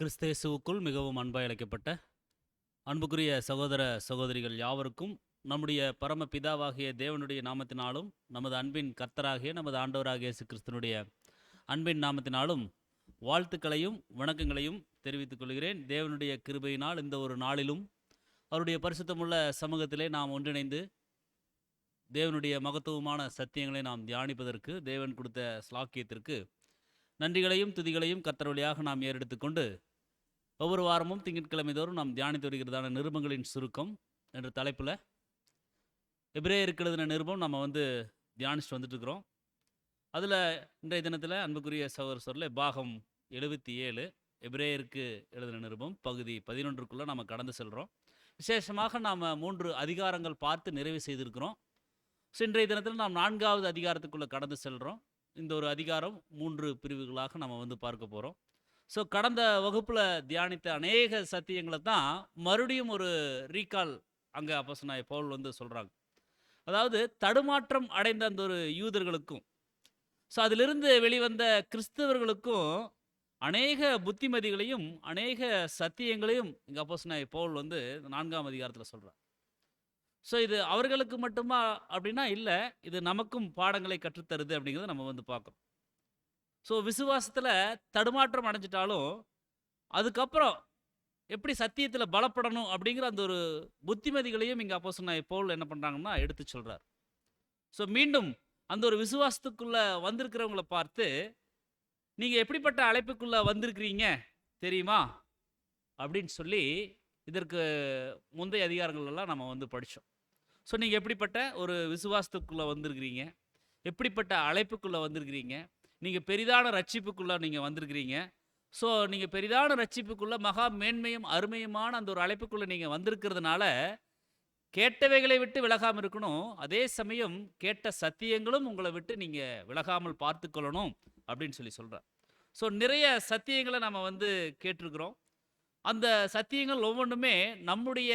கிறிஸ்தேசுவுக்குள் மிகவும் அன்பாய் அழைக்கப்பட்ட அன்புக்குரிய சகோதர சகோதரிகள் யாவருக்கும் நம்முடைய பரம பிதாவாகிய தேவனுடைய நாமத்தினாலும் நமது அன்பின் கர்த்தராகிய நமது ஆண்டவராகிய இயேசு கிறிஸ்துனுடைய அன்பின் நாமத்தினாலும் வாழ்த்துக்களையும் வணக்கங்களையும் தெரிவித்துக் கொள்கிறேன். தேவனுடைய கிருபையினால் இந்த ஒரு நாளிலும் அவருடைய பரிசுத்தமுள்ள சமூகத்திலே நாம் ஒன்றிணைந்து தேவனுடைய மகத்துவமான சத்தியங்களை நாம் தியானிப்பதற்கு தேவன் கொடுத்த ஸ்லாக்கியத்திற்கு நன்றிகளையும் துதிகளையும் கர்த்தர் வழியாக நாம் ஏறெடுத்துக்கொண்டு ஒவ்வொரு வாரமும் திங்கட்கிழமை தோறும் நாம் தியானித்து வருகிறதான நிருபங்களின் சுருக்கம் என்ற தலைப்பில் எபிரேயருக்கு எழுதின நிருபம் நம்ம தியானிச்சுட்டு வந்துட்டு இருக்கிறோம். அதில் இன்றைய தினத்தில் அன்புக்குரிய சகோதர சொல்ல பாகம் 77 எபிரேயருக்கு எழுதின நிருபம் பகுதி 11க்குள்ளே நம்ம கடந்து செல்கிறோம். விசேஷமாக நாம் 3 அதிகாரங்கள் பார்த்து நிறைவு செய்திருக்கிறோம். ஸோ இன்றைய தினத்தில் நாம் 4வது அதிகாரத்துக்குள்ளே கடந்து செல்கிறோம். இந்த ஒரு அதிகாரம் 3 பிரிவுகளாக நம்ம பார்க்க போகிறோம். ஸோ கடந்த வகுப்பில் தியானித்த அநேக சத்தியங்களை தான் மறுபடியும் ஒரு ரீகால் அங்கே அப்போஸ்தலனாகிய பவுல் சொல்கிறாங்க. அதாவது தடுமாற்றம் அடைந்த அந்த ஒரு யூதர்களுக்கும் ஸோ அதிலிருந்து வெளிவந்த கிறிஸ்தவர்களுக்கும் அநேக புத்திமதிகளையும் அநேக சத்தியங்களையும் இங்கே அப்போஸ்தலனாகிய பவுல் 4ஆம் அதிகாரத்தில் சொல்கிறார். ஸோ இது அவர்களுக்கு மட்டுமா அப்படின்னா இல்லை, இது நமக்கும் பாடங்களை கற்றுத்தருது அப்படிங்கிறத நம்ம பார்க்குறோம். ஸோ விசுவாசத்தில் தடுமாற்றம் அடைஞ்சிட்டாலும் அதுக்கப்புறம் எப்படி சத்தியத்தில் பலப்படணும் அப்படிங்கிற அந்த ஒரு புத்திமதிகளையும் இங்கே அப்போஸ்தலனாகிய பவுல் என்ன பண்ணுறாங்கன்னா எடுத்து சொல்கிறார். ஸோ மீண்டும் அந்த ஒரு விசுவாசத்துக்குள்ளே வந்திருக்கிறவங்கள பார்த்து நீங்கள் எப்படிப்பட்ட அழைப்புக்குள்ளே வந்திருக்கிறீங்க தெரியுமா அப்படின்னு சொல்லி இதற்கு முந்தைய அதிகாரங்கள்லாம் நம்ம படித்தோம். ஸோ நீங்கள் எப்படிப்பட்ட ஒரு விசுவாசத்துக்குள்ளே வந்திருக்கிறீங்க, எப்படிப்பட்ட அழைப்புக்குள்ளே வந்திருக்கிறீங்க, நீங்கள் பெரிதான ரட்சிப்புக்குள்ளே நீங்கள் வந்திருக்கிறீங்க. ஸோ நீங்கள் பெரிதான ரட்சிப்புக்குள்ளே மகா மேன்மையும் அருமையுமான அந்த ஒரு அழைப்புக்குள்ளே நீங்கள் வந்திருக்கிறதுனால கேட்டவைகளை விட்டு விலகாமல் இருக்கணும். அதே சமயம் கேட்ட சத்தியங்களும் உங்களை விட்டு நீங்கள் விலகாமல் பார்த்து கொள்ளணும் அப்படின்னு சொல்கிறார். ஸோ நிறைய சத்தியங்களை நம்ம கேட்டிருக்கிறோம். அந்த சத்தியங்கள் ஒவ்வொன்றுமே நம்முடைய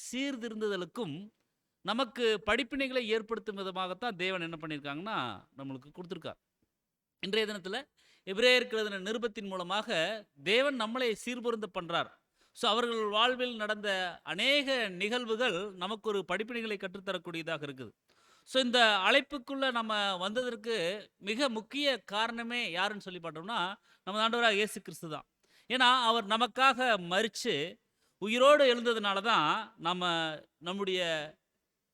சீர்திருந்துதலுக்கும் நமக்கு படிப்பினைகளை ஏற்படுத்தும் விதமாகத்தான் தேவன் என்ன பண்ணியிருக்காங்கன்னா நம்மளுக்கு கொடுத்துருக்கார். இன்றைய தினத்தில் எபிரேயருக்கு எழுதின நிருபத்தின் மூலமாக தேவன் நம்மளை சீர்பொருந்த பண்ணுறார். ஸோ அவர்கள் வாழ்வில் நடந்த அநேக நிகழ்வுகள் நமக்கு ஒரு படிப்பினைகளை கற்றுத்தரக்கூடியதாக இருக்குது. ஸோ இந்த அழைப்புக்குள்ளே நம்ம வந்ததற்கு மிக முக்கிய காரணமே யாருன்னு சொல்லி பார்த்தோம்னா நம்ம ஆண்டவராக இயேசு கிறிஸ்து தான். ஏன்னா அவர் நமக்காக மரித்து உயிரோடு எழுந்ததுனால தான் நம்முடைய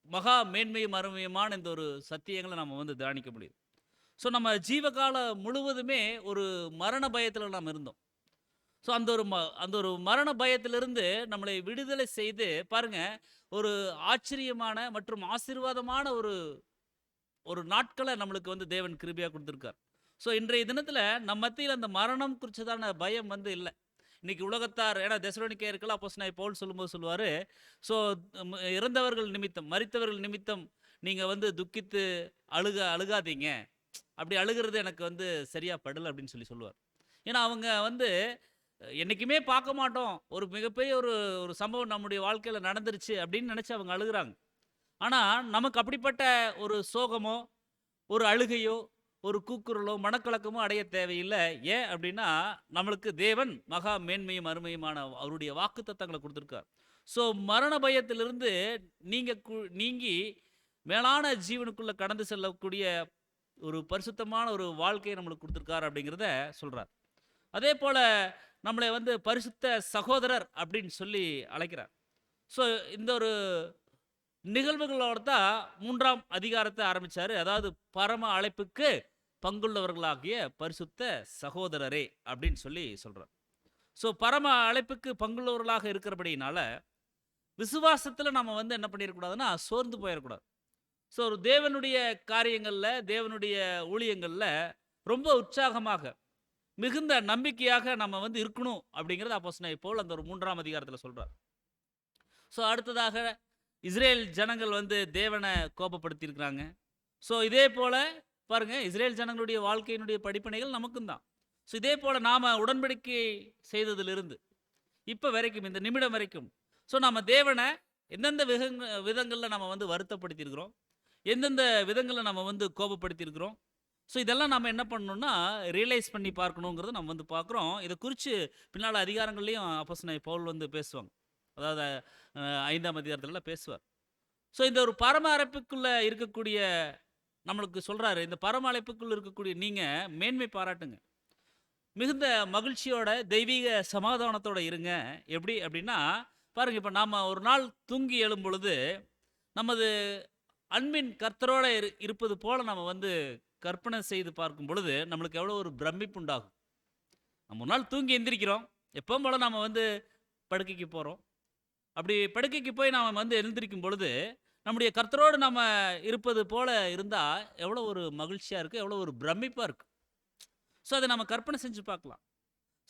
மகா மேன்மையும் அருமையுமான இந்த ஒரு சத்தியங்களை நம்ம தியானிக்க முடியும். ஸோ நம்ம ஜீவகாலம் முழுவதுமே ஒரு மரண பயத்தில் நாம் இருந்தோம். ஸோ அந்த ஒரு மரண பயத்திலிருந்து நம்மளை விடுதலை செய்து பாருங்க, ஒரு ஆச்சரியமான மற்றும் ஆசீர்வாதமான ஒரு நாட்களை நம்மளுக்கு தேவன் கிருபையாக கொடுத்துருக்கார். ஸோ இன்றைய தினத்தில் நம்ம மத்தியில் அந்த மரணம் குறித்ததான பயம் இல்லை. இன்னைக்கு உலகத்தார், ஏன்னா தெசலோனிக்கேயர்கள் அப்போஸ்தலனாகிய பவுல் சொல்லும்போது சொல்லுவார், ஸோ இறந்தவர்கள் நிமித்தம் மரித்தவர்கள் நிமித்தம் நீங்கள் துக்கித்து அழுகாதீங்க, அப்படி அழுகிறது எனக்கு சரியாக படலை அப்படின்னு சொல்லுவார். ஏன்னா அவங்க என்றைக்குமே பார்க்க மாட்டோம், ஒரு மிகப்பெரிய ஒரு சம்பவம் நம்முடைய வாழ்க்கையில் நடந்துருச்சு அப்படின்னு நினச்சி அவங்க அழுகுறாங்க. ஆனால் நமக்கு அப்படிப்பட்ட ஒரு சோகமோ ஒரு அழுகையோ ஒரு கூக்குரலோ மனக்கலக்கமோ அடைய தேவையில்லை. ஏன் அப்படின்னா நம்மளுக்கு தேவன் மகா மேன்மையும் அருமையுமான அவருடைய வாக்குத்தத்தங்களை கொடுத்துருக்கார். ஸோ மரண பயத்திலிருந்து நீங்கி மேலான ஜீவனுக்குள்ளே கடந்து செல்லக்கூடிய ஒரு பரிசுத்தமான ஒரு வாழ்க்கையை நம்மளுக்கு கொடுத்துருக்கார் அப்படிங்கிறத சொல்கிறார். அதே போல் நம்மளை பரிசுத்த சகோதரர் அப்படின்னு சொல்லி அழைக்கிறார். ஸோ இந்த ஒரு நிகழ்வுகளோடு தான் 3ஆம் அதிகாரத்தை ஆரம்பித்தார். அதாவது பரம அழைப்புக்கு பங்குள்ளவர்களாகிய பரிசுத்த சகோதரரே அப்படின்னு சொல்கிறார். ஸோ பரம அழைப்புக்கு பங்குள்ளவர்களாக இருக்கிறபடினால விசுவாசத்தில் நம்ம என்ன பண்ணிடக்கூடாதுன்னா சோர்ந்து போயிடக்கூடாது. ஸோ ஒரு தேவனுடைய காரியங்களில் தேவனுடைய ஊழியங்களில் ரொம்ப உற்சாகமாக மிகுந்த நம்பிக்கையாக நம்ம இருக்கணும் அப்படிங்கிறது அப்போஸ்தலனாகிய பவுல் அந்த ஒரு 3ஆம் அதிகாரத்தில் சொல்கிறார். ஸோ அடுத்ததாக இஸ்ரேல் ஜனங்கள் தேவனை கோபப்படுத்தியிருக்கிறாங்க. ஸோ இதே போல் பாருங்கள், இஸ்ரேல் ஜனங்களுடைய வாழ்க்கையினுடைய படிப்பினைகள் நமக்கும் தான். ஸோ இதே போல் நாம் உடன்படிக்கை செய்ததிலிருந்து இப்போ வரைக்கும் இந்த நிமிடம் வரைக்கும் ஸோ நம்ம தேவனை எந்தெந்த விதங்களில் நம்ம வருத்தப்படுத்தியிருக்கிறோம், எந்தெந்த விதங்களில் நம்ம கோபப்படுத்தியிருக்கிறோம், ஸோ இதெல்லாம் நம்ம என்ன பண்ணணும்னா, ரியலைஸ் பண்ணி பார்க்கணுங்கிறத நம்ம வந்து பார்க்குறோம். இத குறிச்சு பின்னால அதிகாரங்கள்லயும் அப்போஸ்தலனாகிய பவுல் வந்து பேசுவாங்க. அதாவது 5ஆம் அதிகாரத்திலலாம் பேசுவார். ஸோ இந்த ஒரு பரம அழைப்புக்குள்ள இருக்கக்கூடிய நம்மளுக்கு சொல்றாரு, இந்த பரம அழைப்புக்குள்ள இருக்கக்கூடிய நீங்க மேன்மை பாராட்டுங்க. மிகுந்த மகிழ்ச்சியோட, தெய்வீக சமாதானத்தோட இருங்க. எப்படி அப்படின்னா, பாருங்க இப்ப நாம ஒரு நாள் தூங்கி எழும்பொழுது, நமது அன்பின் கர்த்தரோட இருப்பது போல நம்ம வந்து கற்பனை செய்து பார்க்கும் பொழுது, நம்மளுக்கு எவ்வளோ ஒரு பிரமிப்பு உண்டாகும். நம்ம ஒரு நாள் தூங்கி எந்திரிக்கிறோம். எப்பவும் போல நாம வந்து படுக்கைக்கு போறோம். அப்படி படுக்கைக்கு போய் நாம வந்து எழுந்திரிக்கும் பொழுது, நம்முடைய கர்த்தரோடு நம்ம இருப்பது போல இருந்தா, எவ்வளோ ஒரு மகிழ்ச்சியா இருக்கு, எவ்வளோ ஒரு பிரமிப்பா இருக்கு. ஸோ, அத நம்ம கற்பனை செஞ்சு பார்க்கலாம்.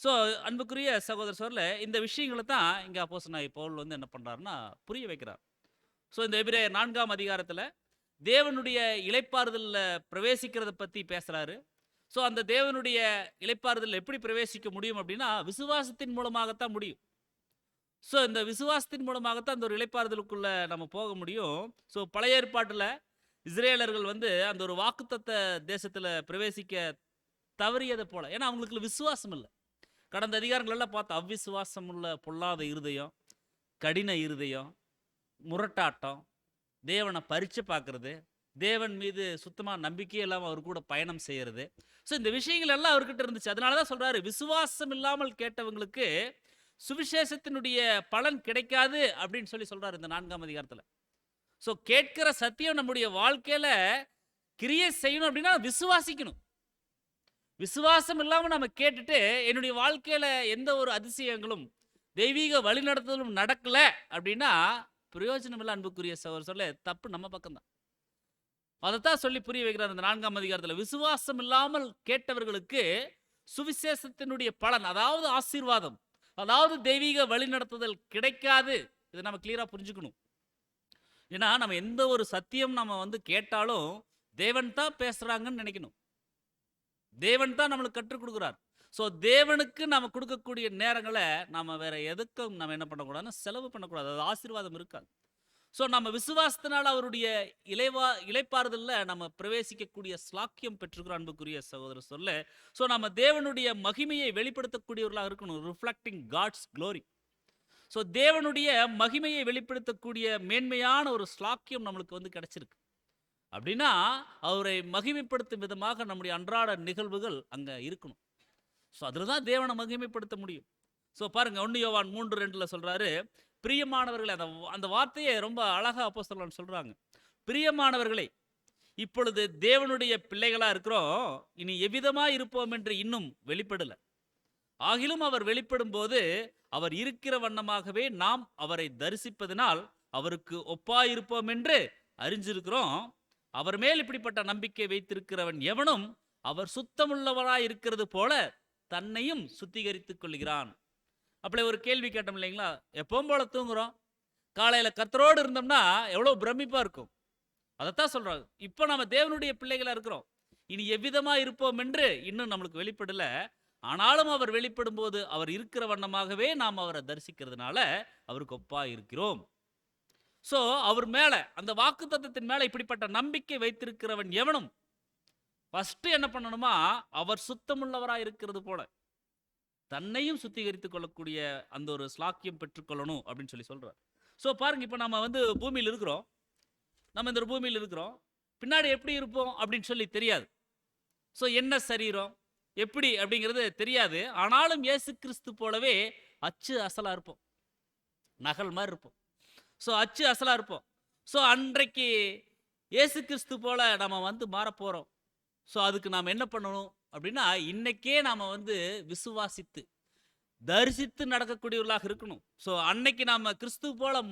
ஸோ, அன்புக்குரிய சகோதர சகோதரிகளே, இந்த விஷயங்கள தான் இங்க அப்போஸ்தலனாகிய பவுல் வந்து என்ன பண்றாருன்னா, புரிய வைக்கிறார். ஸோ, இந்த எபிரேயர் 4ஆம் அதிகாரத்தில தேவனுடைய இளைப்பாறுதல்ல பிரவேசிக்கிறத பத்தி பேசுறாரு. ஸோ, அந்த தேவனுடைய இளைப்பாறுதல்ல எப்படி பிரவேசிக்க முடியும் அப்படின்னா, விசுவாசத்தின் மூலமாகத்தான் முடியும். ஸோ, இந்த விசுவாசத்தின் மூலமாகத்தான் அந்த ஒரு இளைப்பாறுதலுக்குள்ள நம்ம போக முடியும். ஸோ, பழைய ஏற்பாட்டுல இஸ்ரேலர்கள் வந்து அந்த ஒரு வாக்குத்தத்த தேசத்தில பிரவேசிக்க தவறியது போல. ஏன்னா, அவங்களுக்கு விசுவாசம் இல்ல. கடந்த அதிகாரங்களெல்லாம் பார்த்தோம். அவ்விசுவாசம் உள்ள பொல்லாத இருதயம், கடின இருதயம், முரட்டாட்டம், தேவன பரீட்சை பார்க்கிறது, தேவன் மீது சுத்தமா நம்பிக்கையே இல்லாம அவர் கூட பயணம் செய்யறது. ஸோ, இந்த விஷயங்கள் எல்லாம் அவர்கிட்ட இருந்துச்சு. அதனால தான் சொல்றாரு, விசுவாசம் இல்லாமல் கேட்டவங்களுக்கு சுவிசேஷத்தினுடைய பலன் கிடைக்காது அப்படின்னு சொல்றாரு இந்த 4ஆம் அதிகாரத்துல. ஸோ, கேட்கிற சத்தியம் நம்முடைய வாழ்க்கையில கிரியை செய்யணும் அப்படின்னா விசுவாசிக்கணும். விசுவாசம் இல்லாம நம்ம கேட்டுட்டு என்னுடைய வாழ்க்கையில எந்த ஒரு அதிசயங்களும் தெய்வீக வழிநடத்துதலும் நடக்கல அப்படின்னா பிரயோஜனம் இல்ல. அன்புக்குரிய சொல்ல தப்பு நம்ம பக்கம் தான். அதைத்தான் சொல்லி புரிய வைக்கிறார் இந்த 4ஆம் அதிகாரத்துல. விசுவாசம் இல்லாமல் கேட்டவர்களுக்கு சுவிசேஷத்தினுடைய பலன், அதாவது ஆசீர்வாதம், அதாவது தெய்வீக வழிநடத்துதல் கிடைக்காது. இதை நம்ம கிளியரா புரிஞ்சுக்கணும். ஏன்னா நம்ம எந்த ஒரு சத்தியம் நம்ம வந்து கேட்டாலும் தேவன் தான் பேசுறாங்கன்னு நினைக்கணும். தேவன் தான் நம்மளுக்கு கற்றுக் கொடுக்கிறார். ஸோ, தேவனுக்கு நாம கொடுக்கக்கூடிய நேரங்களை நாம வேற எதுக்கும் நம்ம என்ன பண்ணக்கூடாதுன்னா செலவு பண்ணக்கூடாது. அது ஆசீர்வாதம் இருக்காது. ஸோ, நம்ம விசுவாசத்தினால அவருடைய இளைப்பாறுதல்ல நம்ம பிரவேசிக்கக்கூடிய ஸ்லாக்கியம் பெற்றுக்கிறோம். அன்புக்குரிய சகோதர சொல்ல. ஸோ, நம்ம தேவனுடைய மகிமையை வெளிப்படுத்தக்கூடியவர்களாக இருக்கணும். Reflecting God's glory. ஸோ, தேவனுடைய மகிமையை வெளிப்படுத்தக்கூடிய மேன்மையான ஒரு ஸ்லாக்கியம் நம்மளுக்கு வந்து கிடைச்சிருக்கு. அப்படின்னா அவரை மகிமைப்படுத்தும் விதமாக நம்முடைய அன்றாட நிகழ்வுகள் அங்க இருக்கணும். ஸோ, அதில் தான் தேவனை மகிமைப்படுத்த முடியும். ஸோ, பாருங்க 1 யோவான் 3:2 சொல்றாரு, பிரியமானவர்களே, அந்த வார்த்தையை ரொம்ப அழகா அப்போஸ்தலன் சொல்றாங்க. பிரியமானவர்களே, இப்பொழுது தேவனுடைய பிள்ளைகளா இருக்கிறோம், இனி எவ்விதமா இருப்போம் என்று இன்னும் வெளிப்படல. ஆகிலும் அவர் வெளிப்படும் போது அவர் இருக்கிற வண்ணமாகவே நாம் அவரை தரிசிப்பதனால் அவருக்கு ஒப்பாயிருப்போம் என்று அறிஞ்சிருக்கிறோம். அவர் மேல் இப்படிப்பட்ட நம்பிக்கை வைத்திருக்கிறவன் எவனும் அவர் சுத்தமுள்ளவராய் இருக்கிறது போல தன்னையும் சுத்திகரித்துக் கொள்கிறான். அப்படி ஒரு கேள்வி கேட்டோம் இல்லைங்களா? எப்பவும் போல தூங்குறோம், காலையில கர்த்தரோடு இருந்தோம்னா எவ்வளவு பிரமிப்பா இருக்கும். அதைத்தான் சொல்றாங்க. இப்போ நம்ம தேவனுடைய பிள்ளைகளா இருக்கிறோம், இனி எவ்விதமா இருப்போம் என்று இன்னும் நம்மளுக்கு வெளிப்படல. ஆனாலும் அவர் வெளிப்படும் போது அவர் இருக்கிற வண்ணமாகவே நாம் அவரை தரிசிக்கிறதுனால அவருக்கு ஒப்பா இருக்கிறோம். ஸோ, அவர் மேல அந்த வாக்குத்தத்தத்தின் மேல இப்படிப்பட்ட நம்பிக்கை வைத்திருக்கிறவன் எவனும் ஃபர்ஸ்ட் என்ன பண்ணணுமா, அவர் சுத்தமுள்ளவராய் இருக்கிறது போல தன்னையும் சுத்திகரித்துக் கொள்ளக்கூடிய அந்த ஒரு ஸ்லாக்கியம் பெற்றுக்கொள்ளணும் அப்படின்னு சொல்றார். ஸோ, பாருங்க, இப்போ நம்ம வந்து பூமியில் இருக்கிறோம். நம்ம இந்த பூமியில் இருக்கிறோம். பின்னாடி எப்படி இருப்போம் அப்படின்னு சொல்லி தெரியாது. ஸோ, என்ன சரீரம் எப்படி அப்படிங்கிறது தெரியாது. ஆனாலும் இயேசு கிறிஸ்து போலவே அச்சு அசலா இருப்போம். நகல் மாதிரி இருப்போம். ஸோ, அச்சு அசலா இருப்போம். ஸோ, அன்றைக்கு இயேசு கிறிஸ்து போல நம்ம வந்து மாறப்போறோம். ஸோ, அதுக்கு நாம் என்ன பண்ணணும் அப்படின்னா, இன்னைக்கே நாம வந்து விசுவாசித்து தரிசித்து நடக்கக்கூடியவர்களாக இருக்கணும். ஸோ, அன்னைக்கு நாம கிறிஸ்து போல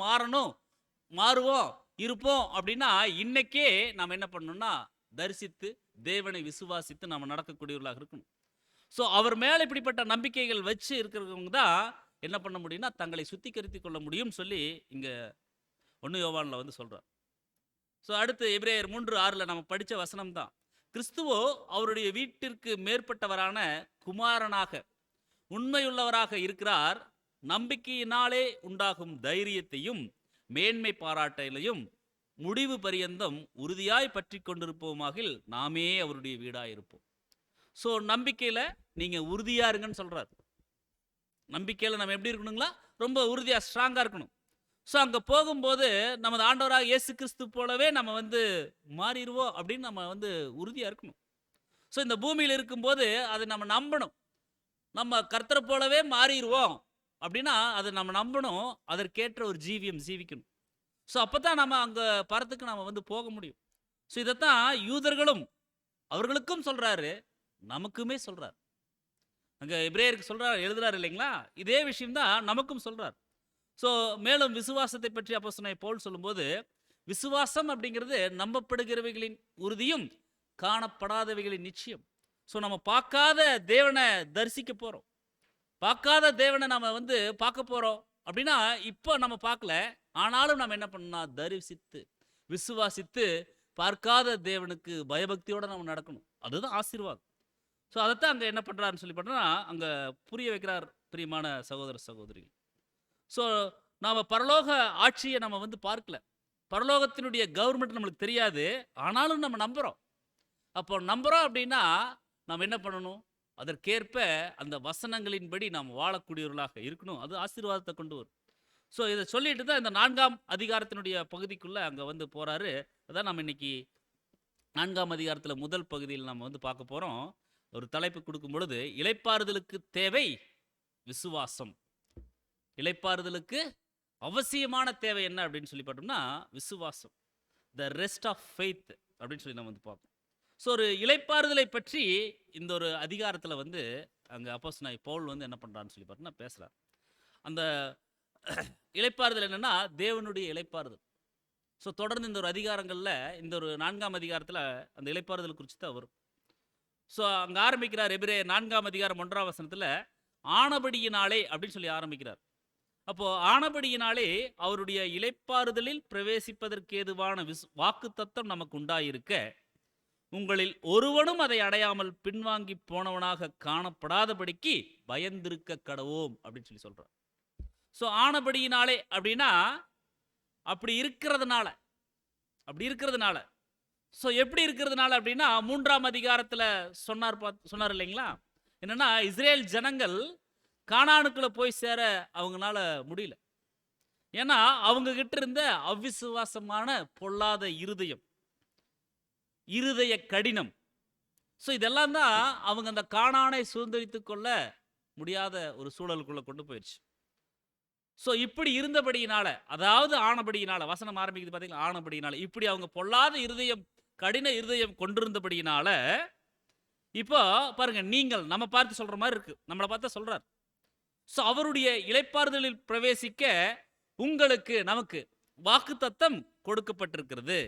மாறுவோம், இருப்போம் அப்படின்னா இன்னைக்கே நாம் என்ன பண்ணணும்னா தரிசித்து தேவனை விசுவாசித்து நாம நடக்கக்கூடியவர்களாக இருக்கணும். ஸோ, அவர் மேல இப்படிப்பட்ட நம்பிக்கைகள் வச்சு இருக்கிறவங்க தான் என்ன பண்ண முடியும்னா தங்களை சுத்திகரித்துக் கொள்ள முடியும் சொல்லி இங்க 1 யோவான்ல வந்து சொல்றார். ஸோ, அடுத்து எபிரேயர் 3:6 நம்ம படிச்ச வசனம் தான். கிறிஸ்துவோ அவருடைய வீட்டிற்கு மேற்பட்டவரான குமாரனாக உண்மையுள்ளவராக இருக்கிறார். நம்பிக்கையினாலே உண்டாகும் தைரியத்தையும் மேன்மை பாராட்டலையும் முடிவு பரியந்தம் உறுதியாய் பற்றி கொண்டிருப்போமாகில் நாமே அவருடைய வீடாய் இருப்போம். ஸோ நம்பிக்கையில் நீங்கள் உறுதியாக இருங்கன்னு சொல்கிறார். நம்பிக்கையில் நம்ம எப்படி இருக்கணுங்களா? ரொம்ப உறுதியாக ஸ்ட்ராங்காக இருக்கணும். ஸோ அங்கே போகும்போது நமது ஆண்டவராக இயேசு கிறிஸ்து போலவே நம்ம வந்து மாறிடுவோம் அப்படின்னு நம்ம வந்து உறுதியாக இருக்கணும். ஸோ இந்த பூமியில் இருக்கும்போது அதை நம்ம நம்பணும். நம்ம கர்த்தரை போலவே மாறிடுவோம் அப்படின்னா அதை நம்ம நம்பணும். அதற்கேற்ற ஒரு ஜீவியம் ஜீவிக்கணும். ஸோ அப்போ தான் நம்ம அங்கே பரத்துக்கு நம்ம வந்து போக முடியும். ஸோ இதைத்தான் யூதர்களும் அவர்களுக்கும் சொல்கிறாரு, நமக்குமே சொல்கிறார். அங்கே எபிரேயருக்கு சொல்கிறார், எழுதுறாரு இல்லைங்களா? இதே விஷயம்தான் நமக்கும் சொல்கிறார். ஸோ மேலும் விசுவாசத்தை பற்றி அப்போஸ்தலனாகிய பவுல் சொல்லும்போது, விசுவாசம் அப்படிங்கிறது நம்பப்படுகிறவைகளின் உறுதியும் காணப்படாதவைகளின் நிச்சயம். ஸோ நம்ம பார்க்காத தேவனை தரிசிக்க போகிறோம். பார்க்காத தேவனை நம்ம வந்து பார்க்க போகிறோம் அப்படின்னா, இப்போ நம்ம பார்க்கல. ஆனாலும் நம்ம என்ன பண்ணணும்? தரிசித்து விசுவாசித்து பார்க்காத தேவனுக்கு பயபக்தியோடு நம்ம நடக்கணும். அதுதான் ஆசீர்வாதம். ஸோ அதைத்தான் அங்கே என்ன பண்ணுறாருன்னு சொல்லி பண்ணால் அங்கே புரிய வைக்கிறார் பிரியமான சகோதர சகோதரிகள். ஸோ நாம் பரலோக ஆட்சியை நம்ம வந்து பார்க்கல. பரலோகத்தினுடைய கவர்மெண்ட் நம்மளுக்கு தெரியாது. ஆனாலும் நம்ம நம்புகிறோம். அப்போ நம்புகிறோம் அப்படின்னா நம்ம என்ன பண்ணணும்? அதற்கேற்ப அந்த வசனங்களின்படி நாம் வாழக்கூடியவர்களாக இருக்கணும். அது ஆசீர்வாதத்தை கொண்டு வரும். ஸோ இதை சொல்லிட்டு தான் இந்த 4ஆம் அதிகாரத்தினுடைய பகுதிக்குள்ளே அங்கே வந்து போகிறாரு. அதான் நம்ம இன்னைக்கு 4ஆம் அதிகாரத்தில் முதல் பகுதியில் நம்ம வந்து பார்க்க போகிறோம். ஒரு தலைப்பு கொடுக்கும் பொழுது, இளைப்பாறுதலுக்கு தேவை விசுவாசம். இளைப்பாறுதலுக்கு அவசியமான தேவை என்ன அப்படின்னு சொல்லி பார்த்தோம்னா விசுவாசம். த ரெஸ்ட் ஆஃப் ஃபெய்த் அப்படின்னு சொல்லி நம்ம வந்து பார்ப்போம். ஸோ ஒரு இளைப்பாறுதலை பற்றி இந்த ஒரு அதிகாரத்தில் வந்து அங்கே அப்போஸ்தலனாகிய பவுல் வந்து என்ன பண்ணுறான்னு சொல்லி பார்த்தோம்னா பேசுகிறார். அந்த இளைப்பாறுதல் என்னென்னா தேவனுடைய இளைப்பாறுதல். ஸோ தொடர்ந்து இந்த ஒரு அதிகாரங்களில் இந்த ஒரு 4ஆம் அதிகாரத்தில் அந்த இளைப்பாறுதல் குறித்து தான் வரும். ஸோ அங்கே ஆரம்பிக்கிறார் எபிரேயர் 4ஆம் அதிகாரம் 1ஆம் வசனத்தில் ஆனபடியினாலே அப்படின்னு சொல்லி ஆரம்பிக்கிறார். அப்போ ஆனபடியினாலே அவருடைய இளைப்பாறுதலில் பிரவேசிப்பதற்கு ஏதுவான வாக்குத்தத்தம் நமக்கு உண்டாயிருக்க, உங்களில் ஒருவனும் அதை அடையாமல் பின்வாங்கி போனவனாக காணப்படாதபடிக்கு பயந்திருக்க கடவோம் அப்படின்னு சொல்லி சொல்றார். ஸோ ஆனபடியினாலே அப்படின்னா அப்படி இருக்கிறதுனால ஸோ எப்படி இருக்கிறதுனால அப்படின்னா 3ஆம் அதிகாரத்தில் சொன்னார் இல்லைங்களா? என்னன்னா இஸ்ரேல் ஜனங்கள் கானானுக்குள்ள போய் சேர அவங்களால முடியல. ஏன்னா அவங்க கிட்ட இருந்த அவிசுவாசமான பொல்லாத இருதய கடினம். ஸோ இதெல்லாம் தான் அவங்க அந்த கானானை சுதந்திரித்து கொள்ள முடியாத ஒரு சூழலுக்குள்ள கொண்டு போயிடுச்சு. ஸோ இப்படி இருந்தபடியினால, அதாவது ஆனபடியினால, வசனம் ஆரம்பிக்குது பார்த்தீங்களா? ஆனபடியினால இப்படி அவங்க பொல்லாத கடின இருதயம் கொண்டிருந்தபடியினால, இப்போ பாருங்க, நீங்கள் நம்ம பார்த்து சொல்ற மாதிரி இருக்கு. நம்மளை பார்த்தா சொல்றார். ஸோ அவருடைய இளைப்பாறுதலில் பிரவேசிக்க உங்களுக்கு நமக்கு வாக்குத்தத்தம் கொடுக்கப்பட்டிருக்கிறது.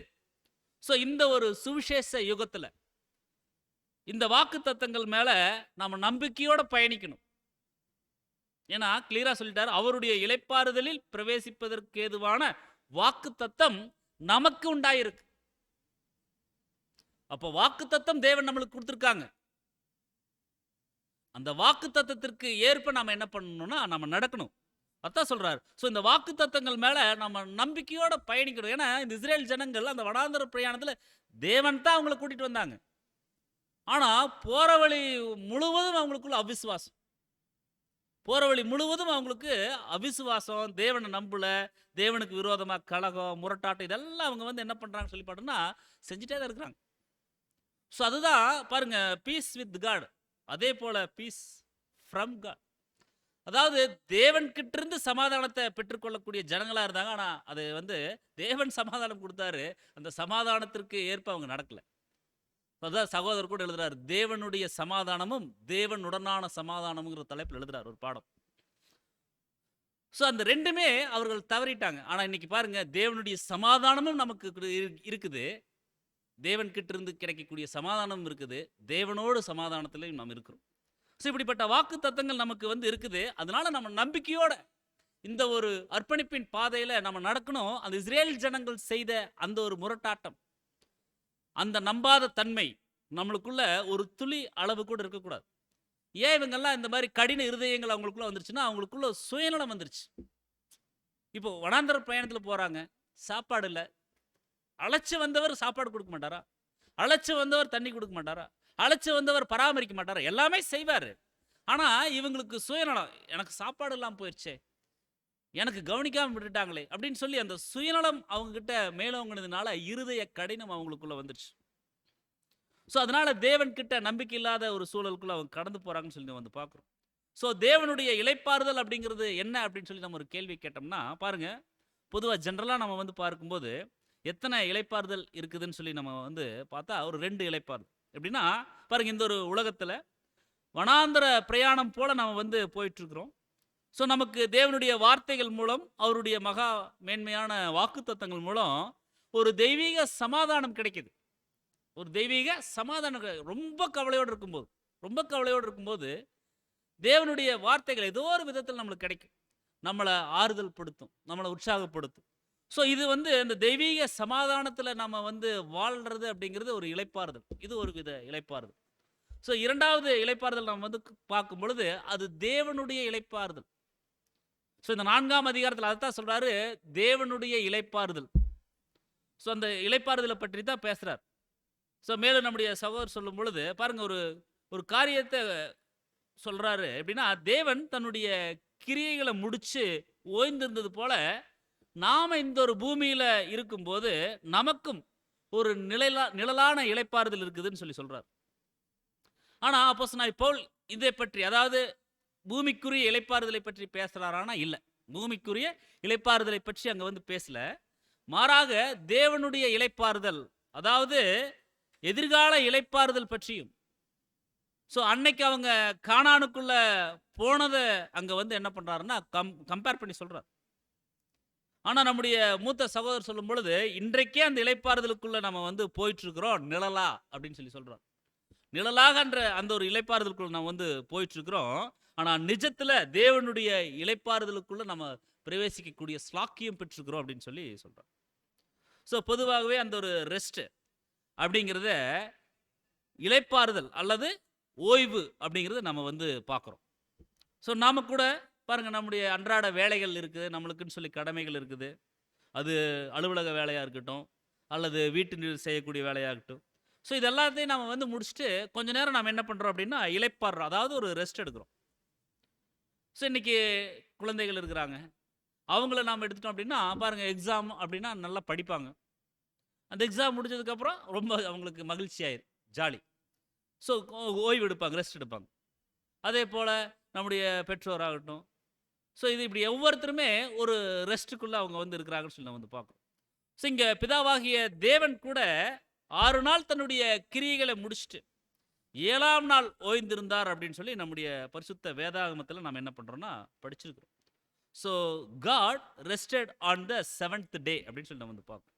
ஸோ இந்த ஒரு சுவிசேஷ யுகத்தில் இந்த வாக்குத்தத்தங்கள் மேல நம்ம நம்பிக்கையோட பயணிக்கணும். ஏன்னா கிளியரா சொல்லிட்டார், அவருடைய இளைப்பாறுதலில் பிரவேசிப்பதற்கு ஏதுவான வாக்குத்தத்தம் நமக்கு உண்டாயிருக்கு. அப்போ வாக்குத்தத்தம் தேவன் நம்மளுக்கு கொடுத்துருக்காங்க. அந்த வாக்குத்தத்தத்திற்கு ஏற்ப நாம என்ன பண்ணணும்னா நம்ம நடக்கணும். அதான் சொல்றாரு. ஸோ இந்த வாக்குத்தத்தங்கள் மேல நம்ம நம்பிக்கையோட பயணிக்கணும். ஏன்னா இந்த இஸ்ரேல் ஜனங்கள் அந்த வடாந்தர பிரயாணத்தில் தேவன் தான் அவங்களை கூட்டிட்டு வந்தாங்க. ஆனா போற வழி முழுவதும் அவங்களுக்குள்ள அவிசுவாசம். தேவனை நம்பல, தேவனுக்கு விரோதமாக கலகம், முரட்டாட்டம், இதெல்லாம் அவங்க வந்து என்ன பண்றாங்க சொல்லி பார்த்தோம்னா செஞ்சுட்டே தான் இருக்கிறாங்க. ஸோ அதுதான் பாருங்க, பீஸ் வித் காட், அதே போல பீஸ் ஃப்ரம் காட். அதாவது தேவன் கிட்ட இருந்து சமாதானத்தை பெற்றுக்கொள்ளக்கூடிய ஜனங்களா இருந்தாங்க. ஆனா அது வந்து தேவன் சமாதானம் கொடுத்தாரு, அந்த சமாதானத்திற்கு ஏற்ப அவங்க நடக்கல. அதான் சகோதரர் கூட எழுதுறாரு, தேவனுடைய சமாதானமும் தேவனுடனான சமாதானம்ங்கிற தலைப்பில் எழுதுறாரு ஒரு பாடம். ஸோ அந்த ரெண்டுமே அவர்கள் தவறிட்டாங்க. ஆனால் இன்னைக்கு பாருங்க, தேவனுடைய சமாதானமும் நமக்கு இருக்குது, தேவன் கிட்ட இருந்து கிடைக்கக்கூடிய சமாதானம் இருக்குது, தேவனோடு சமாதானத்திலையும் நாம் இருக்கிறோம். ஸோ இப்படிப்பட்ட வாக்கு தத்தங்கள் நமக்கு வந்து இருக்குது. அதனால நம்ம நம்பிக்கையோட இந்த ஒரு அர்ப்பணிப்பின் பாதையில் நம்ம நடக்கணும். அந்த இஸ்ரேல் ஜனங்கள் செய்த அந்த ஒரு முரட்டாட்டம், அந்த நம்பாத தன்மை நம்மளுக்குள்ள ஒரு துளி அளவு கூட இருக்கக்கூடாது. ஏன் இவங்கெல்லாம் இந்த மாதிரி கடின இருதயங்கள் அவங்களுக்குள்ள வந்துருச்சுன்னா, அவங்களுக்குள்ள சுயநலம் வந்துருச்சு. இப்போ வனாந்தர பயணத்தில் போறாங்க, சாப்பாடு இல்லை, அழைச்சு வந்தவர் சாப்பாடு கொடுக்க மாட்டாரா? அழைச்சு வந்தவர் தண்ணி கொடுக்க மாட்டாரா? அழைச்சு வந்தவர் பராமரிக்க மாட்டாரா? எல்லாமே செய்வாரு. ஆனா இவங்களுக்கு சுயநலம். எனக்கு சாப்பாடு இல்லாம போயிருச்சே, எனக்கு கவனிக்காம விட்டுட்டாங்களே அப்படின்னு சொல்லி அந்த சுயநலம் அவங்க கிட்ட மேலோங்கினதுனால இருதய கடினம் அவங்களுக்குள்ள வந்துருச்சு. ஸோ அதனால தேவன் கிட்ட நம்பிக்கை இல்லாத ஒரு சூழலுக்குள்ள அவங்க கடந்து போறாங்கன்னு சொல்லி நம்ம வந்து பார்க்குறோம். ஸோ தேவனுடைய இளைப்பாறுதல் அப்படிங்கிறது என்ன அப்படின்னு சொல்லி நம்ம ஒரு கேள்வி கேட்டோம்னா, பாருங்க, பொதுவாக ஜென்ரலாக நம்ம வந்து பார்க்கும்போது எத்தனை இளைப்பாறுதல் இருக்குதுன்னு சொல்லி நம்ம வந்து பார்த்தா ஒரு 2 இளைப்பாறுதல். எப்படின்னா பாருங்க, இந்த ஒரு உலகத்தில் வனாந்தர பிரயாணம் போல நம்ம வந்து போயிட்டு இருக்கிறோம். ஸோ நமக்கு தேவனுடைய வார்த்தைகள் மூலம், அவருடைய மகா மேன்மையான வாக்குத்தத்தங்கள் மூலம் ஒரு தெய்வீக சமாதானம் கிடைக்குது. ஒரு தெய்வீக சமாதானம் ரொம்ப கவலையோடு இருக்கும்போது, ரொம்ப கவலையோடு இருக்கும்போது தேவனுடைய வார்த்தைகள் ஏதோ ஒரு விதத்தில் நம்மளுக்கு கிடைக்கும். நம்மளை ஆறுதல் படுத்தும், நம்மளை உற்சாகப்படுத்தும். ஸோ இது வந்து இந்த தெய்வீக சமாதானத்தில் நம்ம வந்து வாழ்றது அப்படிங்கிறது ஒரு இளைப்பாறுதல். இது ஒரு வித இளைப்பாறுதல். ஸோ 2வது இளைப்பாறுதல் நம்ம வந்து பார்க்கும் பொழுது அது தேவனுடைய இளைப்பாறுதல். ஸோ இந்த 4ஆம் அதிகாரத்தில் அதைத்தான் சொல்றாரு, தேவனுடைய இளைப்பாறுதல். ஸோ அந்த இளைப்பாறுதலை பற்றி தான் பேசுறார். ஸோ மேலும் நம்முடைய சகோதரர் சொல்லும் பொழுது பாருங்க, ஒரு ஒரு காரியத்தை சொல்றாரு. எப்படின்னா, தேவன் தன்னுடைய கிரியைகளை முடிச்சு ஓய்ந்திருந்தது போல நாம இந்த ஒரு பூமியில இருக்கும்போது நமக்கும் ஒரு நிழலான இளைப்பாறுதல் இருக்குதுன்னு சொல்லி சொல்றார். ஆனா அப்போஸ்தலனாகிய பவுல் இதை பற்றி, அதாவது பூமிக்குரிய இளைப்பாறுதலை பற்றி பேசுறாரானா இல்ல. பூமிக்குரிய இளைப்பாறுதலை பற்றி அங்க வந்து பேசல. மாறாக தேவனுடைய இளைப்பாறுதல், அதாவது எதிர்கால இளைப்பாறுதல் பற்றியும். ஸோ அன்னைக்கு அவங்க கானானுக்குள்ள போனதை அங்க வந்து என்ன பண்றாருன்னா கம்பேர் பண்ணி சொல்றார். ஆனா நம்முடைய மூத்த சகோதரர் சொல்லும் பொழுது இன்றைக்கே அந்த இளைப்பாறுதலுக்குள்ள நம்ம வந்து போயிட்டு இருக்கிறோம் நிழலா அப்படின்னு சொல்லி சொல்றார். நிழலாகன்ற அந்த ஒரு இளைப்பாறுதலுக்குள்ள நம்ம வந்து போயிட்டு இருக்கிறோம். ஆனா நிஜத்துல தேவனுடைய இளைப்பாறுதலுக்குள்ள நம்ம பிரவேசிக்கக்கூடிய ஸ்லாக்கியம் பெற்றிருக்கிறோம் அப்படின்னு சொல்லி சொல்றார். ஸோ பொதுவாகவே அந்த ஒரு ரெஸ்ட் அப்படிங்கிறத இளைப்பாறுதல் அல்லது ஓய்வு அப்படிங்கிறத நம்ம வந்து பார்க்குறோம். ஸோ நாம கூட பாருங்க, நம்முடைய அன்றாட வேலைகள் இருக்குது, நம்மளுக்குன்னு சொல்லி கடமைகள் இருக்குது. அது அலுவலக வேலையாக இருக்கட்டும், அல்லது வீட்டு செய்யக்கூடிய வேலையாக இருக்கட்டும். ஸோ இது எல்லாத்தையும் நம்ம வந்து முடிச்சுட்டு கொஞ்ச நேரம் நம்ம என்ன பண்ணுறோம் அப்படின்னா இளைப்பாறுறோம், அதாவது ஒரு ரெஸ்ட் எடுக்கிறோம். ஸோ இன்னைக்கு குழந்தைகள் இருக்கிறாங்க, அவங்கள நாம் எடுத்துட்டோம் அப்படின்னா பாருங்க, எக்ஸாம் அப்படின்னா நல்லா படிப்பாங்க. அந்த எக்ஸாம் முடிஞ்சதுக்கப்புறம் ரொம்ப அவங்களுக்கு மகிழ்ச்சி ஆயிரும், ஜாலி. ஸோ ஓய்வு எடுப்பாங்க, ரெஸ்ட் எடுப்பாங்க. அதே போல் நம்முடைய பெற்றோராகட்டும். ஸோ இது இப்படி ஒவ்வொருத்தருமே ஒரு ரெஸ்ட்டுக்குள்ளே அவங்க வந்து இருக்கிறாங்கன்னு சொல்லி நம்ம வந்து பார்க்குறோம். ஸோ இங்கே பிதாவாகிய தேவன் கூட 6 நாள் தன்னுடைய கிரியைகளை முடிச்சுட்டு 7ஆம் நாள் ஓய்ந்திருந்தார் அப்படின்னு சொல்லி நம்முடைய பரிசுத்த வேதாகமத்தில் நம்ம என்ன பண்ணுறோம்னா படிச்சிருக்கிறோம். So God rested on the 7th day அப்படின்னு சொல்லி நம்ம வந்து பார்க்கணும்.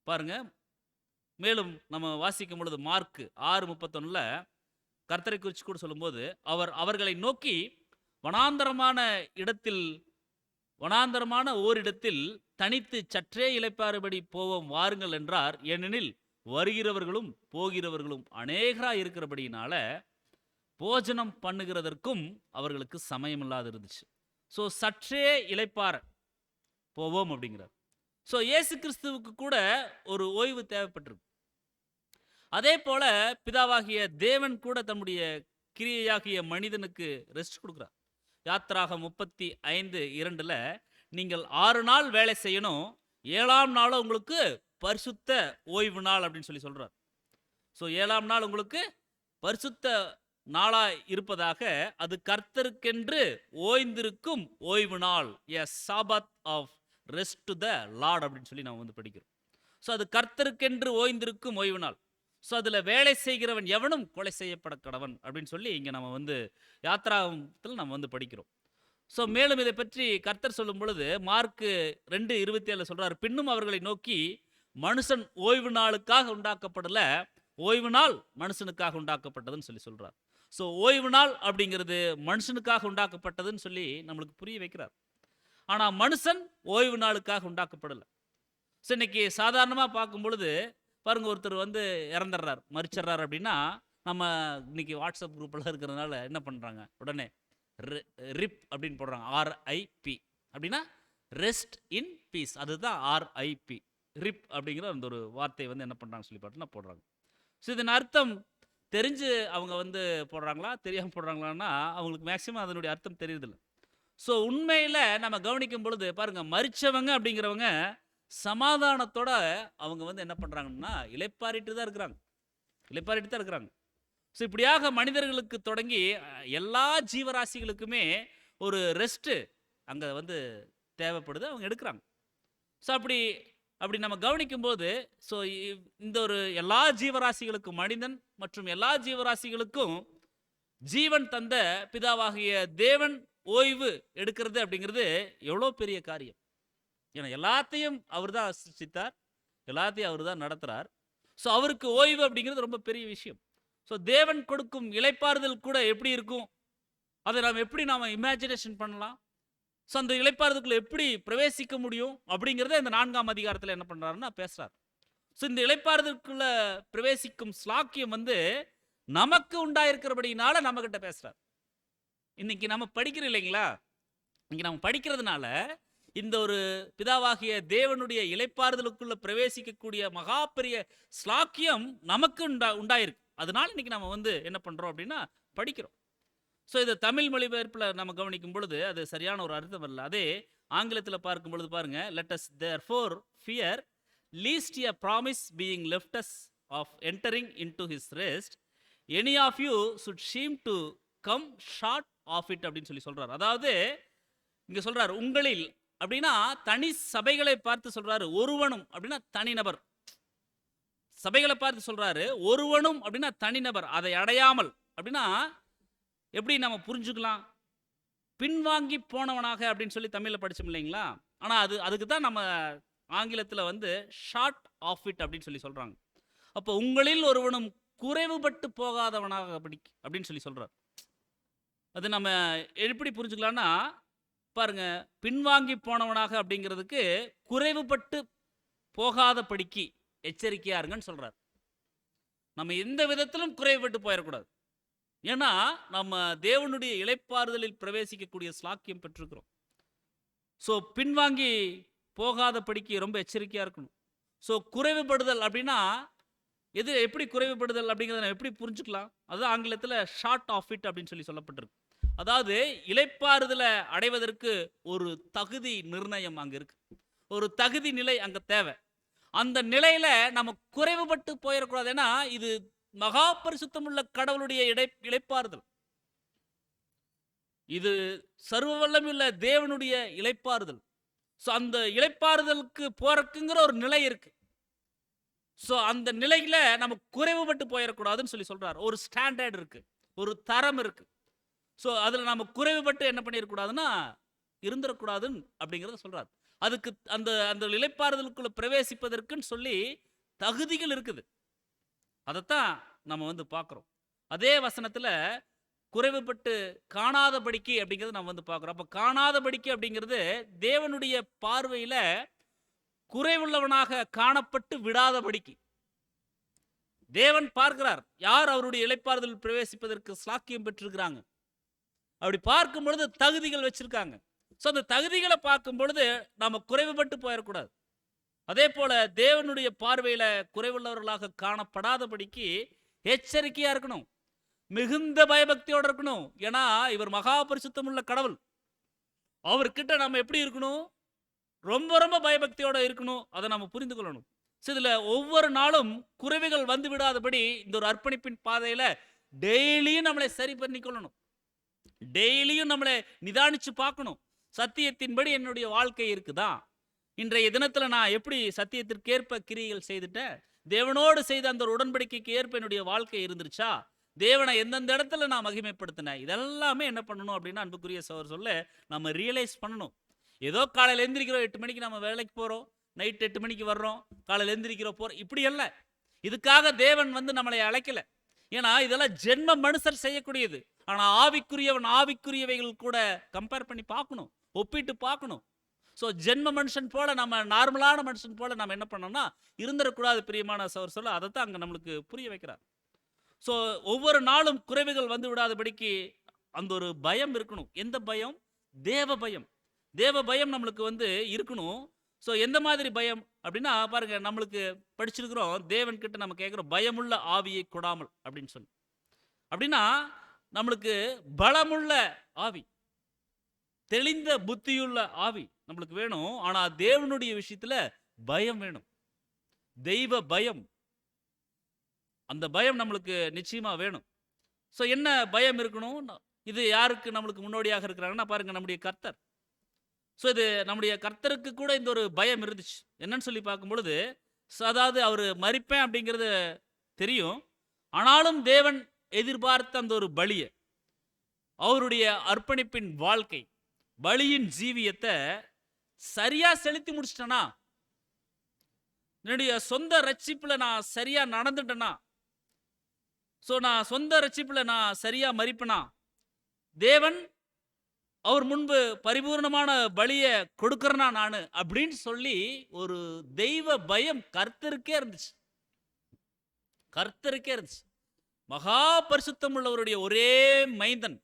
பாருங்க, மேலும் நம்ம வாசிக்கும் பொழுது மார்க் 6:31 கர்த்தரை குறித்து கூட சொல்லும்போது அவர்களை நோக்கி வனாந்தரமான ஓரிடத்தில் தனித்து சற்றே இளைப்பாறுபடி போவோம் வாருங்கள் என்றார். ஏனெனில் வருகிறவர்களும் போகிறவர்களும் அநேகராய் இருக்கிறபடியினால போஜனம் பண்ணுகிறதற்கும் அவர்களுக்கு சமயம் இல்லாது இருந்துச்சு. ஸோ சற்றே இளைப்பாற போவோம் அப்படிங்கிறார். ஸோ இயேசு கிறிஸ்துவுக்கு கூட ஒரு ஓய்வு தேவைப்பட்டிருக்கு. அதே போல பிதாவாகிய தேவன் கூட தம்முடைய கிரியையாகிய மனிதனுக்கு ரெஸ்ட் கொடுக்குறார். யாத்திராகம் 35:2 நீங்கள் 6 நாள் வேலை செய்யணும், 7ஆம் நாள் உங்களுக்கு பரிசுத்த ஓய்வு நாள் அப்படின்னு சொல்லி சொல்றார். ஸோ 7ஆம் நாள் உங்களுக்கு பரிசுத்த நாளா இருப்பதாக, அது கர்த்தருக்கென்று ஓய்ந்திருக்கும் ஓய்வு நாள், a Sabbath of rest to the Lord அப்படின்னு சொல்லி நம்ம வந்து படிக்கிறோம். ஸோ அது கர்த்தருக்கென்று ஓய்ந்திருக்கும் ஓய்வு நாள். ஸோ அதில் வேலை செய்கிறவன் எவனும் கொலை செய்யப்பட கடவன் அப்படின்னு சொல்லி இங்கே நம்ம வந்து யாத்திராகத்தில் நம்ம வந்து படிக்கிறோம். ஸோ மேலும் இதை பற்றி கர்த்தர் சொல்லும் பொழுது மார்க் 2:27 சொல்றார், பின்னும் அவர்களை நோக்கி மனுஷன் ஓய்வு நாளுக்காக உண்டாக்கப்படல, ஓய்வு நாள் மனுஷனுக்காக உண்டாக்கப்பட்டதுன்னு சொல்லி சொல்றார். ஸோ ஓய்வு நாள் அப்படிங்கிறது மனுஷனுக்காக உண்டாக்கப்பட்டதுன்னு சொல்லி நம்மளுக்கு புரிய வைக்கிறார். ஆனால் மனுஷன் ஓய்வு நாளுக்காக உண்டாக்கப்படலை. ஸோ இன்னைக்கு சாதாரணமாக பார்க்கும் பொழுது பாருங்க, ஒருத்தர் வந்து இறந்துடுறார், மறிச்சிடுறார் அப்படின்னா நம்ம இன்னைக்கு வாட்ஸ்அப் குரூப்பில் இருக்கிறதுனால என்ன பண்ணுறாங்க, உடனே ரிப் அப்படின்னு போடுறாங்க, RIP அப்படின்னா ரெஸ்ட் இன் பீஸ், அதுதான் RIP. ரிப் அப்படிங்கிற அந்த ஒரு வார்த்தை வந்து என்ன பண்ணுறாங்க சொல்லி பார்த்தீங்கன்னா போடுறாங்க. ஸோ இதன் அர்த்தம் தெரிஞ்சு அவங்க வந்து போடுறாங்களா, தெரியாமல் போடுறாங்களான்னா அவங்களுக்கு மேக்சிமம் அதனுடைய அர்த்தம் தெரியுதில்ல. ஸோ உண்மையில் நம்ம கவனிக்கும் பொழுது பாருங்கள், மரிச்சவங்க அப்படிங்கிறவங்க சமாதானத்தோட அவங்க வந்து என்ன பண்ணுறாங்கன்னா இளைப்பாறிட்டு தான் இருக்கிறாங்க, இளைப்பாறிட்டு தான் இருக்கிறாங்க. ஸோ இப்படியாக மனிதர்களுக்கு தொடங்கி எல்லா ஜீவராசிகளுக்குமே ஒரு ரெஸ்ட்டு அங்கே வந்து தேவைப்படுது, அவங்க எடுக்கிறாங்க. ஸோ அப்படி அப்படி நம்ம கவனிக்கும்போது, ஸோ இந்த ஒரு எல்லா ஜீவராசிகளுக்கும், மனிதன் மற்றும் எல்லா ஜீவராசிகளுக்கும் ஜீவன் தந்த பிதாவாகிய தேவன் ஓய்வு எடுக்கிறது அப்படிங்கிறது எவ்வளோ பெரிய காரியம். ஏன்னா எல்லாத்தையும் அவர் தான் சிருஷ்டித்தார், எல்லாத்தையும் அவர் தான் நடத்துகிறார். ஸோ அவருக்கு ஓய்வு அப்படிங்கிறது ரொம்ப பெரிய விஷயம். ஸோ தேவன் கொடுக்கும் இளைப்பாறுதல் கூட எப்படி இருக்கும், அதை நாம் எப்படி இமேஜினேஷன் பண்ணலாம், ஸோ அந்த இளைப்பாறுதலுக்குள்ள எப்படி பிரவேசிக்க முடியும் அப்படிங்கிறத இந்த 4ஆம் அதிகாரத்தில் என்ன பண்ணுறாருன்னா பேசுகிறார். ஸோ இந்த இளைப்பாறுதலுக்குள்ள பிரவேசிக்கும் ஸ்லாக்கியம் வந்து நமக்கு உண்டாயிருக்கிறபடினால நம்மகிட்ட பேசுகிறார். இன்னைக்கு நம்ம படிக்கிறோம் இல்லைங்களா, இன்னைக்கு நம்ம படிக்கிறதுனால இந்த ஒரு பிதாவாகிய தேவனுடைய இளைப்பாறுதலுக்குள்ள பிரவேசிக்கக்கூடிய மகா பெரிய ஸ்லாக்கியம் நமக்கு உண்டாயிருக்கு. அதனால இன்னைக்கு நம்ம வந்து என்ன பண்ணுறோம் அப்படின்னா படிக்கிறோம். ஸோ இதை தமிழ் மொழிபெயர்ப்பில் நம்ம கவனிக்கும் பொழுது அது சரியான ஒரு அர்த்தம் இல்லை. அதே ஆங்கிலத்தில் பார்க்கும் பொழுது பாருங்க, let us therefore fear lest a promise being left us of entering into his rest any of you should seem to come short of it அப்படின்னு சொல்லி சொல்றாரு. அதாவது இங்க சொல்றாரு உங்களில் அப்படின்னா தனி சபைகளை பார்த்து சொல்றாரு. ஒருவனும் அப்படின்னா தனிநபர், சபைகளை பார்த்து சொல்றாரு. ஒருவனும் அப்படின்னா தனிநபர், அதை அடையாமல் அப்படின்னா எப்படி நம்ம புரிஞ்சுக்கலாம், பின்வாங்கி போனவனாக அப்படின்னு சொல்லி தமிழில் படிச்சோம் இல்லைங்களா. ஆனால் அதுக்கு தான் நம்ம ஆங்கிலத்தில் வந்து ஷார்ட் ஆஃப் இட் அப்படின்னு சொல்லி சொல்கிறாங்க. அப்போ உங்களில் ஒருவனும் குறைவுபட்டு போகாதவனாக அப்படின்னு சொல்லி சொல்கிறார். அது நம்ம எப்படி புரிஞ்சுக்கலாம்னா பாருங்க, பின்வாங்கி போனவனாக அப்படிங்கிறதுக்கு குறைவுபட்டு போகாத படிக்கு எச்சரிக்கையா இருங்கன்னு சொல்றார். நம்ம எந்த விதத்திலும் குறைவுபட்டு போயிடக்கூடாது. ஏன்னா நம்ம தேவனுடைய இளைப்பாறுதலில் பிரவேசிக்கக்கூடிய ஸ்லாக்கியம் பெற்றிருக்கிறோம். ஸோ பின்வாங்கி போகாத படிக்கு ரொம்ப எச்சரிக்கையாக இருக்கணும். ஸோ குறைவுபடுதல் அப்படின்னா எது, எப்படி குறைவுபடுதல் அப்படிங்கிறத நம்ம எப்படி புரிஞ்சுக்கலாம், அதுதான் ஆங்கிலத்தில் ஷார்ட் ஆஃப் இட் அப்படின்னு சொல்லி சொல்லப்பட்டிருக்கு. அதாவது இளைப்பாறுதலை அடைவதற்கு ஒரு தகுதி நிர்ணயம் அங்கே இருக்கு, ஒரு தகுதி நிலை அங்கே தேவை. அந்த நிலையில நம்ம குறைவுபட்டு போயிடக்கூடாது. ஏன்னா இது மகா பரிசுத்தமுள்ள கடவுளுடைய இளைப்பாறுதல், இது சர்வ வல்லமையுள்ள தேவனுடைய இளைப்பாறுதல். ஸோ அந்த இளைப்பாறுதலுக்கு போறக்குங்கிற ஒரு நிலை இருக்கு. ஸோ அந்த நிலையில நம்ம குறைவுபட்டு போயிடக்கூடாதுன்னு சொல்லி சொல்றாரு. ஒரு ஸ்டாண்டர்ட் இருக்கு, ஒரு தரம் இருக்கு. ஸோ அதில் நம்ம குறைவுபட்டு என்ன பண்ணிடக்கூடாதுன்னா இருந்துடக்கூடாதுன்னு அப்படிங்கிறத சொல்றாரு. அதுக்கு அந்த அந்த இளைப்பாறுதலுக்குள்ள பிரவேசிப்பதற்குன்னு சொல்லி தகுதிகள் இருக்குது. அதைத்தான் நம்ம வந்து பார்க்குறோம். அதே வசனத்தில் குறைவுபட்டு காணாதபடிக்கு அப்படிங்கிறது நம்ம வந்து பார்க்குறோம். அப்போ காணாதபடிக்கு அப்படிங்கிறது தேவனுடைய பார்வையில் குறைவுள்ளவனாக காணப்பட்டு விடாதபடிக்கு தேவன் பார்க்கிறார். யார் அவருடைய இளைப்பாறுதல் பிரவேசிப்பதற்கு சாக்கியம் பெற்றிருக்கிறாங்க, அப்படி பார்க்கும் பொழுது தகுதிகள் வச்சிருக்காங்க. ஸோ அந்த தகுதிகளை பார்க்கும் பொழுது நம்ம குறைவுபட்டு போயிடக்கூடாது. அதே போல தேவனுடைய பார்வையில குறைவுள்ளவர்களாக காணப்படாதபடிக்கு எச்சரிக்கையா இருக்கணும், மிகுந்த பயபக்தியோடு இருக்கணும். ஏன்னா இவர் மகா பரிசுத்தம் உள்ள கடவுள். அவர்கிட்ட நம்ம எப்படி இருக்கணும், ரொம்ப ரொம்ப பயபக்தியோட இருக்கணும். அதை நம்ம புரிந்து கொள்ளணும். இதுல ஒவ்வொரு நாளும் குறைவுகள் வந்து விடாதபடி இந்த ஒரு அர்ப்பணிப்பின் பாதையில டெய்லியும் நம்மளை சரி பண்ணிக்கொள்ளணும், டெய்லியும் நம்மளை நிதானிச்சு பார்க்கணும். சத்தியத்தின்படி என்னுடைய வாழ்க்கை இருக்குதா, இன்றைய தினத்துல நான் எப்படி சத்தியத்திற்கு ஏற்ப கிரியைகள் செய்துட்டேன், தேவனோடு செய்த அந்த ஒரு உடன்படிக்கைக்கு ஏற்ப என்னுடைய வாழ்க்கை இருந்துருச்சா, தேவனை எந்தெந்த இடத்துல நான் மகிமைப்படுத்தினேன், இதெல்லாமே என்ன பண்ணணும் அப்படின்னா அன்புக்குரிய சகோதரர் சொல்ல நம்ம ரியலைஸ் பண்ணணும். ஏதோ காலையில் எந்திரிக்கிறோம், 8 மணிக்கு நம்ம வேலைக்கு போறோம், நைட் 8 மணிக்கு வர்றோம், காலையில் எந்திரிக்கிறோம் போறோம், இப்படி அல்ல. இதுக்காக தேவன் வந்து நம்மளை அழைக்கல. ஏன்னா இதெல்லாம் ஜென்ம மனுஷர் செய்யக்கூடியது. ஆனா ஆவிக்குரியவன் ஆவிக்குரியவைகள் கூட கம்பேர் பண்ணி பார்க்கணும், ஒப்பிட்டு பார்க்கணும். ஸோ ஜென்ம மனுஷன் போல நம்ம நார்மலான மனுஷன் போல நம்ம என்ன பண்ணோம்னா இருந்துடக்கூடாது. பிரியமான சகோதரர் சொல்ல அதைத்தான் அங்கே நம்மளுக்கு புரிய வைக்கிறார். ஸோ ஒவ்வொரு நாளும் குறைவுகள் வந்து விடாதபடிக்கு அந்த ஒரு பயம் இருக்கணும். எந்த பயம்? தேவ பயம். தேவ பயம் நம்மளுக்கு வந்து இருக்கணும். ஸோ எந்த மாதிரி பயம் அப்படின்னா பாருங்க, நம்மளுக்கு படிச்சிருக்கிறோம், தேவன் கிட்ட நம்ம கேட்குறோம், பயமுள்ள ஆவியை கொடாமல் அப்படின்னு சொல்லி. அப்படின்னா நம்மளுக்கு பலமுள்ள ஆவி, தெளிந்த புத்தியுள்ள ஆவி நம்மளுக்கு வேணும். ஆனா தேவனுடைய விஷயத்துல பயம் வேணும், தெய்வ பயம். அந்த பயம் நம்மளுக்கு நிச்சயமா வேணும். ஸோ என்ன பயம் இருக்கணும்? இது யாருக்கு நம்மளுக்கு முன்னோடியாக இருக்கிறாங்கன்னா பாருங்க, நம்முடைய கர்த்தர். ஸோ இது நம்முடைய கர்த்தருக்கு கூட இந்த ஒரு பயம் இருந்துச்சு. என்னன்னு சொல்லி பார்க்கும்பொழுது, அதாவது அவர் மரிப்பேன் அப்படிங்கிறது தெரியும். ஆனாலும் தேவன் எதிர்பார்த்த அந்த ஒரு பலியை, அவருடைய அர்ப்பணிப்பின் வாழ்க்கை, பலியின் ஜீவியத்தை சரியா செலுத்தி முடிச்சிட்டேனா, என்னுடைய சொந்த ரட்சிப்புல நான் சரியா நடந்துட்டேனா, ஸோ நான் சொந்த ரட்சிப்புல நான் சரியா மரிப்பேனா, தேவன் அவர் முன்பு பரிபூர்ணமான பலியை கொடுக்கறனா நான் அப்படின்னு சொல்லி ஒரு தெய்வ பயம் கர்த்தருக்கே இருந்துச்சு. கர்த்தருக்கே இருந்துச்சு. மகா பரிசுத்தம் உள்ளவருடைய ஒரே மைந்தன்,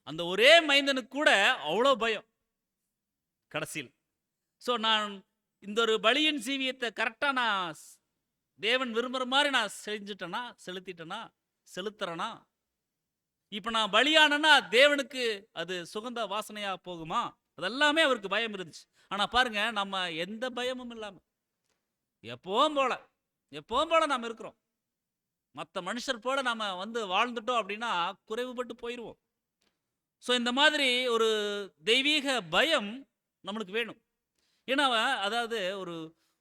அந்த ஒரே மைந்தனுக்கு கூட அவ்வளோ பயம் கடைசியில். ஸோ நான் இந்த ஒரு பலியின் ஜீவியத்தை கரெக்டாக நான் தேவன் விரும்புகிற மாதிரி நான் செஞ்சுட்டேனா, செலுத்துறேனா, இப்போ நான் பலியானேன்னா தேவனுக்கு அது சுகந்த வாசனையாக போகுமா, அதெல்லாமே அவருக்கு பயம் இருந்துச்சு. ஆனால் பாருங்க, நம்ம எந்த பயமும் இல்லாமல் எப்பவும் போல நாம் இருக்கிறோம். மற்ற மனுஷர் போல நம்ம வந்து வாழ்ந்துட்டோம் அப்படின்னா குறைவுபட்டு போயிடுவோம். ஸோ இந்த மாதிரி ஒரு தெய்வீக பயம் நம்மளுக்கு வேணும். ஏன்னா அதாவது ஒரு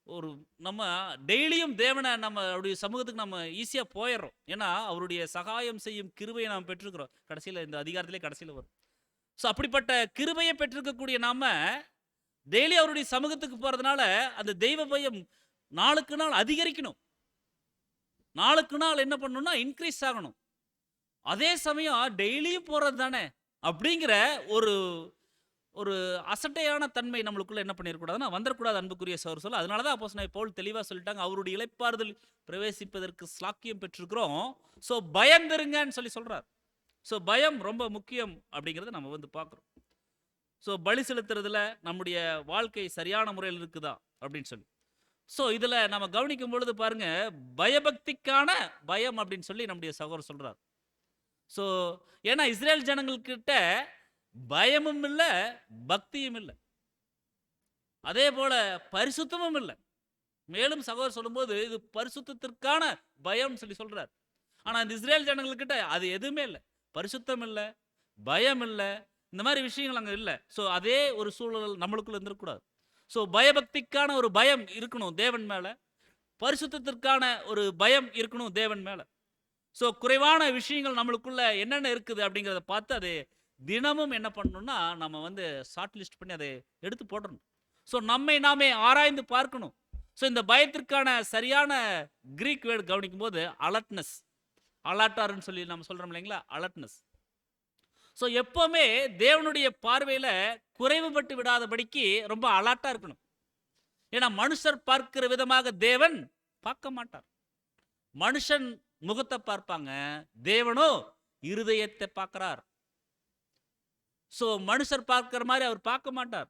ஒரு நம்ம டெய்லியும் தேவனை நம்ம அவருடைய சமூகத்துக்கு நம்ம ஈஸியாக போயிடுறோம். ஏன்னா அவருடைய சகாயம் செய்யும் கிருபையை நாம் பெற்றிருக்கிறோம். கடைசியில் இந்த அதிகாரத்திலே கடைசியில் வரும். ஸோ அப்படிப்பட்ட கிருபையை பெற்றிருக்கக்கூடிய நாம டெய்லி அவருடைய சமூகத்துக்கு போகிறதுனால அந்த தெய்வ பயம் நாளுக்கு நாள் அதிகரிக்கணும். நாளுக்கு நாள் என்ன பண்ணணும்னா இன்க்ரீஸ் ஆகணும். அதே சமயம் டெய்லியும் போகிறது தானே அப்படிங்கிற ஒரு ஒரு அசட்டையான தன்மை நம்மளுக்குள்ள என்ன பண்ணிடக்கூடாதுன்னா வந்துடக்கூடாது. அன்புக்குரிய சகோதரர் சொல்ல, அதனால தான் அப்போஸ்தலனாகிய பவுல் தெளிவாக சொல்லிட்டாங்க, அவருடைய இளைப்பாறுதல் பிரவேசிப்பதற்கு ஸ்லாக்கியம் பெற்றிருக்கிறோம். ஸோ பயந்துருங்கன்னு சொல்லி சொல்றார். ஸோ பயம் ரொம்ப முக்கியம் அப்படிங்கிறத நம்ம வந்து பார்க்குறோம். ஸோ பலி செலுத்துறதுல நம்முடைய வாழ்க்கை சரியான முறையில் இருக்குதா அப்படின்னு சொல்லி. ஸோ இதில் நம்ம கவனிக்கும் பொழுது பாருங்க, பயபக்திக்கான பயம் அப்படின்னு சொல்லி நம்முடைய சகோதரர் சொல்றார். ஸோ ஏன்னா இஸ்ரேல் ஜனங்கள்கிட்ட பயமும் இல்லை, பக்தியும் இல்லை, அதே போல பரிசுத்தமும் இல்லை. மேலும் சகோதரர் சொல்லும்போது இது பரிசுத்தத்திற்கான பயம் சொல்லி சொல்றார். ஆனால் இந்த இஸ்ரேல் ஜனங்கள்கிட்ட அது எதுவுமே இல்லை, பரிசுத்தம் இல்லை, பயம் இல்லை, இந்த மாதிரி விஷயங்கள் அங்கே இல்லை. ஸோ அதே ஒரு சூழல் நம்மளுக்குள்ள இருந்துடக்கூடாது. ஸோ பயபக்திக்கான ஒரு பயம் இருக்கணும் தேவன் மேலே, பரிசுத்தத்திற்கான ஒரு பயம் இருக்கணும் தேவன் மேலே. ஸோ குறைவான விஷயங்கள் நம்மளுக்குள்ள என்னென்ன இருக்குது அப்படிங்கிறத பார்த்து அது தினமும் என்ன பண்ணணும்னா நம்ம வந்து ஷார்ட் லிஸ்ட் பண்ணி அதை எடுத்து போடணும். ஸோ நம்மை நாமே ஆராய்ந்து பார்க்கணும். ஸோ இந்த பயத்திற்கான சரியான கிரீக் வேர்டு கவனிக்கும் போது அலர்ட்னஸ், அலர்ட்டாருன்னு சொல்லி நம்ம சொல்கிறோம் இல்லைங்களா, அலர்ட்னஸ். ஸோ எப்போவுமே தேவனுடைய பார்வையில் குறைவுபட்டு விடாதபடிக்கு ரொம்ப அலர்ட்டாக இருக்கணும். ஏன்னா மனுஷர் பார்க்கிற விதமாக தேவன் பார்க்க மாட்டார். மனுஷன் முகத்தை பார்ப்பாங்க, தேவனோ இருதயத்தை பார்க்கிறார். ஸோ மனுஷர் பார்க்கிற மாதிரி அவர் பார்க்க மாட்டார்.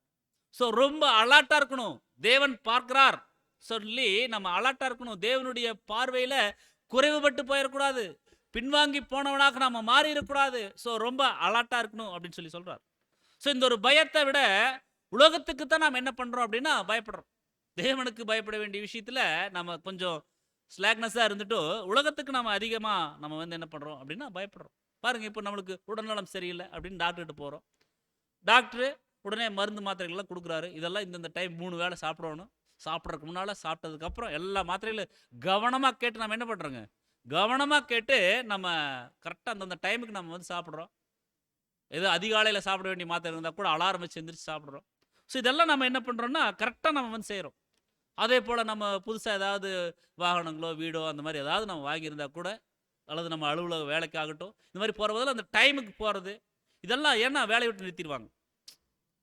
ஸோ ரொம்ப அலர்ட்டா இருக்கணும், தேவன் பார்க்கிறார் சொல்லி நம்ம அலர்ட்டா இருக்கணும். தேவனுடைய பார்வையில் குறைவுபட்டு போயிடக்கூடாது, பின்வாங்கி போனவனாக நம்ம மாறிடக்கூடாது. ஸோ ரொம்ப அலர்ட்டா இருக்கணும் அப்படின்னு சொல்லி சொல்றார். ஸோ இந்த ஒரு பயத்தை விட உலகத்துக்கு தான் நாம் என்ன பண்றோம் அப்படின்னா பயப்படுறோம். தேவனுக்கு பயப்பட வேண்டிய விஷயத்துல நம்ம கொஞ்சம் ஸ்லாக்னஸாக இருந்துட்டு உலகத்துக்கு நம்ம அதிகமாக நம்ம வந்து என்ன பண்ணுறோம் அப்படின்னா பயப்படுறோம். பாருங்கள், இப்போ நம்மளுக்கு உடல்நலம் சரியில்லை அப்படின்னு டாக்டர்கிட்ட போகிறோம். டாக்டரு உடனே மருந்து மாத்திரைகள்லாம் கொடுக்குறாரு. இதெல்லாம் இந்த டைம் 3 வேளை சாப்பிடணும். சாப்பிட்றதுக்கு முன்னால், சாப்பிட்டதுக்கப்புறம் எல்லா மாத்திரைகளும் கவனமாக கேட்டு நம்ம என்ன பண்ணுறோங்க, கவனமாக கேட்டு நம்ம கரெக்டாக அந்தந்த டைமுக்கு நம்ம வந்து சாப்பிட்றோம். ஏதோ அதிகாலையில் சாப்பிட வேண்டிய மாத்திரை இருந்தால் கூட அலாரம் வச்சு எந்திரிச்சு சாப்பிட்றோம். ஸோ இதெல்லாம் நம்ம என்ன பண்ணுறோன்னா கரெக்டாக நம்ம வந்து செய்கிறோம். அதே போல் நம்ம புதுசாக ஏதாவது வாகனங்களோ வீடோ அந்த மாதிரி ஏதாவது நம்ம வாங்கியிருந்தா கூட, அல்லது நம்ம அலுவலக வேலைக்காகட்டும் இந்த மாதிரி போகிற போதில் அந்த டைமுக்கு போகிறது, இதெல்லாம் ஏன்னா வேலையை விட்டு நிறுத்திடுவாங்க,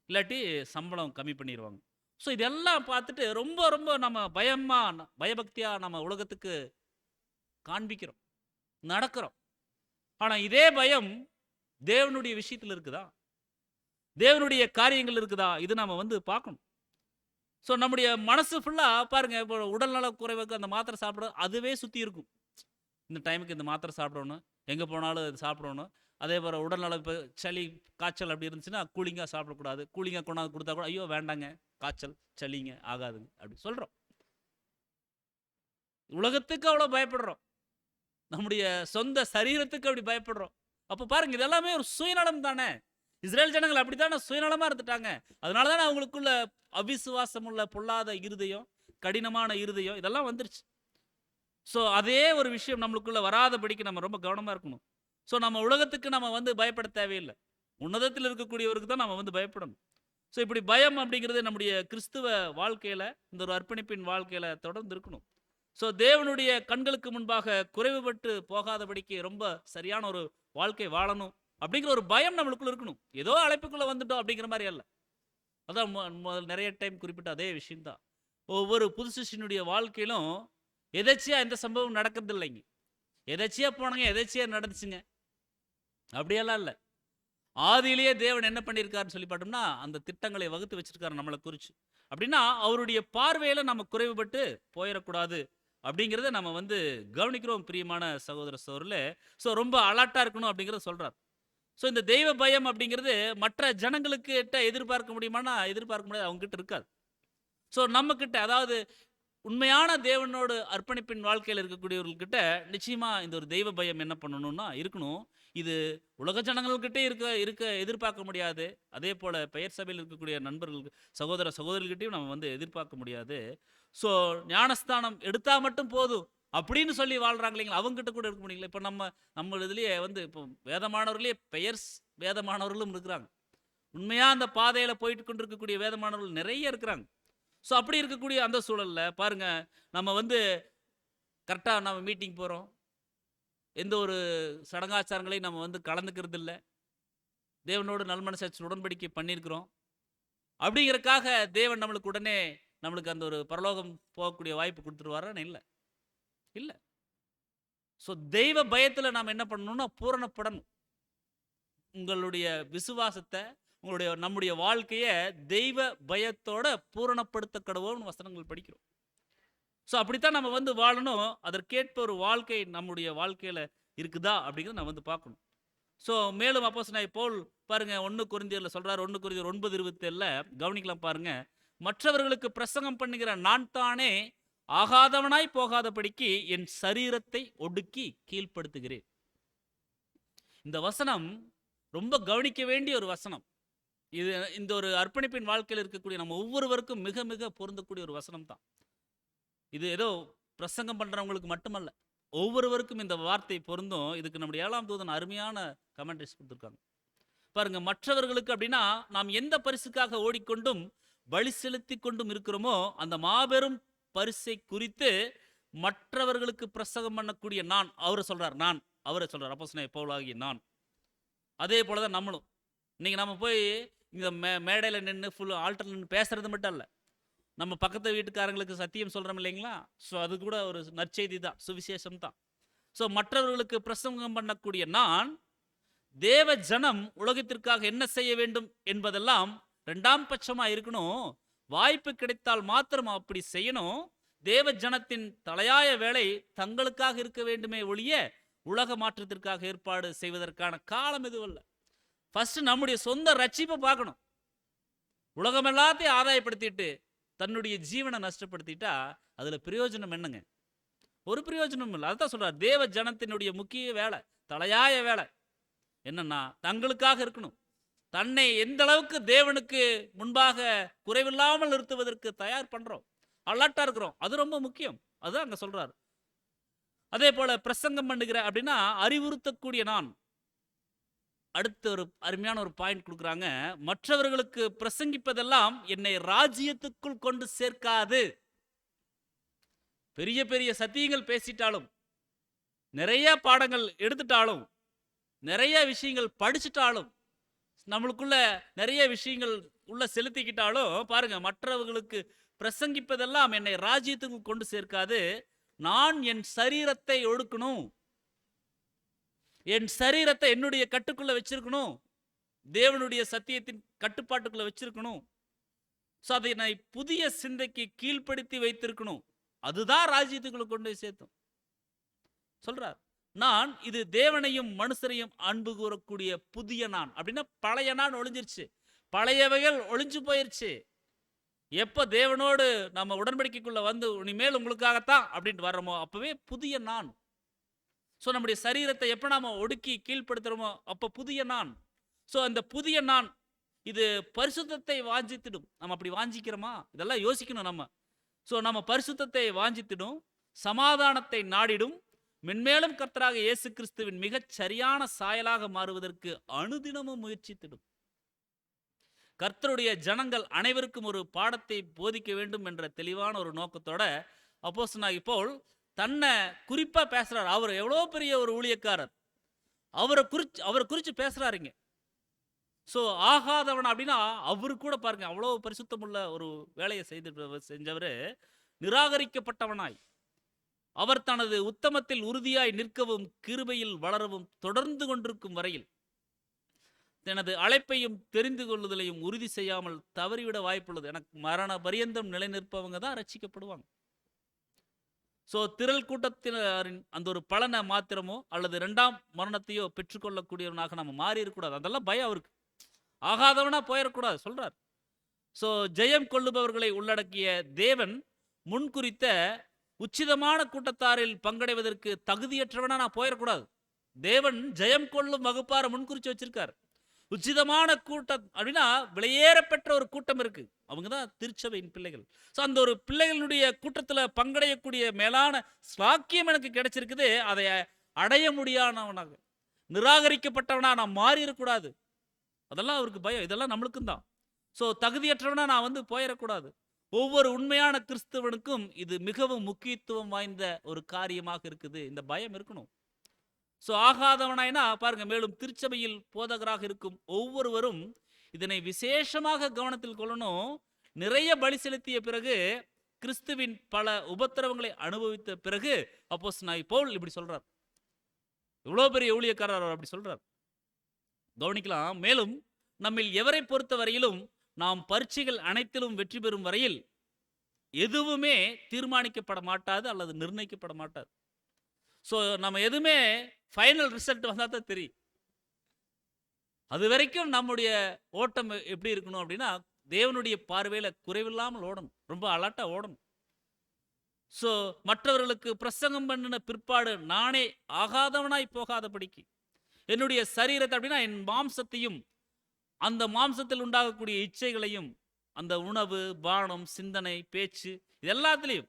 இல்லாட்டி சம்பளம் கம்மி பண்ணிடுவாங்க. ஸோ இதெல்லாம் பார்த்துட்டு ரொம்ப ரொம்ப நம்ம பயபக்தியாக நம்ம உலகத்துக்கு காண்பிக்கிறோம், நடக்கிறோம். ஆனால் இதே பயம் தேவனுடைய விஷயத்தில் இருக்குதா, தேவனுடைய காரியங்கள் இருக்குதா, இது நம்ம வந்து பார்க்கணும். ஸோ நம்முடைய மனசு ஃபுல்லாக பாருங்கள், இப்போ உடல்நல குறைவுக்கு அந்த மாத்திரை சாப்பிட அதுவே சுற்றி இருக்கும். இந்த டைமுக்கு இந்த மாத்திரை சாப்பிடணும், எங்கே போனாலும் இது சாப்பிடணும். அதே போல் உடல்நலம் இப்போ சளி காய்ச்சல் அப்படி இருந்துச்சுன்னா கூலிங்காக சாப்பிடக்கூடாது. கூலிங்காக கொண்டாந்து கொடுத்தா கூட ஐயோ வேண்டாங்க, காய்ச்சல் சளிங்க ஆகாதுங்க அப்படி சொல்கிறோம். உலகத்துக்கு அவ்வளோ பயப்படுறோம், நம்முடைய சொந்த சரீரத்துக்கு அப்படி பயப்படுறோம். அப்போ பாருங்க, இது எல்லாமே ஒரு சுயநலம் தானே. இஸ்ரேல் ஜனங்கள் அப்படித்தானே சுயநலமாக இருந்துட்டாங்க. அதனால தானே அவங்களுக்குள்ள அவிசுவாசம் உள்ள பொல்லாத இருதயம், கடினமான இருதயம் இதெல்லாம் வந்துருச்சு. ஸோ அதே ஒரு விஷயம் நம்மளுக்குள்ள வராதபடிக்கு நம்ம ரொம்ப கவனமாக இருக்கணும். ஸோ நம்ம உலகத்துக்கு நம்ம வந்து பயப்பட தேவையில்லை, உன்னதத்தில் இருக்கக்கூடியவருக்கு தான் நம்ம வந்து பயப்படணும். ஸோ இப்படி பயம் அப்படிங்கிறது நம்முடைய கிறிஸ்துவ வாழ்க்கையில், இந்த ஒரு அர்ப்பணிப்பின் வாழ்க்கையில் தொடர்ந்து இருக்கணும். ஸோ தேவனுடைய கண்களுக்கு முன்பாக குறைவுபட்டு போகாதபடிக்கு ரொம்ப சரியான ஒரு வாழ்க்கை வாழணும் அப்படிங்கிற ஒரு பயம் நம்மளுக்குள்ள இருக்கணும். ஏதோ அழைப்புக்குள்ளே வந்துட்டோம் அப்படிங்கிற மாதிரி அல்ல. அதான் நிறைய டைம் குறிப்பிட்ட அதே விஷயம்தான். ஒவ்வொரு புது சிஷ்யனுடைய வாழ்க்கையிலும் எதாச்சியா எந்த சம்பவம் நடக்கிறது இல்லைங்க. எதாச்சியா போனாங்க, எதாச்சியா நடந்துச்சுங்க அப்படியெல்லாம் இல்லை. ஆதியிலேயே தேவன் என்ன பண்ணியிருக்காருன்னு சொல்லி பார்த்தோம்னா, அந்த திட்டங்களை வகுத்து வச்சிருக்காரு நம்மளை குறித்து. அப்படின்னா அவருடைய பார்வையில் நம்ம குறைவுபட்டு போயிடக்கூடாது அப்படிங்கிறத நம்ம வந்து கவனிக்கிறோம் பிரியமான சகோதர சகோதரர்களே. ஸோ ரொம்ப அலர்ட்டாக இருக்கணும் அப்படிங்கிறத சொல்கிறார். ஸோ இந்த தெய்வ பயம் அப்படிங்கிறது மற்ற ஜனங்களுக்கு எதிர்பார்க்க முடியுமானா எதிர்பார்க்க முடியாது, அவங்ககிட்ட இருக்காது. ஸோ நம்மக்கிட்ட, அதாவது உண்மையான தேவனோடு அர்ப்பணிப்பின் வாழ்க்கையில் இருக்கக்கூடியவர்கள்கிட்ட நிச்சயமாக இந்த ஒரு தெய்வ பயம் என்ன பண்ணணும்னா இருக்கணும். இது உலக ஜனங்கள்கிட்டே இருக்க எதிர்பார்க்க முடியாது. அதே போல் பெயர் சபையில் இருக்கக்கூடிய நண்பர்களுக்கு, சகோதர சகோதரிகிட்டையும் நம்ம வந்து எதிர்பார்க்க முடியாது. ஸோ ஞானஸ்தானம் எடுத்தால் மட்டும் போதும் அப்படின்னு சொல்லி வாழ்கிறாங்க இல்லைங்களா, அவங்ககிட்ட கூட இருக்க முடியல. இப்போ நம்ம இதுலேயே வந்து இப்போ வேதமானவர்களே பெயர் வேதமானவர்களும் இருக்கிறாங்க. உண்மையாக அந்த பாதையில் போயிட்டு கொண்டு இருக்கக்கூடிய வேதமானவர்கள் நிறைய இருக்கிறாங்க. ஸோ அப்படி இருக்கக்கூடிய அந்த சூழலில் பாருங்கள், நம்ம வந்து கரெக்டாக நம்ம மீட்டிங் போகிறோம், எந்த ஒரு சடங்காச்சாரங்களையும் நம்ம வந்து கலந்துக்கிறது இல்லை, தேவனோடு நல்மனசாட்சி உடன்படிக்கை பண்ணியிருக்கிறோம் அப்படிங்கிறக்காக தேவன் நம்மளுக்கு உடனே நம்மளுக்கு அந்த ஒரு பரலோகம் போகக்கூடிய வாய்ப்பு கொடுத்துருவாரான்னு இல்லை, இல்லை. ஸோ தெய்வ பயத்தில் நாம் என்ன பண்ணணும்னா பூரணப்படணும். உங்களுடைய விசுவாசத்தை, நம்முடைய வாழ்க்கையை தெய்வ பயத்தோட பூரணப்படுத்த கடவுள்னு வசனங்கள் படிக்கிறோம். ஸோ அப்படித்தான் நம்ம வந்து வாழணும். அதற்கேற்ப ஒரு வாழ்க்கை நம்முடைய வாழ்க்கையில் இருக்குதா அப்படிங்கிறத நம்ம வந்து பார்க்கணும். ஸோ மேலும் அப்போஸ்தலனாகிய பவுல் பாருங்க 1 கொரிந்தியரில் சொல்றாரு, 1 கொரிந்தியர் 9:27 கவனிக்கலாம் பாருங்க. மற்றவர்களுக்கு பிரசங்கம் பண்ணுகிற நான் தானே ஆகாதவனாய் போகாதபடிக்கு என் சரீரத்தை ஒடுக்கி கீழ்ப்படுத்துகிறேன். இந்த வசனம் ரொம்ப கவனிக்க வேண்டிய ஒரு வசனம். இது இந்த ஒரு அர்ப்பணிப்பின் வாழ்க்கையில் இருக்கக்கூடிய நம்ம ஒவ்வொருவருக்கும் மிக மிக பொருந்தக்கூடிய ஒரு வசனம் தான். இது ஏதோ பிரசங்கம் பண்றவங்களுக்கு மட்டுமல்ல, ஒவ்வொருவருக்கும் இந்த வார்த்தை பொருந்தும். இதுக்கு நம்முடைய 7ஆம் தூதன் அருமையான கமெண்ட்ரிஸ் கொடுத்துருக்காங்க பாருங்க. மற்றவர்களுக்கு அப்படின்னா நாம் எந்த பரிசுக்காக ஓடிக்கொண்டும் பலி செலுத்தி கொண்டும் இருக்கிறோமோ அந்த மாபெரும் பரிசை குறித்து மற்றவர்களுக்கு பிரசங்கம் பண்ணக்கூடிய நான், அவரை சொல்றார் அப்போஸ்தலனாகிய பவுலாகிய நான். அதே போலதான் நம்மளும் இன்னைக்கு நம்ம போய் இந்த மேடையில் நின்று ஃபுல் ஆல்டர் நின்று பேசுறது மட்டும் இல்லை, நம்ம பக்கத்து வீட்டுக்காரங்களுக்கு சத்தியம் சொல்கிறோம் இல்லைங்களா. ஸோ அது கூட ஒரு நற்செய்தி தான், சுவிசேஷம் தான். ஸோ மற்றவர்களுக்கு பிரசங்கம் பண்ணக்கூடிய நான், தேவ ஜனம் உலகத்திற்காக என்ன செய்ய வேண்டும் என்பதெல்லாம் 2ஆம் பட்சமாக இருக்கணும். வாய்ப்பு கிடைத்தால் மாத்திரம் அப்படி செய்யணும். தேவ ஜனத்தின் தலையாய வேலை தங்களுக்காக இருக்க வேண்டுமே ஒழிய உலக மாற்றத்திற்காக ஏற்பாடு செய்வதற்கான காலம் எதுவும் இல்லை. ஃபர்ஸ்ட் நம்முடைய சொந்த ரட்சிப்பை பார்க்கணும். உலகம் எல்லாத்தையும் ஆதாயப்படுத்திட்டு தன்னுடைய ஜீவனை நஷ்டப்படுத்திட்டா அதில் பிரயோஜனம் என்னங்க? ஒரு பிரயோஜனம் இல்லை. அதுதான் சொல்றார், தேவ ஜனத்தினுடைய முக்கிய வேலை, தலையாய வேலை என்னன்னா தங்களுக்காக இருக்கணும். தன்னை எந்த அளவுக்கு தேவனுக்கு முன்பாக குறைவில்லாமல் நிறுத்துவதற்கு தயார் பண்றோம், அலர்ட்டா இருக்கிறோம், அது ரொம்ப முக்கியம். அதுதான் அங்க சொல்றாரு. அதே போல பிரசங்கம் பண்ணுகிற அப்படின்னா அறிவுறுத்தக்கூடிய நான். அடுத்த ஒரு அருமையான ஒரு பாயிண்ட் கொடுக்குறாங்க. மற்றவர்களுக்கு பிரசங்கிப்பதெல்லாம் என்னை ராஜ்யத்துக்குள் கொண்டு சேர்க்காது. பெரிய பெரிய சத்தியங்கள் பேசிட்டாலும், நிறைய பாடங்கள் எடுத்துட்டாலும், நிறைய விஷயங்கள் படிச்சுட்டாலும், நம்மளுக்குள்ள நிறைய விஷயங்கள் உள்ள செலுத்திக்கிட்டாலும் பாருங்க, மற்றவர்களுக்கு பிரசங்கிப்பதெல்லாம் என்னை ராஜ்யத்துக்குள் கொண்டு சேர்க்காது. நான் என் சரீரத்தை ஒடுக்கணும், என் சரீரத்தை என்னுடைய கட்டுக்குள்ள வச்சிருக்கணும், தேவனுடைய சத்தியத்தின் கட்டுப்பாட்டுக்குள்ள வச்சிருக்கணும். ஸோ அதை நான் புதிய சிந்தைக்கு கீழ்ப்படுத்தி வைத்திருக்கணும். அதுதான் ராஜ்யத்துக்குள்ள கொண்டு போய் சேர்த்தோம் சொல்றார். நான் இது தேவனையும் மனுஷரையும் அன்பு கூறக்கூடிய புதிய நான். அப்படின்னா பழைய நான் ஒளிஞ்சிருச்சு, பழையவைகள் ஒளிஞ்சு போயிருச்சு. எப்ப தேவனோடு நம்ம உடன்படிக்கைக்குள்ள வந்து இனிமேல் உங்களுக்காகத்தான் அப்படின்ட்டு வர்றோமோ அப்பவே புதிய நான். ஸோ நம்முடைய சரீரத்தை எப்ப நாம ஒடுக்கி கீழ்ப்படுத்துறோமோ அப்ப புதிய நான். ஸோ அந்த புதிய நான் இது பரிசுத்தத்தை வாஞ்சித்திடும். நம்ம அப்படி வாஞ்சிக்கிறோமா? இதெல்லாம் யோசிக்கணும் நம்ம. ஸோ நம்ம பரிசுத்தத்தை வாஞ்சித்திடும், சமாதானத்தை நாடிடும், மென்மேலும் கர்த்தராக இயேசு கிறிஸ்துவின் மிகச் சரியான சாயலாக மாறுவதற்கு அனுதினமும் முயற்சித்திடும். கர்த்தருடைய ஜனங்கள் அனைவருக்கும் ஒரு பாடத்தை போதிக்க வேண்டும் என்ற தெளிவான ஒரு நோக்கத்தோட அப்போஸ்தலனாகிய பவுல் தன்னை குறிப்பா பேசுறார். அவர் எவ்வளோ பெரிய ஒரு ஊழியக்காரர், அவரை குறிச்சு பேசுறாருங்க. ஸோ ஆகாதவன் அப்படின்னா அவரு கூட பாருங்க, அவ்வளோ பரிசுத்தமுள்ள ஒரு வேலையை செஞ்சவர் நிராகரிக்கப்பட்டவனாய், அவர் தனது உத்தமத்தில் உறுதியாய் நிற்கவும் கிருபையில் வளரவும் தொடர்ந்து கொண்டிருக்கும் வரையில் தனது அழைப்பையும் தெரிந்து கொள்ளுதலையும் உறுதி செய்யாமல் தவறிவிட வாய்ப்புள்ளது. எனக்கு மரண பரியந்தம் நிலை நிற்பவங்க தான் ரட்சிக்கப்படுவாங்க. ஸோ திரள் கூட்டத்தினரின் அந்த ஒரு பலனை மாத்திரமோ அல்லது 2ஆம் மரணத்தையோ பெற்றுக்கொள்ளக்கூடியவனாக நம்ம மாறி இருக்கக்கூடாது. அதெல்லாம் பயம் அவருக்கு. ஆகாதவனா போயிடக்கூடாது சொல்றார். ஸோ ஜெயம் கொள்ளுபவர்களை உள்ளடக்கிய தேவன் முன்குறித்த உச்சிதமான கூட்டத்தாரில் பங்கடைவதற்கு தகுதியற்றவனா நான் போயிடக்கூடாது. தேவன் ஜெயம் கொள்ளும் வகுப்பார முன்குறிச்சு வச்சிருக்கார். உச்சிதமான கூட்டம் அப்படின்னா விலையேறப்பெற்ற ஒரு கூட்டம் இருக்கு, அவங்க தான் திருச்சபையின் பிள்ளைகள். ஸோ அந்த ஒரு பிள்ளைகளுடைய கூட்டத்தில் பங்கடையக்கூடிய மேலான ஸ்லாக்கியம் எனக்கு கிடைச்சிருக்குது. அதை அடைய முடியாதவனாக, நிராகரிக்கப்பட்டவனா நான் மாறி இருக்கக்கூடாது. அதெல்லாம் அவருக்கு பயம். இதெல்லாம் நம்மளுக்கும் தான். ஸோ தகுதியற்றவனா நான் வந்து போயிடக்கூடாது. ஒவ்வொரு உண்மையான கிறிஸ்தவனுக்கும் இது மிகவும் முக்கியத்துவம் வாய்ந்த ஒரு காரியமாக இருக்குது. இந்த பயம் இருக்கணும். ஸோ ஆகாதவனாய்னா பாருங்க, மேலும் திருச்சபையில் போதகராக இருக்கும் ஒவ்வொருவரும் இதனை விசேஷமாக கவனத்தில் கொள்ளணும். நிறைய பலி செலுத்திய பிறகு, கிறிஸ்துவின் பல உபத்திரவங்களை அனுபவித்த பிறகு அப்போஸ்தலனாகிய பவுல் இப்படி சொல்றார். இவ்வளோ பெரிய ஊழியக்காரர் அவர் அப்படி சொல்றார். கவனிக்கலாம். மேலும் நம்மில் எவரை பொறுத்த வரையிலும் நாம் பரீட்சைகள் அனைத்திலும் வெற்றி பெறும் வரையில் எதுவுமே தீர்மானிக்கப்பட மாட்டாது அல்லது நிர்ணயிக்கப்பட மாட்டாது. ஸோ நம்ம எதுவுமே ஃபைனல் ரிசல்ட் வந்தால் தான் தெரியும். அது வரைக்கும் நம்முடைய ஓட்டம் எப்படி இருக்கணும் அப்படின்னா, தேவனுடைய பார்வையில் குறைவில்லாமல் ஓடணும், ரொம்ப அலர்ட்டாக ஓடணும். ஸோ மற்றவர்களுக்கு பிரசங்கம் பண்ணின பிற்பாடு நானே ஆகாதவனாய் போகாதபடிக்கு என்னுடைய சரீரத்தை அப்படின்னா என் மாம்சத்தையும் அந்த மாம்சத்தில் உண்டாகக்கூடிய இச்சைகளையும், அந்த உணவு, பானம், சிந்தனை, பேச்சு, இது எல்லாத்துலேயும்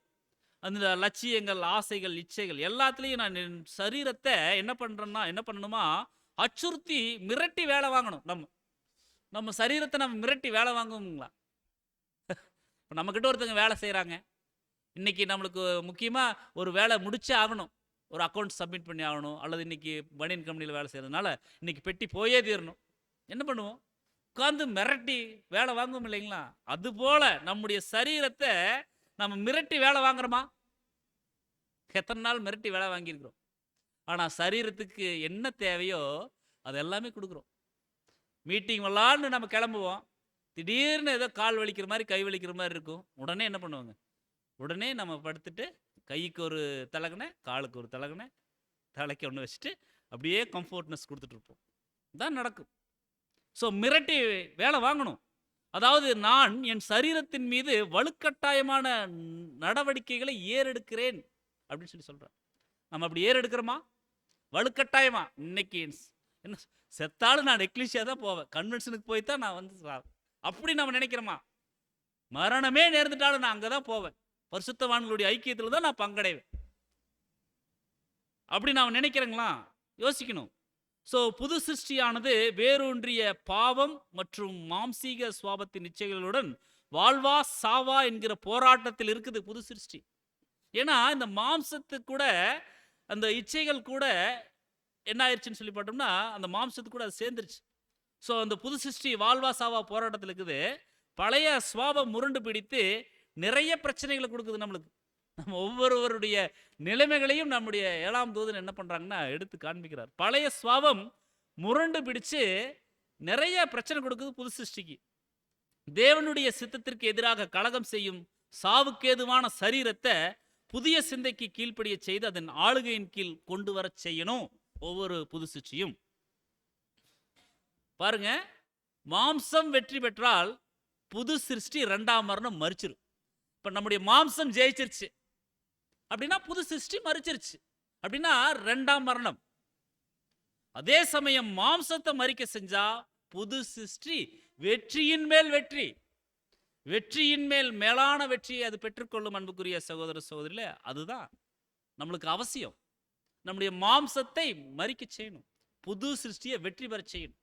அந்த லட்சியங்கள், ஆசைகள், இச்சைகள் எல்லாத்துலேயும் நான் என் சரீரத்தை என்ன பண்ணணுமா, அச்சுறுத்தி மிரட்டி வேலை வாங்கணும். நம்ம சரீரத்தை நம்ம மிரட்டி வேலை வாங்குவோங்களா? இப்போ நம்மக்கிட்ட ஒருத்தங்க வேலை செய்கிறாங்க, இன்னைக்கு நம்மளுக்கு முக்கியமாக ஒரு வேலை முடிச்சே ஆகணும், ஒரு அக்கௌண்ட் சப்மிட் பண்ணி ஆகணும், அல்லது இன்னைக்கு பனியன் கம்பெனியில் வேலை செய்கிறதுனால இன்னைக்கு பெட்டி போயே தீரணும். என்ன பண்ணுவோம்? உட்காந்து மிரட்டி வேலை வாங்குவோம் இல்லைங்களா? அதுபோல நம்முடைய சரீரத்தை நம்ம மிரட்டி வேலை வாங்குறோமா? எத்தனை நாள் மிரட்டி வேலை வாங்கியிருக்கிறோம். ஆனால் சரீரத்துக்கு என்ன தேவையோ அது எல்லாமே கொடுக்குறோம். மீட்டிங் விளாண்டு நம்ம கிளம்புவோம், திடீர்னு ஏதோ கால் வலிக்கிற மாதிரி, கை வலிக்கிற மாதிரி இருக்கும். உடனே என்ன பண்ணுவாங்க? உடனே நம்ம படுத்துட்டு கைக்கு ஒரு தலகனை, காலுக்கு ஒரு தலகனை, தலைக்கு ஒன்று வச்சுட்டு அப்படியே கம்ஃபர்ட்னஸ் கொடுத்துட்ருப்போம். தான் நடக்கும். ஸோ மிரட்டி வேலை வாங்கணும். அதாவது நான் என் சரீரத்தின் மீது வலுக்கட்டாயமான நடவடிக்கைகளை ஏறெடுக்கிறேன் அப்படின்னு சொல்லி சொல்கிறேன். நம்ம அப்படி ஏறெடுக்கிறோமா? வலுக்கட்டாயமா? இன்னைக்கு என்ன செத்தாலும் நான் எக்லிஷியா தான் போவேன், கன்வென்ஷனுக்கு போய் தான் நான் வந்து அப்படி நம்ம நினைக்கிறோமா? மரணமே நேர்ந்துட்டாலும் நான் அங்கே தான் போவேன், பரிசுத்தவான்களுடைய ஐக்கியத்தில் தான் நான் பங்கடைவேன், அப்படி நான் நினைக்கிறேங்களா? யோசிக்கணும். ஸோ புது சிருஷ்டியானது வேரூன்றிய பாவம் மற்றும் மாம்சீக சுவாபத்தின் இச்சைகளுடன் வாழ்வா சாவா என்கிற போராட்டத்தில் இருக்குது புது சிருஷ்டி. ஏன்னா இந்த மாம்சத்துக்கு கூட அந்த இச்சைகள் கூட என்ன ஆயிடுச்சுன்னு சொல்லி பார்த்தோம்னா, அந்த மாம்சத்துக்கு கூட அது சேர்ந்துருச்சு. ஸோ அந்த புது சிருஷ்டி வாழ்வா சாவா போராட்டத்தில் இருக்குது. பழைய சுவாபம் முரண்டு பிடித்து நிறைய பிரச்சனைகளை கொடுக்குது நம்மளுக்கு. நம்ம ஒவ்வொருவருடைய நிலைமைகளையும் நம்முடைய 7ஆம் தூதன் என்ன பண்றாங்கன்னா எடுத்து காண்பிக்கிறார். பழைய சுவாபம் முரண்டு பிடிச்சு நிறைய பிரச்சனை கொடுக்குது புது சிருஷ்டிக்கு. தேவனுடைய சித்தத்திற்கு எதிராக கலகம் செய்யும் சாவுக்கேதுவான சரீரத்தை புதிய சிந்தைக்கு கீழ்ப்படிய செய்து அதன் ஆளுகையின் கீழ் கொண்டு வர செய்யணும். ஒவ்வொரு புது சிருஷ்டியும் பாருங்க, மாம்சம் வெற்றி பெற்றால் புது சிருஷ்டி 2ஆம் மரணம் மறிச்சிரும். இப்ப நம்முடைய மாம்சம் ஜெயிச்சிருச்சு அப்படின்னா புது சிருஷ்டி மறிச்சிருச்சு அப்படின்னா 2ஆம் மரணம். அதே சமயம் மாம்சத்தை மறிக்க செஞ்சா புது சிருஷ்டி வெற்றியின் மேல் வெற்றி, வெற்றியின் மேல் மேலான வெற்றியை அது பெற்றுக்கொள்ளும். அன்புக்குரிய சகோதர சகோதரில, அதுதான் நம்மளுக்கு அவசியம். நம்முடைய மாம்சத்தை மறிக்க செய்யணும், புது சிருஷ்டியை வெற்றி பெற செய்யணும்.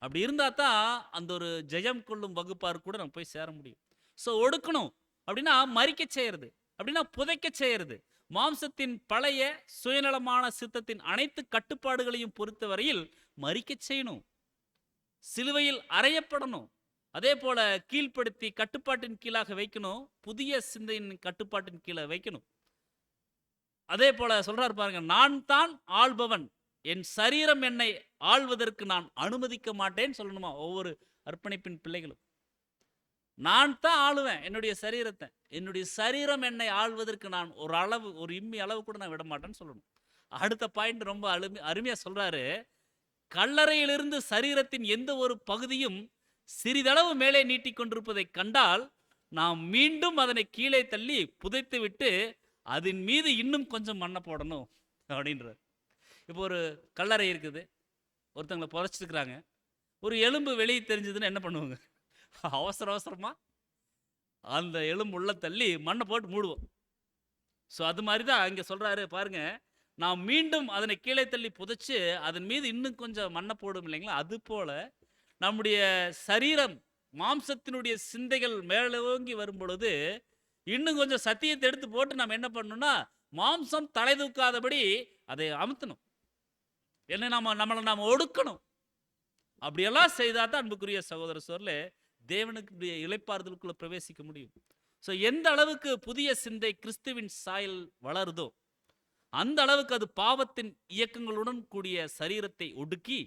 அப்படி இருந்தா தான் அந்த ஒரு ஜெயம் கொள்ளும் வகுப்பார் கூட நம்ம போய் சேர முடியும். ஸோ ஒடுக்கணும் அப்படின்னா மறிக்க செய்யறது, அப்படின்னா புதைக்க செய்யறது. மாம்சத்தின் பழைய சுயநலமான சித்தத்தின் அனைத்து கட்டுப்பாடுகளையும் பொறுத்தவரையில் மறிக்க செய்யணும், சிலுவையில் அறையப்படணும். அதே போல கீழ்ப்படுத்தி கட்டுப்பாட்டின் கீழாக வைக்கணும், புதிய சிந்தையின் கட்டுப்பாட்டின் கீழே வைக்கணும். அதே போல சொல்றாரு பாருங்க, நான் தான் ஆள்பவன், என் சரீரம் என்னை ஆள்வதற்கு நான் அனுமதிக்க மாட்டேன்னு சொல்லணுமா ஒவ்வொரு அர்ப்பணிப்பின் பிள்ளைகளும். நான் தான் ஆளுவேன் என்னுடைய சரீரத்தை, என்னுடைய சரீரம் என்னை ஆள்வதற்கு நான் ஒரு அளவு, ஒரு இம்மி அளவு கூட நான் விட மாட்டேன்னு சொல்லணும். அடுத்த பாயிண்ட் ரொம்ப அருமையா சொல்றாரு, கல்லறையிலிருந்து சரீரத்தின் எந்த ஒரு பகுதியும் சிறிதளவு மேலே நீட்டிக் கொண்டிருப்பதை கண்டால் நாம் மீண்டும் அதனை கீழே தள்ளி புதைத்து விட்டு அதன் மீது இன்னும் கொஞ்சம் மண்ணை போடணும் அப்படின்றார். இப்போ ஒரு கல்லறை இருக்குது, ஒருத்தங்களை புதைச்சிருக்கிறாங்க, ஒரு எலும்பு வெளியே தெரிஞ்சதுன்னு என்ன பண்ணுவாங்க? அவசர அவசரமா அந்த எலும்பு உள்ள தள்ளி மண்ணை போட்டு மூடுவோம். ஸோ அது மாதிரி தான் இங்கே சொல்றாரு பாருங்க, நாம் மீண்டும் அதனை கீழே தள்ளி புதைச்சு அதன் மீது இன்னும் கொஞ்சம் மண்ணை போடும் இல்லைங்களா? அது போல நம்முடைய சரீரம் மாம்சத்தினுடைய சிந்தைகள் மேலோங்கி வரும் பொழுது இன்னும் கொஞ்சம் சத்தியத்தை எடுத்து போட்டு நம்ம என்ன பண்ணணும்னா மாம்சம் தலை தூக்காதபடி அதை அமுத்தணும், என்ன நம்மளை ஒடுக்கணும். அப்படியெல்லாம் செய்தால் தான் அன்புக்குரிய சகோதர சோர்லே தேவனுக்கு இளைப்பாறுதலுக்குள்ள பிரவேசிக்க முடியும். ஸோ எந்த அளவுக்கு புதிய சிந்தை கிறிஸ்துவின் சாயல் வளருதோ அந்த அளவுக்கு அது பாவத்தின் இயக்கங்களுடன் கூடிய சரீரத்தை ஒடுக்கி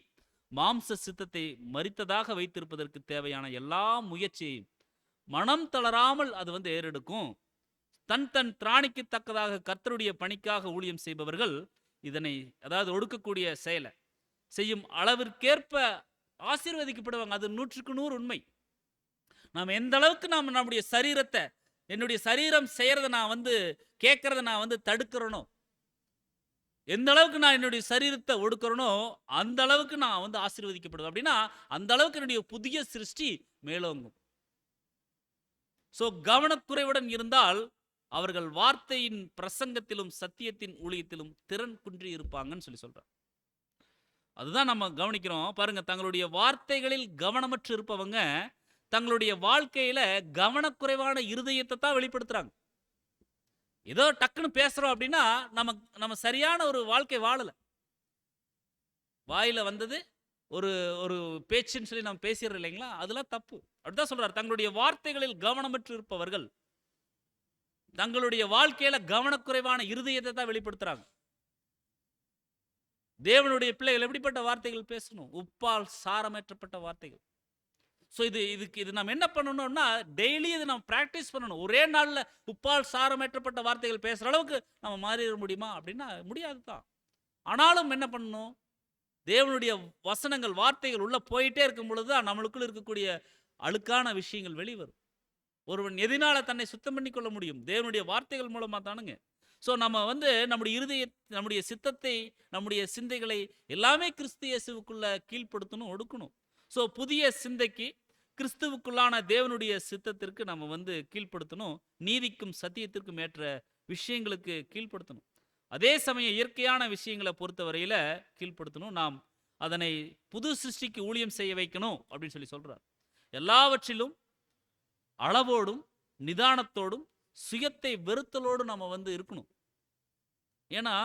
மாம்ச சித்தத்தை மரித்ததாக வைத்திருப்பதற்கு தேவையான எல்லா முயற்சியையும் மனம் தளராமல் அது ஏறெடுக்கும். தன் திராணிக்கு தக்கதாக கர்த்தருடைய பணிக்காக ஊழியம் செய்பவர்கள் இதனை, அதாவது ஒடுக்கக்கூடிய செயலை செய்யும் அளவிற்கேற்ப ஆசீர்வதிக்கப்படுவாங்க. அது 100க்கு 100 உண்மை. நாம் எந்த அளவுக்கு நாம் நம்முடைய சரீரத்தை, என்னுடைய சரீரம் செய்யறத நான் கேட்கறத நான் தடுக்கிறனோ, எந்த அளவுக்கு நான் என்னுடைய சரீரத்தை ஒடுக்கிறனோ அந்த அளவுக்கு நான் ஆசீர்வதிக்கப்படுவேன். அப்படின்னா அந்த அளவுக்கு என்னுடைய புதிய சிருஷ்டி மேலோங்கும். ஸோ கவனக்குறைவுடன் இருந்தால் அவர்கள் வார்த்தையின் பிரசங்கத்திலும் சத்தியத்தின் ஊழியத்திலும் திறன் குன்றி இருப்பாங்கன்னு சொல்றார். அதுதான் நம்ம கவனிக்கிறோம் பாருங்க. தங்களுடைய வார்த்தைகளில் கவனமற்று இருப்பவங்க தங்களுடைய வாழ்க்கையில கவனக்குறைவான இருதயத்தை தான் வெளிப்படுத்துறாங்க. ஏதோ டக்குன்னு பேசுறோம் அப்படின்னா நம்ம சரியான ஒரு வாழ்க்கை வாழல. வாயில வந்தது ஒரு ஒரு பேச்சுன்னு சொல்லி நம்ம பேசிடுறோம் இல்லைங்களா? அதெல்லாம் தப்பு. அப்படிதான் சொல்றாரு, தங்களுடைய வார்த்தைகளில் கவனமற்று இருப்பவர்கள் தங்களுடைய வாழ்க்கையில கவனக்குறைவான இருதயத்தை தான் வெளிப்படுத்துறாங்க. தேவனுடைய பிள்ளைகள் எப்படிப்பட்ட வார்த்தைகள் பேசணும்? உப்பால் சாரமேற்றப்பட்ட வார்த்தைகள். ஸோ இது நம்ம என்ன பண்ணணும்னா டெய்லி இதை நம்ம ப்ராக்டிஸ் பண்ணணும். ஒரே நாளில் உப்பால் சாரமேற்றப்பட்ட வார்த்தைகள் பேசுகிற அளவுக்கு நம்ம மாறிட முடியுமா அப்படின்னா முடியாது தான். ஆனாலும் என்ன பண்ணணும்? தேவனுடைய வசனங்கள், வார்த்தைகள் உள்ள போயிட்டே இருக்கும் பொழுது தான் நம்மளுக்குள்ள இருக்கக்கூடிய அழுக்கான விஷயங்கள் வெளிவரும். ஒருவன் எதனால தன்னை சுத்தம் பண்ணி கொள்ள முடியும்? தேவனுடைய வார்த்தைகள் மூலமாக தானுங்க. ஸோ நம்ம நம்முடைய இருதய, நம்முடைய சித்தத்தை, நம்முடைய சிந்தைகளை எல்லாமே கிறிஸ்து இயேசுவுக்குள்ள கீழ்ப்படுத்தணும், ஒடுக்கணும். ஸோ புதிய சிந்தைக்கு கிறிஸ்துவுக்குள்ளான தேவனுடைய சித்தத்திற்கு நம்ம கீழ்ப்படுத்தணும். நீதிக்கும் சத்தியத்திற்கும் ஏற்ற விஷயங்களுக்கு கீழ்ப்படுத்தணும். அதே சமயம் இயற்கையான விஷயங்களை பொறுத்தவரையில கீழ்ப்படுத்தணும். நாம் அதனை புது சிருஷ்டிக்கு ஊழியம் செய்ய வைக்கணும் அப்படின்னு சொல்றார். எல்லாவற்றிலும் அளவோடும் நிதானத்தோடும் சுயத்தை வெறுத்தலோடு நம்ம இருக்கணும். ஏன்னா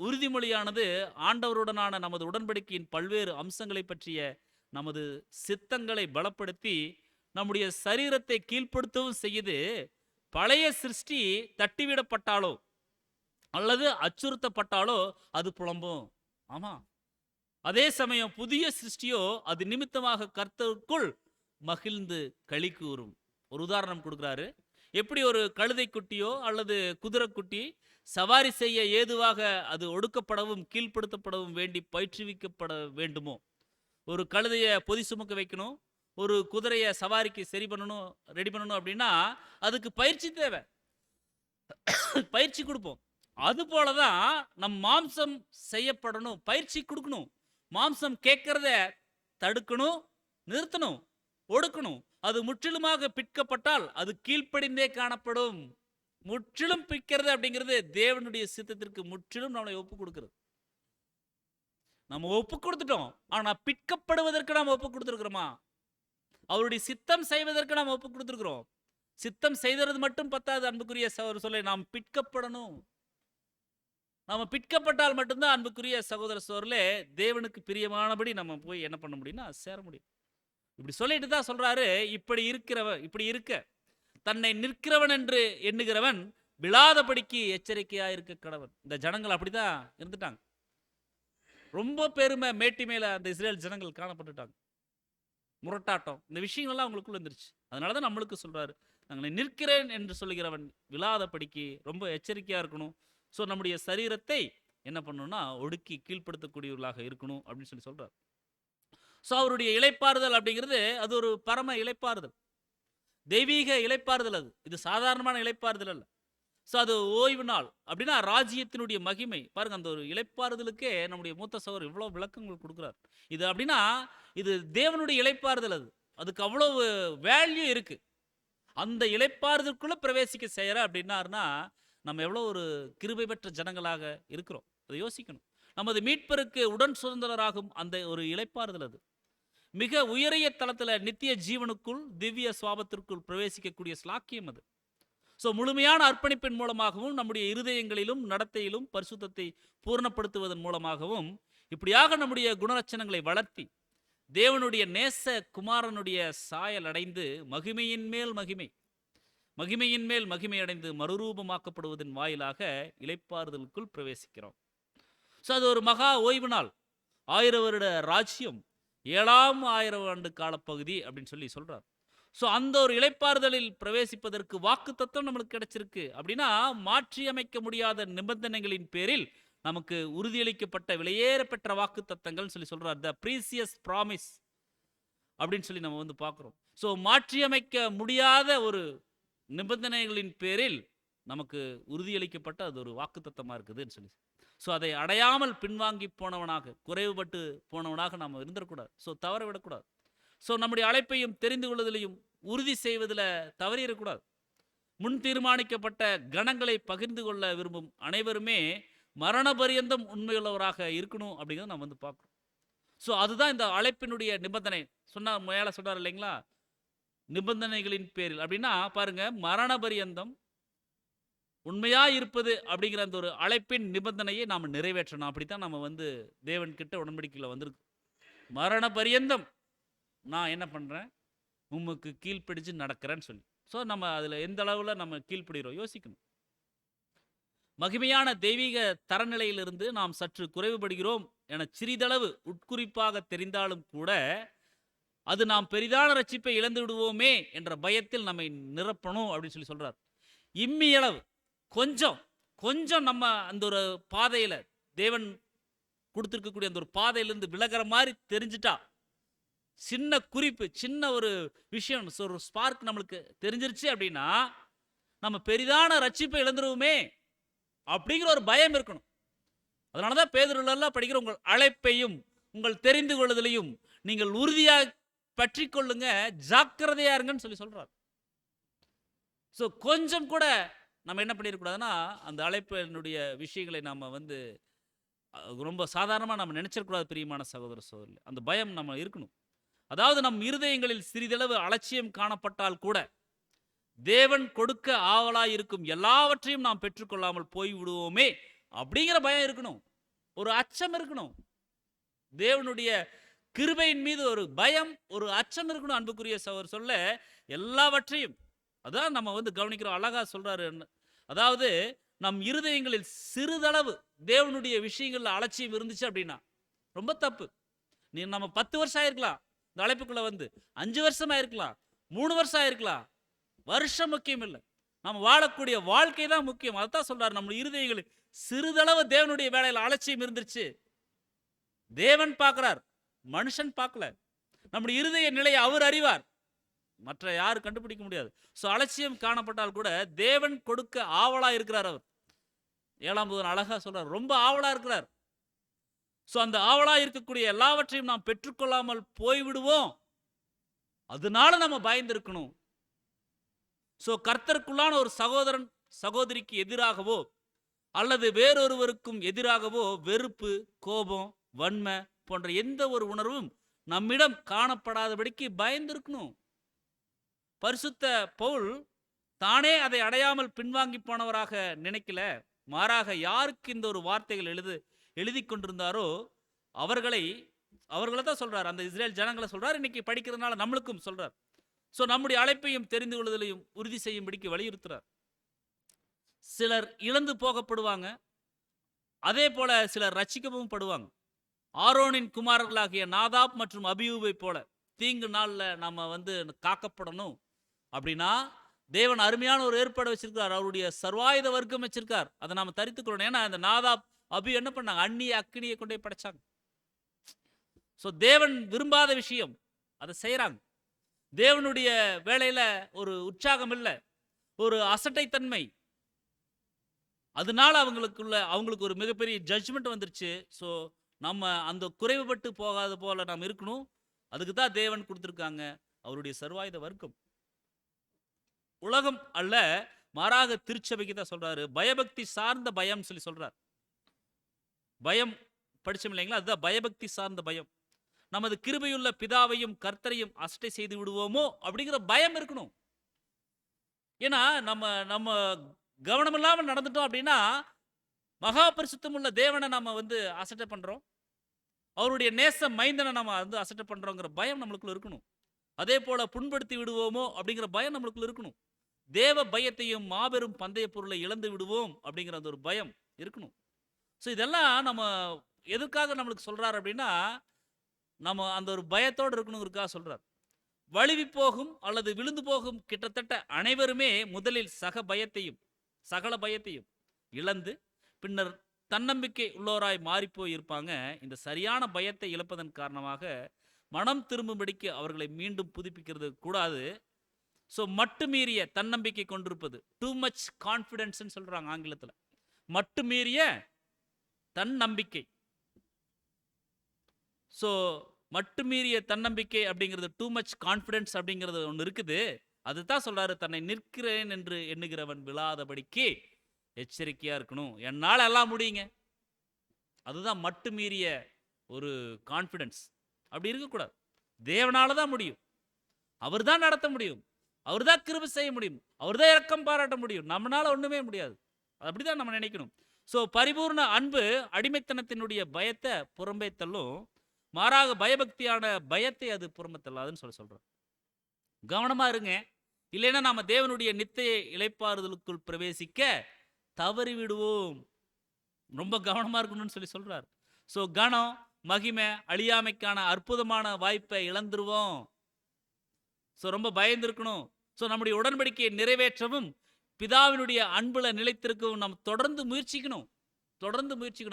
உறுதிமொழியானது ஆண்டவருடனான நமது உடன்படிக்கையின் பல்வேறு அம்சங்களை பற்றிய நமது சித்தங்களை பலப்படுத்தி நம்முடைய சரீரத்தை கீழ்ப்படுத்தவும் செய்யுது. பழைய சிருஷ்டி தட்டிவிடப்பட்டாலோ அல்லது அச்சுறுத்தப்பட்டாலோ அது புலம்பும். ஆமா. அதே சமயம் புதிய சிருஷ்டியோ அது நிமித்தமாக கர்த்தருக்குள் மகிழ்ந்து களி கூறும். ஒரு உதாரணம் கொடுக்குறாரு. எப்படி ஒரு கழுதை குட்டியோ அல்லது குதிரை குட்டி சவாரி செய்ய ஏதுவாக அது ஒடுக்கப்படவும் கீழ்ப்படுத்தப்படவும் வேண்டி பயிற்றுவிக்கப்பட வேண்டுமோ, ஒரு கழுதைய பொதி சுமக்க வைக்கணும், ஒரு குதிரைய சவாரிக்கு சரி பண்ணணும், ரெடி பண்ணணும் அப்படின்னா அதுக்கு பயிற்சி தேவை. பயிற்சி கொடுப்போம். அதுபோல தான் நம் மாம்சம் செய்யப்படணும், பயிற்சி கொடுக்கணும். மாம்சம் கேட்கிறத தடுக்கணும், நிறுத்தணும், ஒடுக்கணும். அது முற்றிலுமாக பிற்கப்பட்டால் அது கீழ்ப்படிந்தே காணப்படும். முற்றிலும் பிற்கிறது அப்படிங்கிறது தேவனுடைய சித்தத்திற்கு முற்றிலும் நம்மளை ஒப்பு கொடுக்கிறது. நம்ம ஒப்பு கொடுத்துட்டோம், ஆனா பிற்கப்படுவதற்கு நாம் ஒப்பு கொடுத்துருக்கிறோமா? அவருடைய சித்தம் செய்வதற்கு நாம் ஒப்பு கொடுத்துருக்கிறோம். சித்தம் செய்தது மட்டும் பத்தாது அன்புக்குரிய சொல்லை, நாம் பிற்கப்படணும். நாம பிற்கப்பட்டால் மட்டும்தான் அன்புக்குரிய சகோதர சோர்களே, தேவனுக்கு பிரியமானபடி நம்ம போய் என்ன பண்ண முடியும்னா சேர முடியும். இப்படி சொல்லிட்டு தான் சொல்றாரு, இப்படி இருக்க தன்னை நிற்கிறவன் என்று எண்ணுகிறவன் விழாதபடிக்கு எச்சரிக்கையா இருக்க கடவன். இந்த ஜனங்கள் அப்படிதான் இருந்துட்டாங்க. ரொம்ப பெருமை மேட்டி மேல அந்த இஸ்ரேல் ஜனங்கள் காணப்பட்டுட்டாங்க. முரட்டாட்டம், இந்த விஷயங்கள்லாம் அவங்களுக்குள்ள இருந்துருச்சு. அதனாலதான் நம்மளுக்கு சொல்றாரு, நாங்கள் நிற்கிறேன் என்று சொல்லுகிறவன் விழாதபடிக்கு ரொம்ப எச்சரிக்கையா இருக்கணும். ஸோ நம்முடைய சரீரத்தை என்ன பண்ணணும்னா ஒடுக்கி கீழ்ப்படுத்தக்கூடியவர்களாக இருக்கணும் அப்படின்னு சொல்லி சொல்றாரு. ஸோ அவருடைய இளைப்பாறுதல் அப்படிங்கிறது அது ஒரு பரம இளைப்பாறுதல், தெய்வீக இளைப்பாறுதல். இது சாதாரணமான இளைப்பாறுதல் அல்ல. ஸோ அது ஓய்வு நாள் அப்படின்னா ராஜ்யத்தினுடைய மகிமை பாருங்க. அந்த ஒரு இளைப்பாறுதலுக்கே நம்முடைய மூத்த சகோதரர் இவ்வளோ விளக்கங்கள் கொடுக்குறார். இது அப்படின்னா இது தேவனுடைய இளைப்பாறுதல். அதுக்கு அவ்வளவு வேல்யூ இருக்கு. அந்த இளைப்பாறுதலுக்குள்ள பிரவேசிக்க செய்யற அப்படின்னாருன்னா நம்ம எவ்வளோ ஒரு கிருபை பெற்ற ஜனங்களாக இருக்கிறோம். அதை யோசிக்கணும். நமது மீட்பருக்கு உடன் சுதந்திரராகும் அந்த ஒரு இளைப்பாறுதல் அது மிக உயரிய தளத்தில் நித்திய ஜீவனுக்குள் திவ்ய சுவாபத்திற்குள் பிரவேசிக்கக்கூடிய ஸ்லாக்கியம் அது. ஸோ முழுமையான அர்ப்பணிப்பின் மூலமாகவும் நம்முடைய இருதயங்களிலும் நடத்தையிலும் பரிசுத்தத்தை பூர்ணப்படுத்துவதன் மூலமாகவும் இப்படியாக நம்முடைய குணலட்சணங்களை வளர்த்தி தேவனுடைய நேச குமாரனுடைய சாயல் அடைந்து மகிமையின் மேல் மகிமை, மகிமையின் மேல் மகிமை அடைந்து மறுரூபமாக்கப்படுவதன் வாயிலாக இளைப்பாறுதலுக்குள் பிரவேசிக்கிறோம். ஸோ அது ஒரு மகா ஓய்வு நாள், 1000 வருட ராஜ்யம், 7ஆம் 1000 ஆண்டு காலப்பகுதி அப்படின்னு சொல்லி சொல்றார். ஸோ அந்த ஒரு இளைப்பாறுதலில் பிரவேசிப்பதற்கு வாக்கு தத்துவம் நம்மளுக்கு கிடைச்சிருக்கு. அப்படின்னா மாற்றி அமைக்க முடியாத நிபந்தனைகளின் பேரில் நமக்கு உறுதியளிக்கப்பட்ட விலையேறப்பெற்ற வாக்கு தத்தங்கள் சொல்லி சொல்றார். த ப்ரீசியஸ் ப்ராமிஸ் அப்படின்னு சொல்லி நம்ம வந்து பார்க்குறோம். ஸோ மாற்றி அமைக்க முடியாத ஒரு நிபந்தனைகளின் பேரில் நமக்கு உறுதியளிக்கப்பட்ட அது ஒரு வாக்கு தத்தமாக இருக்குதுன்னு சொல்லி. ஸோ அதை அடையாமல் பின்வாங்கி போனவனாக, குறைவுபட்டு போனவனாக நாம் இருந்துடக்கூடாது. ஸோ தவற விடக்கூடாது. ஸோ நம்முடைய அழைப்பையும் தெரிந்து கொள்வதிலையும் உறுதி செய்வதில் தவறிடக்கூடாது. முன் தீர்மானிக்கப்பட்ட கணங்களை பகிர்ந்து கொள்ள விரும்பும் அனைவருமே மரண பரியந்தம் உண்மையுள்ளவராக இருக்கணும் அப்படிங்கிறத நம்ம வந்து பார்க்குறோம். ஸோ அதுதான் இந்த அழைப்பினுடைய நிபந்தனை. மேலே சொன்னார் இல்லைங்களா, நிபந்தனைகளின் பேரில் அப்படின்னா பாருங்க, மரண பரியந்தம் உண்மையா இருப்பது அப்படிங்கிற அந்த ஒரு அழைப்பின் நிபந்தனையை நாம் நிறைவேற்றணும். அப்படித்தான் நம்ம வந்து தேவன் கிட்ட உடன்படிக்கையில் வந்திருக்கு. மரண பரியந்தம் நான் என்ன பண்றேன், உமக்கு கீழ்ப்பிடிச்சு நடக்கிறேன்னு சொல்லி. ஸோ நம்ம அதில் எந்த அளவில் நம்ம கீழ்ப்படுகிறோம் யோசிக்கணும். மகிமையான தெய்வீக தரநிலையிலிருந்து நாம் சற்று குறைவுபடுகிறோம் என சிறிதளவு உட்குறிப்பாக தெரிந்தாலும் கூட அது நாம் பெரிதான ரட்சிப்பை இழந்து விடுவோமே என்ற பயத்தில் நம்மை நிரப்பணும் அப்படின்னு சொல்லி சொல்றார். இம்மியளவு கொஞ்சம் கொஞ்சம் நம்ம அந்த ஒரு பாதையில தேவன் கொடுத்துருக்கக்கூடிய அந்த ஒரு பாதையிலிருந்து விலகிற மாதிரி தெரிஞ்சிட்டா, சின்ன குறிப்பு, சின்ன ஒரு விஷயம், ஒரு ஸ்பார்க் நம்மளுக்கு தெரிஞ்சிருச்சு அப்படின்னா நம்ம பெரிதான ரட்சிப்பை இழந்துருவோமே அப்படிங்கிற ஒரு பயம் இருக்கணும். அதனாலதான் பேதுருவெல்லாம் படிக்கிற உங்கள் அழைப்பையும் உங்கள் தெரிந்து கொள்ளுதலையும் நீங்கள் உறுதியாக பற்றி கொள்ளுங்க, ஜாக்கிரதையா இருங்கன்னு சொல்லி சொல்றார். ஸோ கொஞ்சம் கூட நம்ம என்ன பண்ணிடக்கூடாதுன்னா அந்த அழைப்பினுடைய விஷயங்களை நம்ம வந்து ரொம்ப சாதாரணமாக நம்ம நினைச்சிடக்கூடாது. பிரியமான சகோதர சகோதரி, அந்த பயம் நம்ம இருக்கணும். அதாவது நம் இருதயங்களில் சிறிதளவு அலட்சியம் காணப்பட்டால் கூட தேவன் கொடுக்க ஆவலாய் இருக்கும் எல்லாவற்றையும் நாம் பெற்றுக்கொள்ளாமல் போய் விடுவோமே அப்படிங்கிற பயம் இருக்கணும், ஒரு அச்சம் இருக்கணும். தேவனுடைய கிருபையின் மீது ஒரு பயம், ஒரு அச்சம் இருக்கணும். அன்புக்குரிய சகோதரர் சொல்ல எல்லாவற்றையும் அதான் நம்ம வந்து கவனிக்கிறோம். அழகா சொல்றாரு. அதாவது நம் இருதயங்களில் சிறிதளவு தேவனுடைய விஷயங்கள்ல அலட்சியம் இருந்துச்சு அப்படின்னா ரொம்ப தப்பு. நம்ம 10 வருஷம் ஆயிருக்கலாம், இந்த அழைப்புக்குள்ள வந்து 5 வருஷமா இருக்கலாம், 3 வருஷம் ஆயிருக்கலாம். வருஷம் முக்கியம் இல்லை. நம்ம வாழக்கூடிய வாழ்க்கை தான் முக்கியம். அதான் சொல்றாரு, நம்ம இருதயங்களில் சிறிதளவு தேவனுடைய வேலையில் அலட்சியம் இருந்துருச்சு. தேவன் பார்க்கிறார், மனுஷன் பார்க்கல. நம்முடைய இருதய நிலையை அவர் அறிவார், மற்ற யாரும் கண்டுபிடிக்க முடியாது. ஸோ அலட்சியம் காணப்பட்டால் கூட தேவன் கொடுக்க ஆவலா இருக்கிறார். அவர் 7ஆம் தூதன் அழகா சொல்றார், ரொம்ப ஆவலா இருக்கிறார். ஸோ அந்த ஆவலா இருக்கக்கூடிய எல்லாவற்றையும் நாம் பெற்றுக்கொள்ளாமல் போய்விடுவோம், அதனால நம்ம பயந்திருக்கணும். ஸோ கர்த்தருக்குள்ளான ஒரு சகோதரன் சகோதரிக்கு எதிராகவோ அல்லது வேறொருவருக்கும் எதிராகவோ வெறுப்பு, கோபம், வன்மை போன்ற எந்த ஒரு உணர்வும் நம்மிடம் காணப்படாதபடிக்கு பயந்திருக்கணும். பரிசுத்த பவுல் தானே அதை அடையாமல் பின்வாங்கி போனவராக நினைக்கல. மாறாக யாருக்கு இந்த ஒரு வார்த்தைகள் எழுதி கொண்டிருந்தாரோ அவர்களை தான் சொல்றார். அந்த இஸ்ரேல் ஜனங்களை சொல்றார், இன்னைக்கு படிக்கிறதுனால நம்மளுக்கும் சொல்றார். ஸோ நம்முடைய அழைப்பையும் தெரிந்து கொள்வதிலையும் உறுதி செய்யும்படிக்கு வலியுறுத்துறார். சிலர் இழந்து போகப்படுவாங்க, அதே போல சிலர் ரட்சிக்கவும் படுவாங்க. ஆரோனின் குமாரர்களாகிய நாதாப் மற்றும் அபியூபை போல தீங்கு நாளில் நம்ம காக்கப்படணும் அப்படின்னா தேவன் அருமையான ஒரு ஏற்பாடு வச்சிருக்கார். அவருடைய சர்வாயுத வர்க்கம் வச்சிருக்கார், அதை நாம தரித்துக்கொள்ளணும். ஏன்னா இந்த நாதாப் அபி என்ன பண்ணாங்க, அந்நிய அக்கினியை கொண்டே படைச்சாங்க. ஸோ தேவன் விரும்பாத விஷயம் அதை செய்யறாங்க. தேவனுடைய வேலையில ஒரு உற்சாகம் இல்லை, ஒரு அசட்டைத்தன்மை. அதனால அவங்களுக்கு ஒரு மிகப்பெரிய ஜட்ஜ்மெண்ட் வந்துருச்சு. ஸோ நம்ம அந்த குறைவுபட்டு போகாத போல நாம் இருக்கணும். அதுக்கு தான் தேவன் கொடுத்துருக்காங்க அவருடைய சர்வாயுத வர்க்கம். உலகம் அல்ல, மாறாக திருச்சபைக்கு தான் சொல்றாரு. பயபக்தி சார்ந்த பயம் சொல்லி சொல்றார். பயம் படிச்சோம் இல்லைங்களா, அதுதான் பயபக்தி சார்ந்த பயம். நமது கிருபையுள்ள பிதாவையும் கர்த்தரையும் அசட்டை செய்து விடுவோமோ அப்படிங்கிற பயம் இருக்கணும். ஏன்னா நம்ம கவனம் இல்லாமல் நடந்துட்டோம் அப்படின்னா மகா பரிசுத்தம் உள்ள தேவனை நம்ம அசட்டை பண்றோம், அவருடைய நேச மைந்தனை நம்ம அசட்டை பண்றோங்கிற பயம் நம்மளுக்குள்ள இருக்கணும். அதே போல புண்படுத்தி விடுவோமோ அப்படிங்கிற பயம் நம்மளுக்குள்ள இருக்கணும். தேவ பயத்தையும் மாபெரும் பந்தய பொருளை இழந்து விடுவோம் அப்படிங்கிற அந்த ஒரு பயம் இருக்கணும். ஸோ இதெல்லாம் நம்ம எதுக்காக நம்மளுக்கு சொல்றாரு அப்படின்னா நம்ம அந்த ஒரு பயத்தோடு இருக்கணுங்கிறதுக்காக சொல்றார். வழுவி போகும் அல்லது விழுந்து போகும் கிட்டத்தட்ட அனைவருமே முதலில் சகல பயத்தையும் இழந்து பின்னர் தன்னம்பிக்கை உள்ளோராய் மாறிப்போய் இருப்பாங்க. இந்த சரியான பயத்தை இழப்பதன் காரணமாக மனம் திரும்பும்படிக்கு அவர்களை மீண்டும் புதுப்பிக்கிறது கூடாது. ஸோ மட்டுமீறிய தன்னம்பிக்கை கொண்டிருப்பது, டூ மச் கான்ஃபிடன்ஸ் சொல்றாங்க ஆங்கிலத்தில். மட்டுமீறிய தன்னம்பிக்கை. ஸோ மட்டுமீறிய தன்னம்பிக்கை அப்படிங்கிறது, டூ மச் கான்ஃபிடன்ஸ் அப்படிங்கிறது ஒன்று இருக்குது. அதுதான் சொல்றாரு, தன்னை நிற்கிறேன் என்று எண்ணுகிறவன் விழாதபடிக்கு எச்சரிக்கையா இருக்கணும். என்னால் எல்லாம் முடியுங்க, அதுதான் மட்டுமீறிய ஒரு கான்ஃபிடன்ஸ். அப்படி இருக்கக்கூடாது. தேவனால தான் முடியும், அவர் தான் நடத்த முடியும், அவர் தான் கிருபை செய்ய முடியும், அவர் தான் இரக்கம் பாராட்ட முடியும். நம்மளால ஒண்ணுமே முடியாது. அப்படிதான் நம்ம நினைக்கணும். ஸோ பரிபூர்ண அன்பு அடிமைத்தனத்தினுடைய பயத்தை புறம்பே தள்ளும், மாறாக பயபக்தியான பயத்தை அது புறம்பே தள்ளாதுன்னு சொல்றோம். கவனமா இருங்க, இல்லைன்னா நாம தேவனுடைய நித்திய இளைப்பாறுதலுக்குள் பிரவேசிக்க தவறி விடுவோம். ரொம்ப கவனமா இருக்கணும்னு சொல்றார். ஸோ கனம், மகிமை, அழியாமைக்கான அற்புதமான வாய்ப்பை இழந்துருவோம். ஸோ ரொம்ப பயந்துருக்கணும். ஸோ நம்முடைய உடன்படிக்கையை நிறைவேற்றவும் பிதாவினுடைய அன்புல நிலைத்திருக்கவும் நாம் தொடர்ந்து முயற்சிக்கணும்.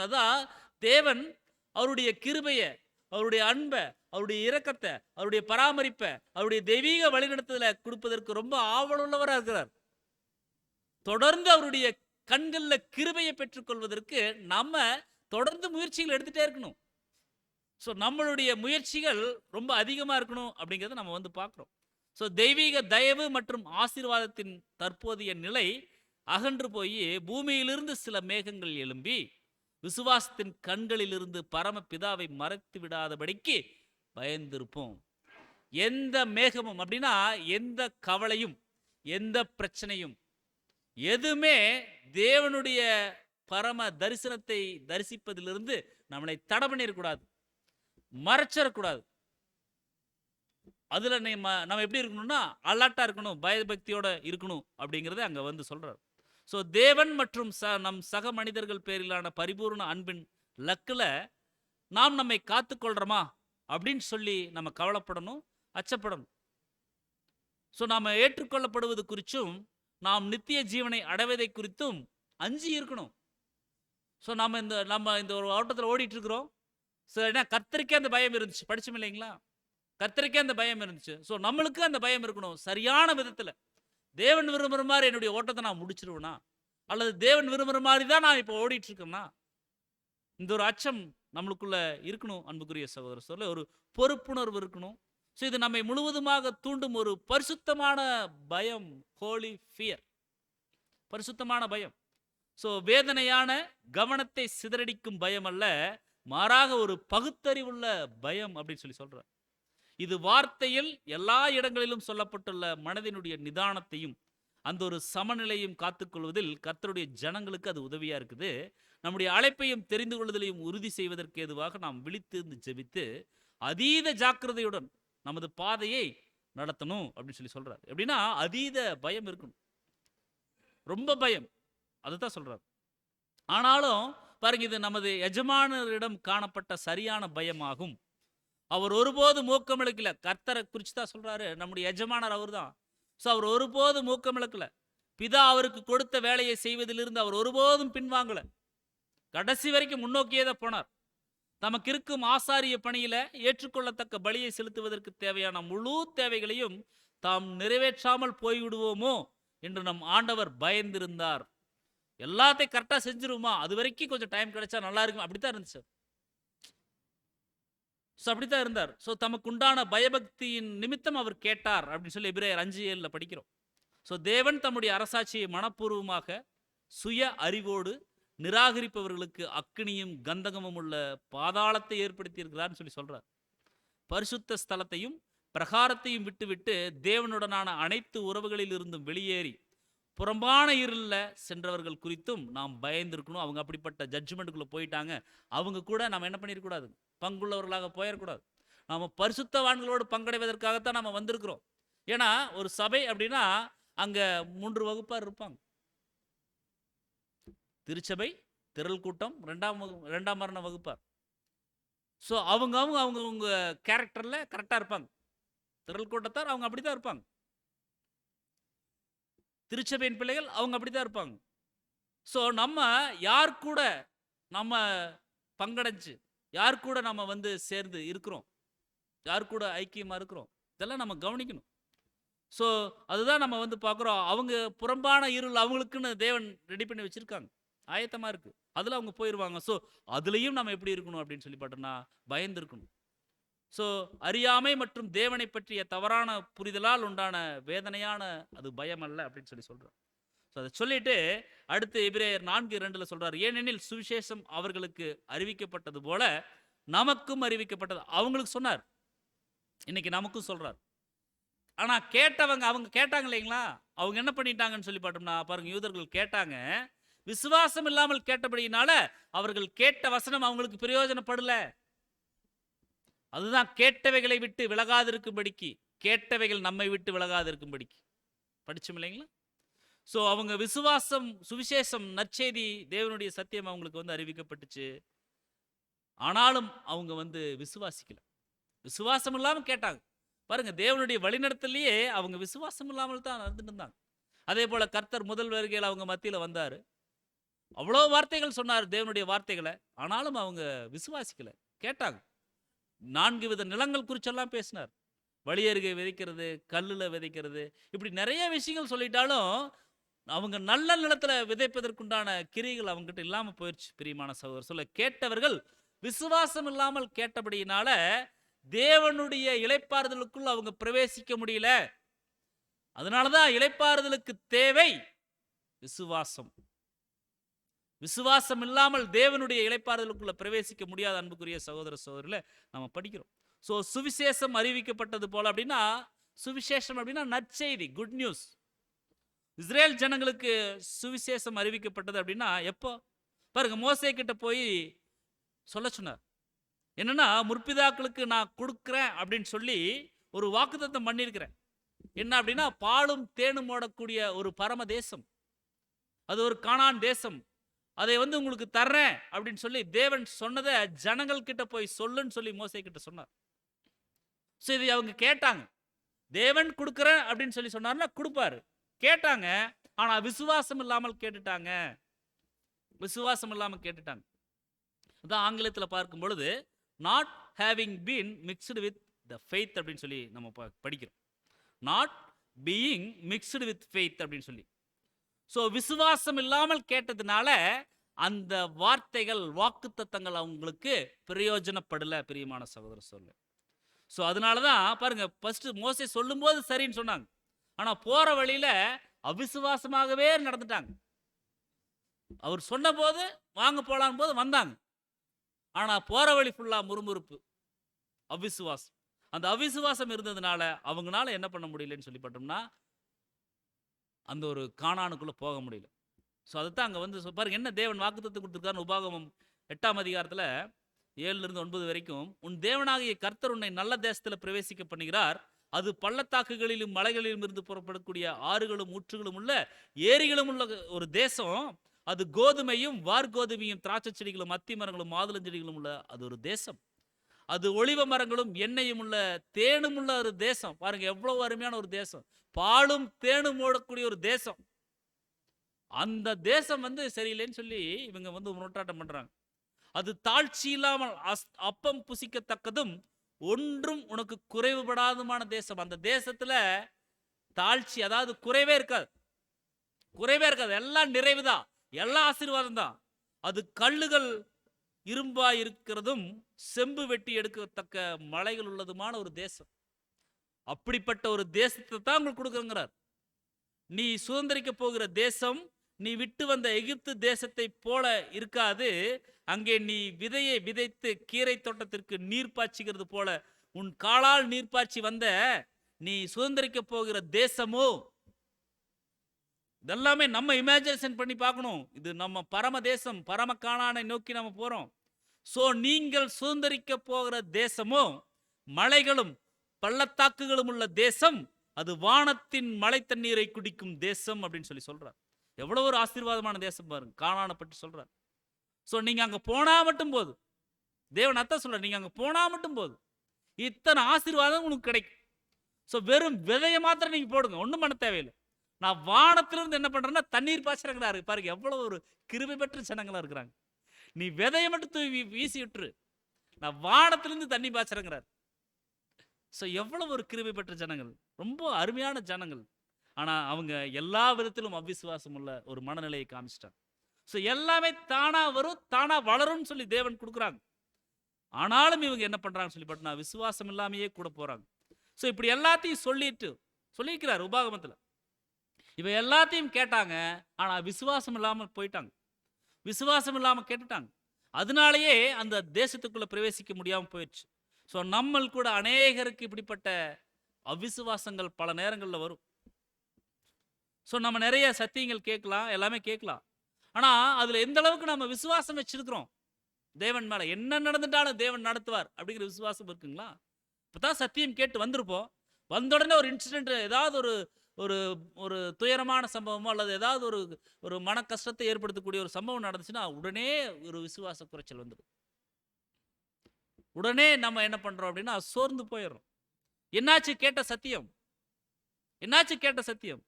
அதான் தேவன் அவருடைய கிருபையை, அவருடைய அன்பை, அவருடைய இரக்கத்தை, அவருடைய பராமரிப்பை, அவருடைய தெய்வீக வழிநடத்துதலை கொடுப்பதற்கு ரொம்ப ஆவலுள்ளவராக இருக்கிறார். தொடர்ந்து அவருடைய கண்களில் கிருபையை பெற்றுக்கொள்வதற்கு நம்ம தொடர்ந்து முயற்சிகள் எடுத்துட்டே இருக்கணும். ஸோ நம்மளுடைய முயற்சிகள் ரொம்ப அதிகமாக இருக்கணும் அப்படிங்கிறத நம்ம பார்க்குறோம். ஸோ தெய்வீக தயவு மற்றும் ஆசீர்வாதத்தின் தற்போதைய நிலை அகன்று போய் பூமியிலிருந்து சில மேகங்கள் எழும்பி விசுவாசத்தின் கண்களிலிருந்து பரம பிதாவை மறைத்து விடாதபடிக்கு பயந்திருப்போம். எந்த மேகமும் அப்படின்னா எந்த கவலையும், எந்த பிரச்சனையும், எதுவுமே தேவனுடைய பரம தரிசனத்தை தரிசிப்பதிலிருந்து நம்மளை தடை பண்ணிடக்கூடாது, மறைச்சிடக்கூடாது. அதுல நம்ம எப்படி இருக்கணும்னா அலர்ட்டா இருக்கணும், பயபக்தியோட இருக்கணும் அப்படிங்கறத அங்க சொல்றார். ஸோ தேவன் மற்றும் நம் சக மனிதர்கள் பேரிலான பரிபூர்ண அன்பின் லக்குல நாம் நம்மை காத்துக்கொள்றோமா அப்படின்னு சொல்லி நம்ம கவலைப்படணும், அச்சப்படணும். ஸோ நாம் ஏற்றுக்கொள்ளப்படுவது குறித்தும் நாம் நித்திய ஜீவனை அடைவதை குறித்தும் அஞ்சி இருக்கணும். ஸோ நம்ம இந்த ஒரு ஓட்டத்தில் ஓடிட்டு இருக்கிறோம். ஸோ ஏன்னா கர்த்தருக்கே அந்த பயம் இருந்துச்சு, படிச்சோம் இல்லைங்களா? கர்த்தருக்கே அந்த பயம் இருந்துச்சு. ஸோ நம்மளுக்கு அந்த பயம் இருக்கணும். சரியான விதத்தில் தேவன் விரும்புகிற மாதிரி என்னுடைய ஓட்டத்தை நான் முடிச்சிருவேனா, அல்லது தேவன் விரும்புகிற மாதிரி தான் நான் இப்போ ஓடிட்டு இருக்கேன்னா, இந்த ஒரு அச்சம் நம்மளுக்குள்ள இருக்கணும். அன்புக்குரிய சகோதர சொல்ல ஒரு பொறுப்புணர்வு இருக்கணும். ஸோ இது நம்மை முழுவதுமாக தூண்டும் ஒரு பரிசுத்தமான பயம், ஹோலி ஃபியர், பரிசுத்தமான பயம். ஸோ வேதனையான கவனத்தை சிதறடிக்கும் பயம் அல்ல, மாறாக ஒரு பகுத்தறிவுள்ள பயம் அப்படின்னு சொல்லி சொல்றார். இது வார்த்தையில் எல்லா இடங்களிலும் சொல்லப்பட்டுள்ள மனதினுடைய நிதானத்தையும் அந்த ஒரு சமநிலையும் காத்துக்கொள்வதில் கர்த்தருடைய ஜனங்களுக்கு அது உதவியா இருக்குது. நம்முடைய அழைப்பையும் தெரிந்து கொள்வதிலையும் உறுதி செய்வதற்கு ஏதுவாக நாம் விழித்திருந்து ஜெபித்து அதீத ஜாக்கிரதையுடன் நமது பாதையை நடத்தணும் அப்படின்னு சொல்லி சொல்றார். எப்படின்னா அதீத பயம் இருக்கணும், ரொம்ப பயம், அதுதான் சொல்றார். ஆனாலும் பாருங்க, இது நமது எஜமானரிடம் காணப்பட்ட சரியான பயமாகும். அவர் ஒருபோதும் மூக்கமிழக்கல. கர்த்தரை குறித்து தான் சொல்றாரு, நம்முடைய எஜமானர் அவர் தான். ஸோ அவர் ஒருபோதும் மூக்கமிழக்கல. பிதா அவருக்கு கொடுத்த வேலையை செய்வதிலிருந்து அவர் ஒருபோதும் பின்வாங்கல. கடைசி வரைக்கும் முன்னோக்கியே தான் போனார். தமக்கு இருக்கும் ஆசாரிய பணியில ஏற்றுக்கொள்ளத்தக்க பலியை செலுத்துவதற்கு தேவையான முழு தேவைகளையும் தாம் நிறைவேற்றாமல் போய்விடுவோமோ என்று நம் ஆண்டவர் பயந்திருந்தார். எல்லாத்தையும் கரெக்டாக செஞ்சிருமா, அது வரைக்கும் கொஞ்சம் டைம் கிடைச்சா நல்லா இருக்கும், அப்படித்தான் இருந்துச்சு. ஸோ அப்படித்தான் இருந்தார். ஸோ தமக்கு உண்டான பயபக்தியின் நிமித்தம் அவர் கேட்டார் அப்படின்னு சொல்லி எபிரேயர் 5:7 படிக்கிறோம். ஸோ தேவன் தம்முடைய அரசாட்சியை மனப்பூர்வமாக சுய அறிவோடு நிராகரிப்பவர்களுக்கு அக்கினியும் கந்தகமும் உள்ள பாதாளத்தை ஏற்படுத்தி இருக்கிறார்னு சொல்லி சொல்றார். பரிசுத்த ஸ்தலத்தையும் பிரகாரத்தையும் விட்டுவிட்டு தேவனுடனான அனைத்து உறவுகளில் இருந்தும் வெளியேறி புறம்பான இருளில் சென்றவர்கள் குறித்தும் நாம் பயந்துருக்கணும். அவங்க அப்படிப்பட்ட ஜட்ஜ்மெண்ட்டுக்குள்ளே போயிட்டாங்க, அவங்க கூட நாம் என்ன பண்ணிடக்கூடாது, பங்குள்ளவர்களாக போயிடக்கூடாது. நாம் பரிசுத்தவான்களோடு பங்கடைவதற்காகத்தான் நம்ம வந்திருக்கிறோம். ஏன்னா ஒரு சபை அப்படின்னா அங்கே 3 வகுப்பார் இருப்பாங்க. திருச்சபை, திரள் கூட்டம், ரெண்டாம் மரண வகுப்பார். ஸோ அவங்க கேரக்டரில் கரெக்டாக இருப்பாங்க. திரள் கூட்டத்தார் அவங்க அப்படி தான் இருப்பாங்க. திருச்சபையின் பிள்ளைகள் அவங்க அப்படி தான் இருப்பாங்க. ஸோ நம்ம யார் கூட நம்ம பங்கடைஞ்சு, யார் கூட நம்ம சேர்ந்து இருக்கிறோம், யார் கூட ஐக்கியமாக இருக்கிறோம், இதெல்லாம் நம்ம கவனிக்கணும். ஸோ அதுதான் நம்ம பார்க்குறோம். அவங்க புறம்பான இருள் அவங்களுக்குன்னு தேவன் ரெடி பண்ணி வச்சுருக்காங்க, ஆயத்தமாக இருக்குது, அதில் அவங்க போயிடுவாங்க. ஸோ அதுலேயும் நம்ம எப்படி இருக்கணும் அப்படின்னு சொல்லி பார்த்தோம்னா பயந்து இருக்கணும். ஸோ அறியாமை மற்றும் தேவனை பற்றிய தவறான புரிதலால் உண்டான வேதனையான அது பயம் அல்ல அப்படின்னு சொல்லி சொல்கிறார். ஸோ அதை சொல்லிட்டு அடுத்து எபிரேயர் 4:2 சொல்கிறார், ஏனெனில் சுவிசேஷம் அவர்களுக்கு அறிவிக்கப்பட்டது போல நமக்கும் அறிவிக்கப்பட்டது. அவங்களுக்கு சொன்னார், இன்னைக்கு நமக்கும் சொல்கிறார். ஆனால் கேட்டவங்க, அவங்க கேட்டாங்க இல்லைங்களா, அவங்க என்ன பண்ணிட்டாங்கன்னு சொல்லி பார்த்தோம்னா பாருங்க, யூதர்கள் கேட்டாங்க, விசுவாசம் இல்லாமல் கேட்டபடியினால அவர்கள் கேட்ட வசனம் அவங்களுக்கு பிரயோஜனப்படல. அதுதான் கேட்டவைகளை விட்டு விலகாதிருக்கும்படிக்கு, கேட்டவைகள் நம்மை விட்டு விலகாதிருக்கும்படிக்கு படிச்சோம் இல்லைங்களா. ஸோ அவங்க விசுவாசம், சுவிசேஷம், நற்செய்தி, தேவனுடைய சத்தியம் அவங்களுக்கு அறிவிக்கப்பட்டுச்சு. ஆனாலும் அவங்க விசுவாசிக்கல, விசுவாசம் இல்லாமல் கேட்டாங்க. பாருங்க, தேவனுடைய வழிநடத்தலையே அவங்க விசுவாசம் இல்லாமல் தான் நடந்துட்டு இருந்தாங்க. அதே போல கர்த்தர் முதல் வருகையில் அவங்க மத்தியில் வந்தார், அவ்வளோ வார்த்தைகள் சொன்னார், தேவனுடைய வார்த்தைகளை. ஆனாலும் அவங்க விசுவாசிக்கல, கேட்டாங்க. 4 வித நிலங்கள் குறிச்செல்லாம் பேசினார். வழியருகே விதைக்கிறது, கல்லில் விதைக்கிறது, இப்படி நிறைய விஷயங்கள் சொல்லிட்டாலும் அவங்க நல்ல நிலத்தில் விதைப்பதற்குண்டான கிரிகள் அவங்ககிட்ட இல்லாமல் போயிடுச்சு. பிரியமான சகோதரர் சொல்ல, கேட்டவர்கள் விசுவாசம் இல்லாமல் கேட்டபடியினால தேவனுடைய இளைப்பாறுதலுக்குள் அவங்க பிரவேசிக்க முடியல. அதனாலதான் இளைப்பாறுதலுக்கு தேவை விசுவாசம். விசுவாசம் இல்லாமல் தேவனுடைய இளைப்பாறுதலுக்குள்ள பிரவேசிக்க முடியாத அன்புக்குரிய சகோதர சகோதரில நம்ம படிக்கிறோம். ஸோ சுவிசேஷம் அறிவிக்கப்பட்டது போல அப்படின்னா, சுவிசேஷம் அப்படின்னா நற்செய்தி, குட் நியூஸ். இஸ்ரேல் ஜனங்களுக்கு சுவிசேஷம் அறிவிக்கப்பட்டது அப்படின்னா எப்போ பாருங்க, மோசே கிட்ட போய் சொல்ல சொன்னார். என்னன்னா, முற்பிதாக்களுக்கு நான் கொடுக்குறேன் அப்படின்னு சொல்லி ஒரு வாக்குத்தத்தம் பண்ணியிருக்கிறேன். என்ன அப்படின்னா, பாலும் தேனும் ஓடக்கூடிய ஒரு பரம தேசம், அது ஒரு கானான் தேசம், அதை உங்களுக்கு தர்றேன் அப்படின்னு சொல்லி தேவன் சொன்னதை ஜனங்கள் கிட்ட போய் சொல்லுன்னு சொல்லி மோசே கிட்ட சொன்னார். ஸோ இதை அவங்க கேட்டாங்க. தேவன் கொடுக்குறேன் அப்படின்னு சொல்லி சொன்னார்னா கொடுப்பாரு. கேட்டாங்க, ஆனா விசுவாசம் இல்லாமல் கேட்டுட்டாங்க. விசுவாசம் இல்லாமல் கேட்டுட்டாங்க. அதான் ஆங்கிலத்தில் பார்க்கும் பொழுது not having been mixed with the faith அப்படின்னு சொல்லி நம்ம படிக்கிறோம். Not being mixed with faith அப்படின்னு சொல்லி. ஸோ விசுவாசம் இல்லாமல் கேட்டதுனால அந்த வார்த்தைகள், வாக்குத்தத்தங்கள் அவங்களுக்கு பிரயோஜனப்படல. பிரியமான சகோதர சொல்ல. ஸோ அதனால தான் பாருங்க, ஃபர்ஸ்ட் மோசே சொல்லும்போது சரின்னு சொன்னாங்க. ஆனால் போற வழியில அவிசுவாசமாகவே நடந்துட்டாங்க. அவர் சொன்ன போது வாங்க போலான் போது வந்தாங்க. ஆனால் போற வழி ஃபுல்லா முறுமுறுப்பு, அவிசுவாசம். அந்த அவிசுவாசம் இருந்ததுனால அவங்களால என்ன பண்ண முடியலன்னு சொல்லி பார்த்தோம்னா அந்த ஒரு கானானுக்குள்ள போக முடியல. ஸோ அதுதான் அங்கே வந்து பாருங்க என்ன தேவன் வாக்குத்தத்தம் கொடுத்துருக்காருன்னு. உபாகமம் 8ஆம் அதிகாரத்தில் 7லிருந்து 9 வரைக்கும், உன் தேவனாகிய கர்த்தர் உன்னை நல்ல தேசத்தில் பிரவேசிக்க பண்ணுகிறார். அது பள்ளத்தாக்குகளிலும் மலைகளிலும் இருந்து புறப்படக்கூடிய ஆறுகளும் ஊற்றுகளும் உள்ள ஏரிகளும் உள்ள ஒரு தேசம். அது கோதுமையும் வார்கோதுமையும் திராட்சை செடிகளும் அத்தி மரங்களும் மாதுளஞ்செடிகளும் உள்ள அது ஒரு தேசம். அது ஒளிவ மரங்களும் எண்ணெயும் உள்ள தேனும் உள்ள ஒரு தேசம். பாருங்க எவ்வளவு அருமையான ஒரு தேசம். பாலும் தேனும் ஓடக்கூடிய ஒரு தேசம். அந்த தேசம் வந்து சரியில்லைன்னு சொல்லி இவங்க வந்து முன்னோட்டாட்டம் பண்றாங்க. அது தாழ்ச்சி இல்லாமல் அப்பம் புசிக்கத்தக்கதும் ஒன்றும் உனக்கு குறைவுபடாதுமான தேசம். அந்த தேசத்துல தாழ்ச்சி, அதாவது குறைவே இருக்காது. குறைவே இருக்காது. எல்லாம் நிறைவுதான், எல்லாம் ஆசீர்வாதம் தான். அது கல்லுகள் இரும்பா இருக்கிறதும் செம்பு வெட்டி எடுக்கத்தக்க மலைகள் உள்ளதுமான ஒரு தேசம். அப்படிப்பட்ட ஒரு தேசத்தை தான் உங்களுக்கு கொடுக்குறங்கிறார். நீ சுதந்திரிக்க போகிற தேசம் நீ விட்டு வந்த எகிப்து தேசத்தை போல இருக்காது. அங்கே நீ விதையை விதைத்து கீரை தோட்டத்திற்கு நீர் பாய்ச்சுகிறது போல உன் காலால் நீர் பாய்ச்சி வந்த நீ சுதந்திரிக்க போகிற தேசமோ, இதெல்லாமே நம்ம இமேஜினேஷன் பண்ணி பார்க்கணும். இது நம்ம பரம தேசம், பரம கானானை நோக்கி நம்ம போறோம். சோ நீங்கள் சுதந்திரிக்க போகிற தேசமோ மலைகளும் பள்ளத்தாக்குகளும் உள்ள தேசம். அது வானத்தின் மழை தண்ணீரை குடிக்கும் தேசம் அப்படின்னு சொல்லி சொல்றார். எவ்வளவு ஒரு ஆசீர்வாதமான தேசம் பாருங்க, கானானை பற்றி சொல்றார். சோ நீங்க அங்க போனா மட்டும் போதும். தேவன் அதான் சொல்ற, நீங்க அங்க போனா மட்டும் போதும், இத்தனை ஆசீர்வாதம் உங்களுக்கு கிடைக்கும். சோ வெறும் விதையை மாத்திரம் நீங்க போடுங்க, ஒண்ணும் பண்ண தேவையில்லை. நான் வானத்திலிருந்து என்ன பண்றேன்னா தண்ணீர் பாய்ச்சறாங்க. பாருங்க எவ்வளவு ஒரு கிருபை பெற்ற ஜனங்களா இருக்கிறாங்க. நீ விதையை மட்டும் தூவி வீசி விட்டுரு, நான் வானத்திலிருந்து தண்ணி பாய்ச்சறேங்கிறார். ஸோ எவ்வளவு ஒரு கிருபை பெற்ற ஜனங்கள், ரொம்ப அருமையான ஜனங்கள். ஆனால் அவங்க எல்லா விதத்திலும் அவிசுவாசம் உள்ள ஒரு மனநிலையை காமிச்சிட்டாங்க. ஸோ எல்லாமே தானா வரும், தானா வளரும்னு சொல்லி தேவன் கொடுக்குறாங்க. ஆனாலும் இவங்க என்ன பண்றாங்கன்னு சொல்லி பார்த்தா விசுவாசம் இல்லாமையே கூட போறாங்க. ஸோ இப்படி எல்லாத்தையும் சொல்லியிருக்கிறார் உபாகமத்தில். இவ எல்லாத்தையும் கேட்டாங்க, ஆனால் விசுவாசம் இல்லாமல் போயிட்டாங்க. விசுவாசம் இல்லாமல் கேட்டுட்டாங்க. அதனாலேயே அந்த தேசத்துக்குள்ள பிரவேசிக்க முடியாமல் போயிடுச்சு. ஸோ நம்ம கூட அநேகருக்கு இப்படிப்பட்ட அவிசுவாசங்கள் பல நேரங்களில் வரும். ஸோ நம்ம நிறைய சத்தியங்கள் கேட்கலாம், எல்லாமே கேட்கலாம். ஆனால் அதில் எந்த அளவுக்கு நம்ம விசுவாசம் வச்சிருக்கிறோம் தேவன் மேலே, என்ன நடந்துட்டாலும் தேவன் நடத்துவார் அப்படிங்கிற விசுவாசம் இருக்குங்களா? இப்போ தான் சத்தியம் கேட்டு வந்திருப்போம், வந்த உடனே ஒரு இன்சிடென்ட், ஏதாவது ஒரு ஒரு ஒரு துயரமான சம்பவமோ அல்லது ஏதாவது ஒரு ஒரு மன கஷ்டத்தை ஏற்படுத்தக்கூடிய ஒரு சம்பவம் நடந்துச்சுன்னா உடனே ஒரு விசுவாச குறைச்சல் வந்துடும். உடனே நம்ம என்ன பண்றோம் அப்படின்னா சோர்ந்து போயிடுறோம். என்னாச்சு கேட்ட சத்தியம், என்னாச்சு கேட்ட சத்தியம்.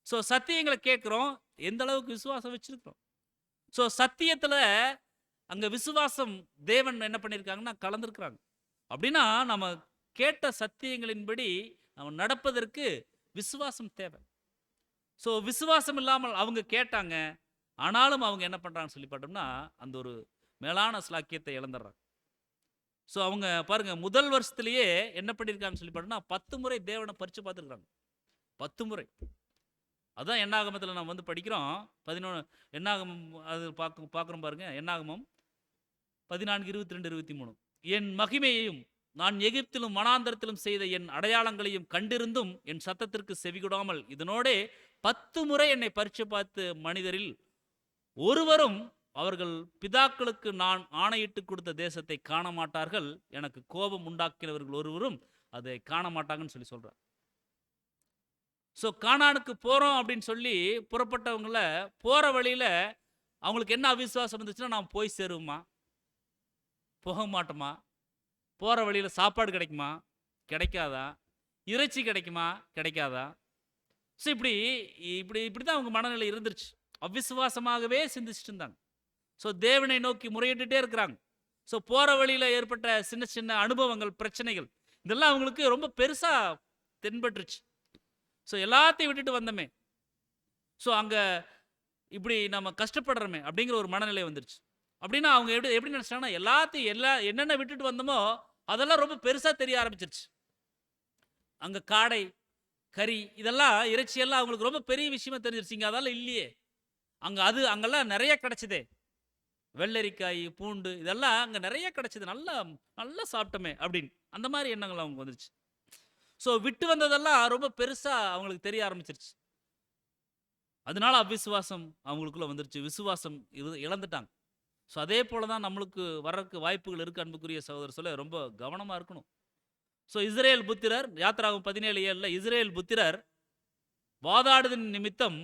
ஸோ சத்தியங்களை கேட்குறோம், எந்த அளவுக்கு விசுவாசம் வச்சிருக்கிறோம். ஸோ சத்தியத்தில் அங்கே விசுவாசம் தேவன் என்ன பண்ணியிருக்காங்கன்னா கலந்துருக்கிறாங்க. அப்படின்னா நம்ம கேட்ட சத்தியங்களின்படி நம்ம நடப்பதற்கு விசுவாசம் தேவை. ஸோ விசுவாசம் இல்லாமல் அவங்க கேட்டாங்க, ஆனாலும் அவங்க என்ன பண்ணுறாங்கன்னு சொல்லி பார்த்தோம்னா அந்த ஒரு மேலான ஸ்லாக்கியத்தை இழந்துடுறாங்க. ஸோ அவங்க பாருங்க முதல் வருஷத்துலேயே என்ன பண்ணியிருக்காங்கன்னு சொல்லி பார்த்தோம்னா 10 முறை தேவனை பறித்து பார்த்துருக்காங்க. 10 முறை. அதான் என்னாகமத்தில் நம்ம வந்து படிக்கிறோம் 11 என்னாகமம் அது பார்க்குறோம் பாருங்க. என்னாகமம் 14, 22, 23. என் மகிமையையும் நான் எகிப்திலும் வனாந்தரத்திலும் செய்த என் அடையாளங்களையும் கண்டிருந்தும் என் சத்தத்திற்கு செவிகொடாமல் இதனோடே 10 முறை என்னை பரிட்சை பார்த்து மனிதரில் ஒருவரும் அவர்கள் பிதாக்களுக்கு நான் ஆணையிட்டு கொடுத்த தேசத்தை காண மாட்டார்கள். எனக்கு கோபம் உண்டாக்கினவர்கள் ஒருவரும் அதை காண மாட்டாங்கன்னு சொல்லி சொல்றார். ஸோ கானானுக்கு போறோம் அப்படின்னு சொல்லி புறப்பட்டவங்கள போற வழியில அவங்களுக்கு என்ன அவிசுவாசம் இருந்துச்சுன்னா, நான் போய் சேருவோமா, போக மாட்டோமா, போகிற வழியில் சாப்பாடு கிடைக்குமா, கிடைக்காதா? இறைச்சி கிடைக்குமா? கிடைக்காதா? ஸோ இப்படி இப்படி இப்படி தான் அவங்க மனநிலை இருந்துருச்சு. அவிசுவாசமாகவே சிந்திச்சுட்டு இருந்தாங்க. ஸோ தேவனை நோக்கி முறையிட்டுட்டே இருக்கிறாங்க. ஸோ போற வழியில ஏற்பட்ட சின்ன சின்ன அனுபவங்கள், பிரச்சனைகள் இதெல்லாம் அவங்களுக்கு ரொம்ப பெருசா தென்பட்டுருச்சு. ஸோ எல்லாத்தையும் விட்டுட்டு வந்தோமே, ஸோ அங்க இப்படி நம்ம கஷ்டப்படுறோமே அப்படிங்கிற ஒரு மனநிலை வந்துருச்சு. அப்படின்னா அவங்க எப்படி எப்படி நினைச்சாங்கன்னா, எல்லாத்தையும் என்னென்ன விட்டுட்டு வந்தோமோ அதெல்லாம் ரொம்ப பெருசா தெரிய ஆரம்பிச்சிருச்சு. அங்க காடை, கறி இதெல்லாம் இறைச்சியெல்லாம் அவங்களுக்கு ரொம்ப பெரிய விஷயமா தெரிஞ்சிருச்சு. இங்க அதெல்லாம் இல்லையே. அங்கெல்லாம் நிறைய கிடைச்சதே. வெள்ளரிக்காய், பூண்டு இதெல்லாம் அங்க நிறைய கிடைச்சது. நல்லா நல்லா சாப்பிட்டோமே அப்படின்னு. அந்த மாதிரி எண்ணங்கள் அவங்க வந்துருச்சு. ஸோ விட்டு வந்ததெல்லாம் ரொம்ப பெருசா அவங்களுக்கு தெரிய ஆரம்பிச்சிருச்சு. அதனால அவிசுவாசம் அவங்களுக்குள்ள வந்துருச்சு. விசுவாசம் இழந்துட்டாங்க. ஸோ அதே போல தான் நம்மளுக்கு வர்றதுக்கு வாய்ப்புகள் இருக்கு அன்புக்குரிய சகோதரர் சொல்ல ரொம்ப கவனமா இருக்கணும். ஸோ இஸ்ரேல் புத்திரர் யாத்திராகமம் 17:7 இஸ்ரேல் புத்திரர் வாதாடுதலின் நிமித்தம்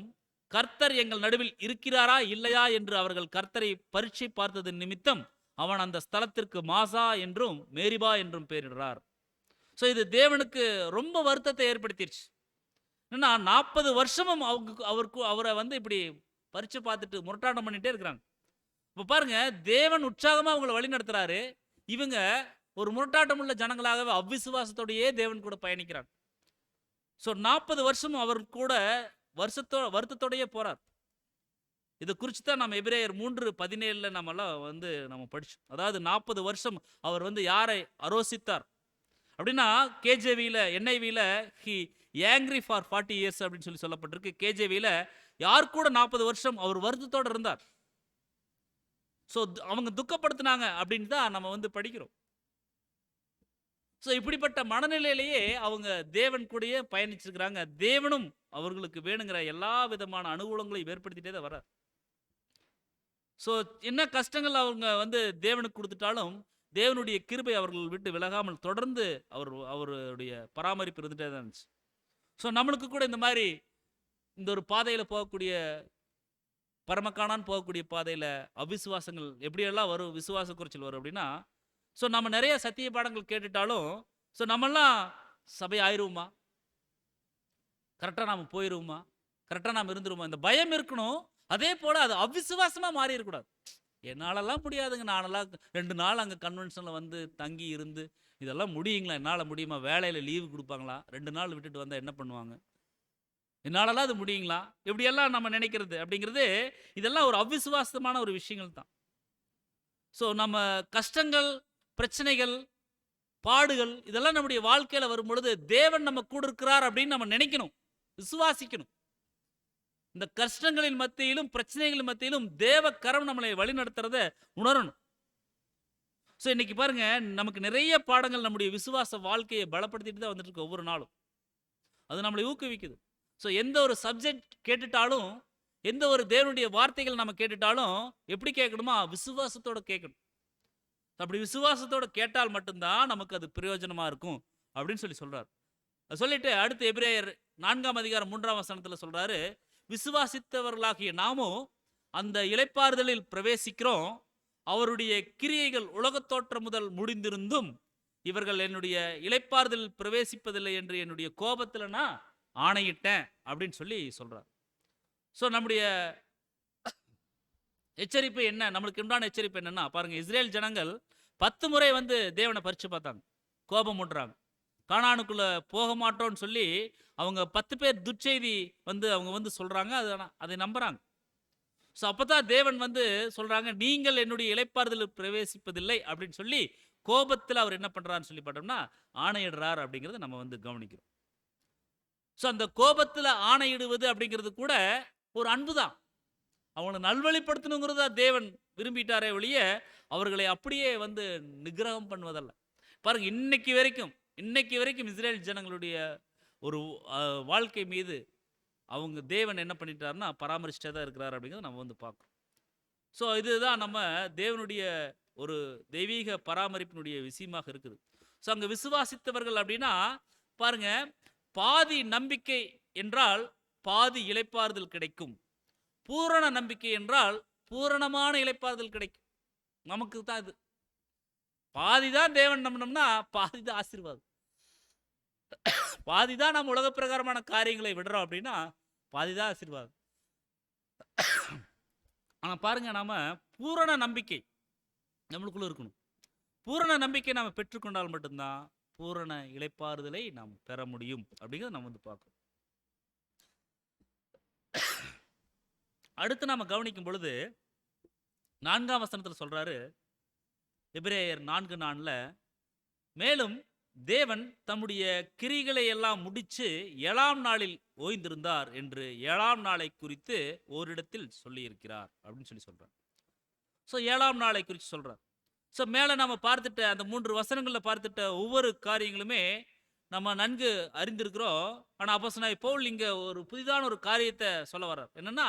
கர்த்தர் எங்கள் நடுவில் இருக்கிறாரா இல்லையா என்று அவர்கள் கர்த்தரை பரீட்சை பார்த்ததன் நிமித்தம் அவன் அந்த ஸ்தலத்திற்கு மாசா என்றும் மேரிபா என்றும் பெயரிடுறார். ஸோ இது தேவனுக்கு ரொம்ப வருத்தத்தை ஏற்படுத்திடுச்சு. என்னன்னா 40 வருஷமும் அவரை வந்து இப்படி பரீட்சை பார்த்துட்டு முரட்டாட்டம் பண்ணிட்டே இருக்கிறாங்க. இப்போ பாருங்க, தேவன் உற்சாகமா அவங்களை வழி நடத்துறாரு. இவங்க ஒரு முரட்டாட்டம் உள்ள ஜனங்களாகவே அவிசுவாசத்தோடையே தேவன் கூட பயணிக்கிறாங்க. ஸோ 40 வருஷமும் அவர் கூட வருத்தத்தோடையே போறார். இதை குறித்து தான் நம்ம எபிரேயர் 3:17 நம்ம படிச்சோம். அதாவது 40 வருஷம் அவர் வந்து யாரை அரோசித்தார் அப்படின்னா, கேஜேவியில் என்ஐவியில் ஹி ஏங்க்ரி ஃபார் 40 இயர்ஸ் அப்படின்னு சொல்லப்பட்டிருக்கு. கேஜேவியில் யார் கூட 40 வருஷம் அவர் வருத்தத்தோடு இருந்தார். ஸோ அவங்க துக்கப்படுத்தினாங்க அப்படின்னு தான் நம்ம வந்து படிக்கிறோம். ஸோ இப்படிப்பட்ட மனநிலையிலேயே அவங்க தேவன் கூடயே பயணிச்சிருக்கிறாங்க. தேவனும் அவர்களுக்கு வேணுங்கிற எல்லா விதமான அனுகூலங்களையும் ஏற்படுத்திட்டே தான் வர்றார். ஸோ என்ன கஷ்டங்கள் அவங்க வந்து தேவனுக்கு கொடுத்துட்டாலும் தேவனுடைய கிருபை அவர்கள் விட்டு விலகாமல் தொடர்ந்து அவருடைய பராமரிப்பு இருந்துகிட்டே தான் இருந்துச்சு. ஸோ நம்மளுக்கு கூட இந்த மாதிரி இந்த ஒரு பாதையில் போகக்கூடிய பரமக்கானான் போகக்கூடிய பாதையில் அவிசுவாசங்கள் எப்படியெல்லாம் வரும், விசுவாச குறைச்சல் வரும் அப்படின்னா, ஸோ நம்ம நிறைய சத்திய பாடங்கள் கேட்டுட்டாலும் ஸோ நம்மெல்லாம் சபை ஆயிடுவோமா, கரெக்டாக நாம் போயிடுவோமா, கரெக்டாக நாம் இருந்துருவோமா, இந்த பயம் இருக்கணும். அதே போல் அது அவிசுவாசமாக மாறி இருக்கக்கூடாது. என்னாலெல்லாம் முடியாதுங்க, நானெல்லாம் 2 நாள் அங்கே கன்வென்ஷனில் வந்து தங்கி இருந்து இதெல்லாம் முடியுங்களா, என்னால் முடியுமா, வேலையில் லீவு கொடுப்பாங்களா, 2 நாள் விட்டுட்டு வந்தால் என்ன பண்ணுவாங்க, என்னாலலாம் அது முடியுங்களா, இப்படியெல்லாம் நம்ம நினைக்கிறது அப்படிங்கிறது இதெல்லாம் ஒரு அவிசுவாசமான ஒரு விஷயங்கள் தான். ஸோ நம்ம கஷ்டங்கள், பிரச்சனைகள், பாடுகள் இதெல்லாம் நம்முடைய வாழ்க்கையில் வரும்பொழுது தேவன் நம்ம கூட இருக்கிறார் அப்படின்னு நம்ம நினைக்கணும், விசுவாசிக்கணும். இந்த கஷ்டங்களின் மத்தியிலும் பிரச்சனைகளின் மத்தியிலும் தேவ கரம் நம்மளை வழி நடத்துறத உணரணும். ஸோ இன்னைக்கு பாருங்க, நமக்கு நிறைய பாடங்கள் நம்முடைய விசுவாச வாழ்க்கையை பலப்படுத்திட்டு தான் வந்துட்டு இருக்கு ஒவ்வொரு நாளும். அது நம்மளை ஊக்குவிக்குது. ஸோ எந்த ஒரு சப்ஜெக்ட் கேட்டுட்டாலும், எந்த ஒரு தேவனுடைய வார்த்தைகள் நம்ம கேட்டுட்டாலும் எப்படி கேட்கணுமா, விசுவாசத்தோட கேட்கணும். அப்படி விசுவாசத்தோட கேட்டால் மட்டும்தான் நமக்கு அது பிரயோஜனமா இருக்கும் அப்படின்னு சொல்றார். சொல்லிட்டு அடுத்து எபிரேயர் 4:3 சொல்றாரு, விசுவாசித்தவர்களாகிய நாமும் அந்த இளைப்பாறுதலில் பிரவேசிக்கிறோம். அவருடைய கிரியைகள் உலகத்தோற்றம் முதல் முடிந்திருந்தும் இவர்கள் என்னுடைய இளைப்பாறுதலில் பிரவேசிப்பதில்லை என்று என்னுடைய கோபத்தில் நான் ஆணையிட்டேன் அப்படின்னு சொல்றார். ஸோ நம்முடைய எச்சரிப்பு என்ன, நம்மளுக்கு உண்டான எச்சரிப்பு என்னன்னா பாருங்க, இஸ்ரேல் ஜனங்கள் 10 முறை வந்து தேவனை பரிச்சு பார்த்தாங்க, கோபம் மூட்டுறாங்க, கானானுக்குள்ள போக மாட்டோம்னு சொல்லி அவங்க 10 பேர் துர்ச்செய்தி வந்து அவங்க வந்து சொல்றாங்க, அதை நம்புறாங்க. ஸோ அப்பதான் தேவன் வந்து சொல்றாங்க, நீங்கள் என்னுடைய இளைப்பாறுதலில் பிரவேசிப்பதில்லை அப்படின்னு சொல்லி கோபத்தில் அவர் என்ன பண்றாருன்னு சொல்லி பார்த்தோம்னா ஆணையிடுறார் அப்படிங்கிறத நம்ம வந்து கவனிக்கிறோம். ஸோ அந்த கோபத்தில் ஆணையிடுவது அப்படிங்கிறது கூட ஒரு அன்பு தான். அவங்களை நல்வழிப்படுத்தணுங்கிறதா தேவன் விரும்பிட்டாரே ஒழிய அவர்களை அப்படியே வந்து நிகிரகம் பண்ணுவதல்ல. பாருங்க, இன்னைக்கு வரைக்கும் இஸ்ரேல் ஜனங்களுடைய ஒரு வாழ்க்கை மீது அவங்க தேவன் என்ன பண்ணிட்டாருன்னா பராமரிச்சுட்டே தான் இருக்கிறார் அப்படிங்கிறத நம்ம வந்து பார்க்கணும். ஸோ இதுதான் நம்ம தேவனுடைய ஒரு தெய்வீக பராமரிப்பினுடைய விஷயமாக இருக்குது. ஸோ அங்கே விசுவாசித்தவர்கள் அப்படின்னா பாருங்க, பாதி நம்பிக்கை என்றால் பாதி இளைப்பாறுதல் கிடைக்கும், பூரண நம்பிக்கை என்றால் பூரணமான இளைப்பாறுதல் கிடைக்கும். நமக்கு தான் இது பாதி தான் தேவன் நம்பினோம்னா பாதி தான் ஆசீர்வாதம். பாதி தான் நம்ம உலக பிரகாரமான காரியங்களை விடுறோம் அப்படின்னா பாதி தான் ஆசீர்வாதம். ஆனால் பாருங்க, நாம பூரண நம்பிக்கை நம்மளுக்குள்ள இருக்கணும். பூரண நம்பிக்கை நாம் பெற்றுக்கொண்டால் மட்டும்தான் பூரண இளைப்பாறுதலை நாம் பெற முடியும் அப்படிங்கிறத நம்ம வந்து பார்க்கணும். அடுத்து நாம கவனிக்கும் பொழுது 4ஆம் வசனத்தில் சொல்றாரு, எபிரேயர் 4:4, மேலும் தேவன் தம்முடைய கிரிகளை எல்லாம் முடிச்சு 7ஆம் நாளில் ஓய்ந்திருந்தார் என்று 7ஆம் நாளை குறித்து ஓரிடத்தில் சொல்லியிருக்கிறார் அப்படின்னு சொல்றார். ஸோ 7ஆம் நாளை குறித்து சொல்றார். ஸோ மேலே நம்ம பார்த்துட்ட அந்த 3 வசனங்களில் பார்த்துட்ட ஒவ்வொரு காரியங்களுமே நம்ம நன்கு அறிந்திருக்கிறோம். ஆனால் அப்போஸ்தலனாகிய பவுல் இங்கே ஒரு புதிதான ஒரு காரியத்தை சொல்ல வர்றார். என்னன்னா,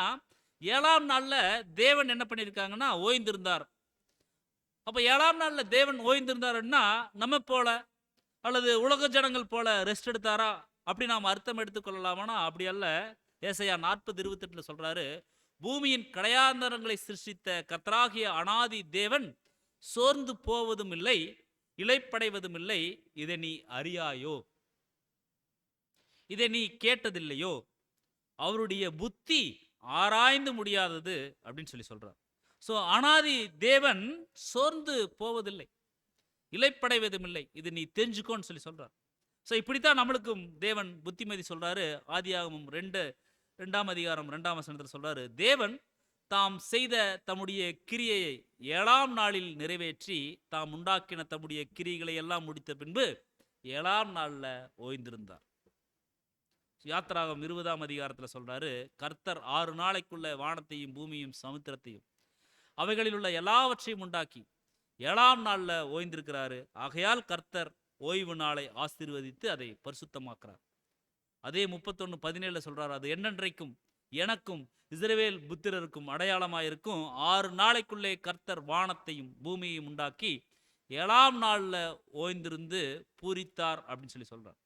7ஆம் நாளில் தேவன் என்ன பண்ணியிருக்காங்கன்னா ஓய்ந்திருந்தார். அப்போ 7ஆம் நாளில் தேவன் ஓய்ந்திருந்தாருன்னா நம்ம போல அல்லது உலக ஜனங்கள் போல ரெஸ்ட் எடுத்தாரா அப்படி நாம் அர்த்தம் எடுத்துக்கொள்ளலாமானா அப்படி அல்ல. ஏசாயா 40:28 சொல்றாரு, பூமியின் கடையாந்தரங்களை சிருஷ்டித்த கர்த்தராகிய அனாதி தேவன் சோர்ந்து போவதும் இல்லை, இளைப்படைவதும் இல்லை, இதை நீ அறியாயோ, இதை நீ கேட்டதில்லையோ, அவருடைய புத்தி ஆராய்ந்து முடியாதது அப்படின்னு சொல்றார். ஸோ அனாதி தேவன் சோர்ந்து போவதில்லை, இளைப்படைவதும் இல்லை, இது நீ தெரிஞ்சுக்கோன்னு சொல்றார். ஸோ இப்படித்தான் நம்மளுக்கும் தேவன் புத்திமதி சொல்றாரு. ஆதியாகமம் 2ஆம் அதிகாரம் 2ஆம் வசனத்தில் சொல்றாரு, தேவன் தாம் செய்த தம்முடைய கிரியையை 7ஆம் நாளில் நிறைவேற்றி தாம் உண்டாக்கின தம்முடைய கிரிகளை எல்லாம் முடித்த பின்பு 7ஆம் நாளில் ஓய்ந்திருந்தார். யாத்திராகம் 20ஆம் அதிகாரத்தில் சொல்றாரு, கர்த்தர் 6 நாளைக்குள்ள வானத்தையும் பூமியையும் சமுத்திரத்தையும் அவைகளில் உள்ள எல்லாவற்றையும் உண்டாக்கி 7ஆம் நாளில் ஓய்ந்திருக்கிறாரு. ஆகையால் கர்த்தர் ஓய்வு நாளை ஆசீர்வதித்து அதை பரிசுத்தமாக்குறார். அதே 31:17 சொல்றாரு, அது என்னென்றைக்கும் எனக்கும் இஸ்ரவேல் புத்திரருக்கும் அடையாளமாயிருக்கும். 6 நாளைக்குள்ளே கர்த்தர் வானத்தையும் பூமியையும் உண்டாக்கி 7ஆம் நாளில் ஓய்ந்திருந்து பூரித்தார் அப்படின்னு சொல்றார்.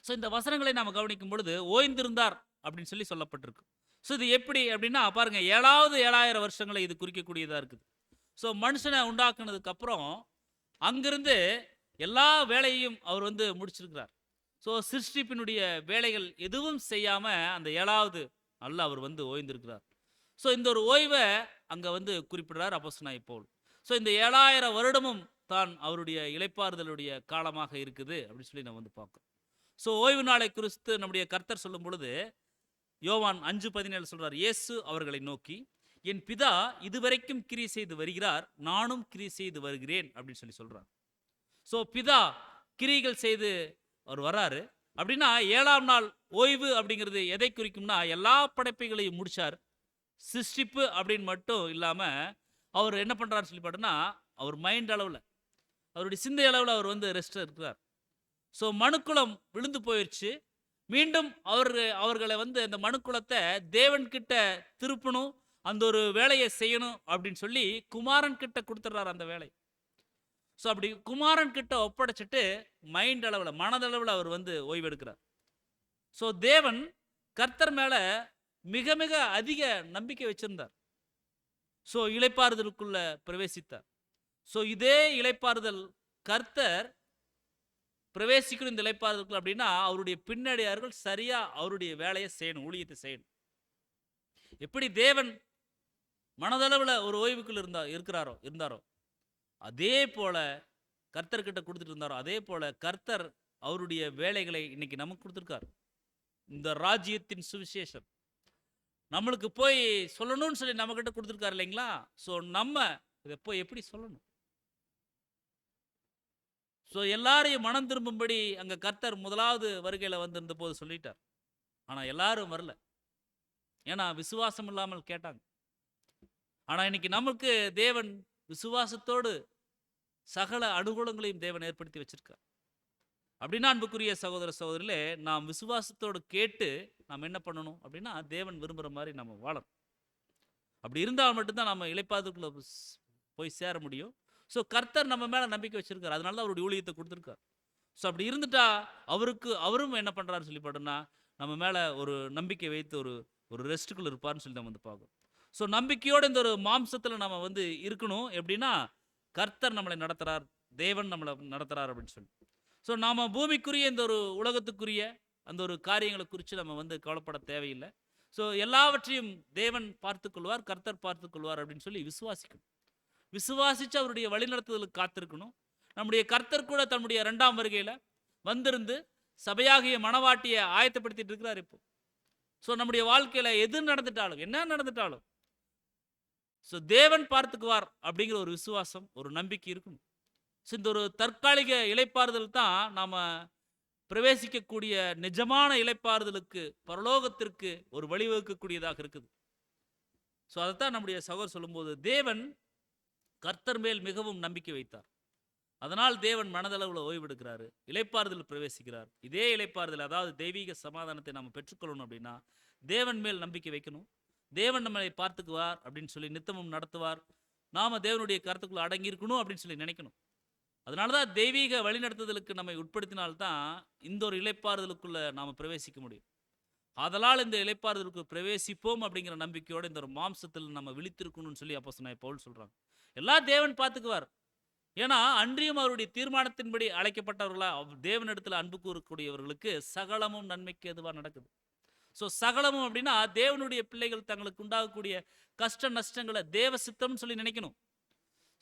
ஸோ இந்த வசனங்களை நாம் கவனிக்கும் பொழுது ஓய்ந்திருந்தார் அப்படின்னு சொல்லப்பட்டிருக்கு. ஸோ இது எப்படி அப்படின்னா பாருங்க, 7வது 7000 வருஷங்களை இது குறிக்கக்கூடியதாக இருக்குது. ஸோ மனுஷனை உண்டாக்குனதுக்கு அப்புறம் அங்கிருந்து எல்லா வேலையையும் அவர் வந்து முடிச்சிருக்கிறார். ஸோ சிருஷ்டிப்பினுடைய வேலைகள் எதுவும் செய்யாமல் அந்த 7வது நாளில் அவர் வந்து ஓய்ந்திருக்கிறார். ஸோ இந்த ஒரு ஓய்வை அங்கே வந்து குறிப்பிடுறார் அப்போஸ்தலனாகிய பவுல். ஸோ இந்த 7000 வருடமும் தான் அவருடைய இளைப்பாறுதலுடைய காலமாக இருக்குது அப்படின்னு சொல்லி நம்ம வந்து பார்க்கணும். ஸோ ஓய்வு நாளை குறித்து நம்முடைய கர்த்தர் சொல்லும் பொழுது யோவான் 5:17 சொல்றார், இயேசு அவர்களை நோக்கி, என் பிதா இதுவரைக்கும் கிரியை செய்து வருகிறார், நானும் கிரியை செய்து வருகிறேன் அப்படின்னு சொல்றார். ஸோ பிதா கிரிகள் செய்து அவர் வராரு அப்படின்னா 7ஆம் நாள் ஓய்வு அப்படிங்கிறது எதை குறிக்கும்னா எல்லா படைப்புகளையும் முடிச்சார். சிருஷ்டிப்பு அப்படின்னு மட்டும் இல்லாமல் அவர் என்ன பண்ணுறாருன்னு சொல்லி பார்த்தோன்னா அவர் மைண்ட் அளவில் அவருடைய சிந்தை அளவில் அவர் வந்து ரெஸ்ட் இருக்கிறார். ஸோ மனுக்குலம் விழுந்து போயிடுச்சு. மீண்டும் அவர்களை வந்து அந்த மனுக்குலத்தை தேவன்கிட்ட திருப்பணும், அந்த ஒரு வேலையை செய்யணும் அப்படின்னு சொல்லி குமாரன் கிட்ட கொடுத்துட்றாரு அந்த வேலை. ஸோ அப்படி குமாரன் கிட்ட ஒப்படைச்சிட்டு மைண்ட் அளவில் மனதளவில் அவர் வந்து ஓய்வெடுக்கிறார். ஸோ தேவன் கர்த்தர் மேலே மிக மிக அதிக நம்பிக்கை வச்சிருந்தார். ஸோ இளைப்பாறுதலுக்குள்ள பிரவேசித்தார். ஸோ இதே இளைப்பாறுதல் கர்த்தர் பிரவேசிக்கணும் இந்த இளைப்பாறுதலுக்குள்ள அப்படின்னா அவருடைய பின்னடியார்கள் சரியாக அவருடைய வேலையை செய்யணும், ஊழியத்தை செய்யணும். எப்படி தேவன் மனதளவில் ஒரு ஓய்வுக்குள் இருந்தாரோ அதே போல கர்த்தர்கிட்ட கொடுத்துட்டு இருந்தாரோ அதே போல கர்த்தர் அவருடைய வேலைகளை இன்னைக்கு நமக்கு கொடுத்துருக்கார். இந்த ராஜ்யத்தின் சுவிசேஷம் நம்மளுக்கு போய் சொல்லணும்னு சொல்லி நம்ம கிட்ட கொடுத்துருக்காரு இல்லைங்களா? ஸோ நம்ம இதை போய் எப்படி சொல்லணும்? ஸோ எல்லாரையும் மனம் திரும்பும்படி அங்கே கர்த்தர் முதலாவது வருகையில் வந்திருந்த போது சொல்லிட்டார். ஆனால் எல்லாரும் வரல, ஏன்னா விசுவாசம் இல்லாமல் கேட்டாங்க. ஆனால் இன்னைக்கு நமக்கு தேவன் விசுவாசத்தோடு சகல அனுகூலங்களையும் தேவன் ஏற்படுத்தி வச்சிருக்கார். அப்படின்னா அன்புக்குரிய சகோதர சகோதரிலே, நாம் விசுவாசத்தோடு கேட்டு நாம் என்ன பண்ணணும் அப்படின்னா தேவன் விரும்புகிற மாதிரி நம்ம வாழணும். அப்படி இருந்தால் மட்டும்தான் நம்ம இளைப்பாறுதலுக்குள்ள போய் சேர முடியும். ஸோ கர்த்தர் நம்ம மேலே நம்பிக்கை வச்சிருக்கார், அதனால தான் அவருடைய ஊழியத்தை கொடுத்துருக்கார். ஸோ அப்படி இருந்துட்டா அவரும் என்ன பண்ணுறாருன்னு சொல்லி பார்த்தோம்னா நம்ம மேலே ஒரு நம்பிக்கை வைத்து ஒரு ரெஸ்ட்டுக்குள்ள இருப்பார்னு சொல்லி நம்ம வந்து பார்க்கணும். ஸோ நம்பிக்கையோடு இந்த ஒரு மாம்சத்தில் நம்ம வந்து இருக்கணும். எப்படின்னா கர்த்தர் நம்மளை நடத்துகிறார், தேவன் நம்மளை நடத்துகிறார் அப்படின்னு சொல்லி. ஸோ நாம் பூமிக்குரிய இந்த ஒரு உலகத்துக்குரிய அந்த ஒரு காரியங்களை குறித்து நம்ம வந்து கவலைப்பட தேவையில்லை. ஸோ எல்லாவற்றையும் தேவன் பார்த்துக்கொள்வார், கர்த்தர் பார்த்துக்கொள்வார் அப்படின்னு சொல்லி விசுவாசிக்கணும். விசுவாசித்து அவருடைய வழிநடத்துதலுக்கு காத்திருக்கணும். நம்முடைய கர்த்தர் கூட தன்னுடைய 2ஆம் வருகையில் வந்திருந்து சபையாகிய மணவாட்டியை ஆயத்தப்படுத்திட்டு இருக்கிறார் இப்போ. ஸோ நம்முடைய வாழ்க்கையில் எது நடந்துட்டாலும், என்ன நடந்துட்டாலும், ஸோ தேவன் பார்த்துக்குவார் அப்படிங்கிற ஒரு விசுவாசம், ஒரு நம்பிக்கை இருக்கணும். ஸோ இந்த ஒரு தற்காலிக இளைப்பாறுதல் தான் நாம் பிரவேசிக்கக்கூடிய நிஜமான இளைப்பாறுதலுக்கு, பரலோகத்திற்கு ஒரு வழிவகுக்கக்கூடியதாக இருக்குது. ஸோ அதைத்தான் நம்முடைய சகோதரர் சொல்லும்போது, தேவன் கர்த்தர் மேல் மிகவும் நம்பிக்கை வைத்தார். அதனால் தேவன் மனதளவில் ஓய்வெடுக்கிறாரு, இளைப்பாறுதல் பிரவேசிக்கிறார். இதே இளைப்பாறுதல், அதாவது தெய்வீக சமாதானத்தை நம்ம பெற்றுக்கொள்ளணும் அப்படின்னா தேவன் மேல் நம்பிக்கை வைக்கணும். தேவன் நம்மளை பார்த்துக்குவார் அப்படின்னு சொல்லி நித்தமும் நடத்துவார். நாம தேவனுடைய கருத்துக்குள்ள அடங்கியிருக்கணும் அப்படின்னு சொல்லி நினைக்கணும். அதனால தான் தெய்வீக வழிநடத்துதலுக்கு நம்மை உட்படுத்தினால்தான் இந்த ஒரு இளைப்பாறுதலுக்குள்ள நாம் பிரவேசிக்க முடியும். அதனால் இந்த இளைப்பாறுதலுக்கு பிரவேசிப்போம் அப்படிங்கிற நம்பிக்கையோடு இந்த ஒரு மாம்சத்தில் நம்ம விழித்திருக்கணும்னு சொல்லி அப்போஸ்தலனாகிய பவுல் சொல்றாங்க. எல்லாம் தேவன் பார்த்துக்குவார். ஏன்னா அன்றியும் அவருடைய தீர்மானத்தின்படி அழைக்கப்பட்டவர்களா தேவனிடத்தில் அன்பு கூறக்கூடியவர்களுக்கு சகலமும் நன்மைக்கு எதுவாக நடக்குது. ஸோ சகலமும் அப்படின்னா தேவனுடைய பிள்ளைகள் தங்களுக்கு உண்டாகக்கூடிய கஷ்ட நஷ்டங்களை தேவ சித்தம்னு சொல்லி நினைக்கணும்.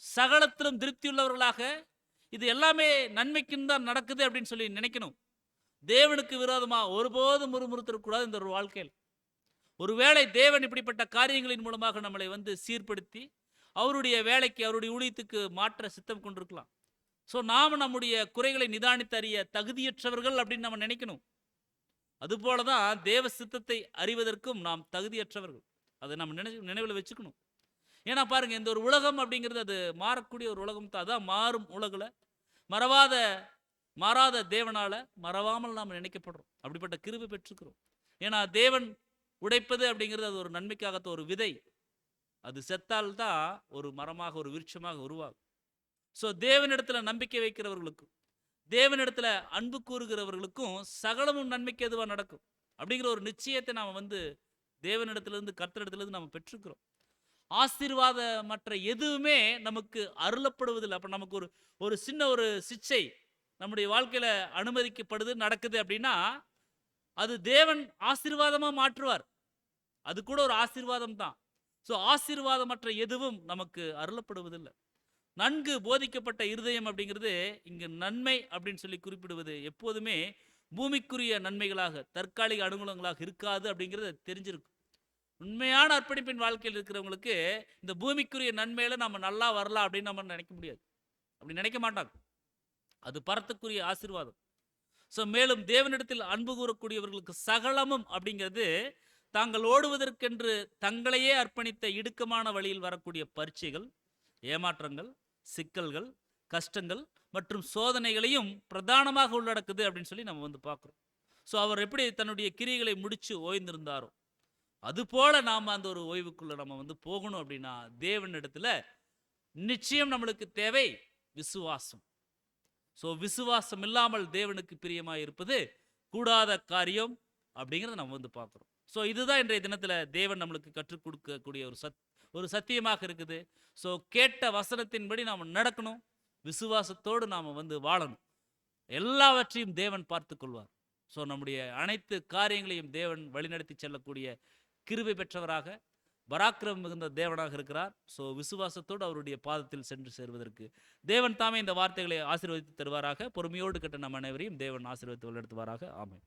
சகலத்திலும் திருப்தியுள்ளவர்களாக இது எல்லாமே நன்மைக்குன்னு தான் நடக்குது அப்படின்னு சொல்லி நினைக்கணும். தேவனுக்கு விரோதமாக ஒருபோதும் முறுமுறுத்தக்கூடாது இந்த ஒரு வாழ்க்கையில். ஒருவேளை தேவன் இப்படிப்பட்ட காரியங்களின் மூலமாக நம்மளை வந்து சீர்படுத்தி அவருடைய வேலைக்கு, அவருடைய ஊழியத்துக்கு மாற்ற சித்தம் கொண்டிருக்கலாம். ஸோ நாம் நம்முடைய குறைகளை நிதானித்து அறிய தகுதியற்றவர்கள் அப்படின்னு நம்ம நினைக்கணும். அதுபோல தான் தேவ சித்தத்தை அறிவதற்கும் நாம் தகுதியற்றவர்கள். அதை நம்ம நினைவில் வச்சுக்கணும். ஏன்னா பாருங்க, இந்த ஒரு உலகம் அப்படிங்கிறது அது மாறக்கூடிய ஒரு உலகம் தான். அதான் மாறும் உலகில் மாறாத தேவனால மறவாமல் நாம் நினைக்கப்படுறோம். அப்படிப்பட்ட கிருபை பெற்றுக்கிறோம். ஏன்னா தேவன் உடைப்பது அப்படிங்கிறது அது ஒரு நன்மைக்காகத்த ஒரு விதை. அது செத்தால்தான் ஒரு மரமாக, ஒரு விருட்சமாக உருவாகும். ஸோ தேவனிடத்துல நம்பிக்கை வைக்கிறவர்களுக்கும் தேவனிடத்துல அன்பு கூறுகிறவர்களுக்கும் சகலமும் நன்மைக்கு எதுவாக நடக்கும் அப்படிங்கிற ஒரு நிச்சயத்தை நாம் வந்து தேவனிடத்திலிருந்து, கர்த்தரிடத்திலிருந்து நம்ம பெற்றுக்கிறோம். ஆசீர்வாதமற்ற எதுவுமே நமக்கு அருளப்படுவதில்லை. அப்போ நமக்கு ஒரு சின்ன ஒரு சிச்சை நம்முடைய வாழ்க்கையில் அனுமதிக்கப்படுது, நடக்குது அப்படின்னா அது தேவன் ஆசீர்வாதமாக மாற்றுவார். அது கூட ஒரு ஆசீர்வாதம் தான். ஸோ ஆசீர்வாதமற்ற எதுவும் நமக்கு அருளப்படுவதில்லை. நன்கு போதிக்கப்பட்ட இருதயம் அப்படிங்கிறது இங்கு நன்மை அப்படின்னு சொல்லி குறிப்பிடுவது எப்போதுமே பூமிக்குரிய நன்மைகளாக, தற்காலிக அனுகூலங்களாக இருக்காது அப்படிங்கிறத தெரிஞ்சிருக்கும். உண்மையான அர்ப்பணிப்பின் வாழ்க்கையில் இருக்கிறவங்களுக்கு இந்த பூமிக்குரிய நன்மையில நம்ம நல்லா வரலாம் அப்படின்னு நம்ம நினைக்க முடியாது. அப்படி நினைக்க மாட்டாங்க. அது பரத்துக்குரிய ஆசீர்வாதம். ஸோ மேலும் தேவனிடத்தில் அன்பு கூறக்கூடியவர்களுக்கு சகலமும் அப்படிங்கிறது தாங்கள் ஓடுவதற்கென்று தங்களையே அர்ப்பணித்த இடுக்கமான வழியில் வரக்கூடிய பரீட்சைகள், ஏமாற்றங்கள், சிக்கல்கள், கஷ்டங்கள் மற்றும் சோதனைகளையும் பிரதானமாக உள்ளடக்குது அப்படின்னு சொல்லி நம்ம வந்து பார்க்குறோம். ஸோ அவர் எப்படி தன்னுடைய கிரியைகளை முடித்து ஓய்ந்திருந்தாரோ அதுபோல நாம் அந்த ஒரு ஓய்வுக்குள்ளே நம்ம வந்து போகணும். அப்படின்னா தேவனிடத்தில் நிச்சயம் நம்மளுக்கு தேவை விசுவாசம். ஸோ விசுவாசம் இல்லாமல் தேவனுக்கு பிரியமாக இருப்பது கூடாத காரியம் அப்படிங்கிறத நம்ம வந்து பார்க்குறோம். ஸோ இதுதான் இன்றைய தினத்தில் தேவன் நம்மளுக்கு கற்றுக் கொடுக்கக்கூடிய ஒரு சத்தியமாக இருக்குது. ஸோ கேட்ட வசனத்தின்படி நாம் நடக்கணும், விசுவாசத்தோடு நாம் வந்து வாழணும். எல்லாவற்றையும் தேவன் பார்த்து கொள்வார். ஸோ நம்முடைய அனைத்து காரியங்களையும் தேவன் வழிநடத்தி செல்லக்கூடிய கிருபை பெற்றவராக, பராக்கிரமம் மிகுந்த தேவனாக இருக்கிறார். ஸோ விசுவாசத்தோடு அவருடைய பாதத்தில் சென்று சேர்வதற்கு தேவன் தாமே இந்த வார்த்தைகளை ஆசீர்வதித்து தருவாராக. பொறுமையோடு கேட்ட நம் அனைவரையும் தேவன் ஆசீர்வதித்து வழிநடத்துவாராக. ஆமென்.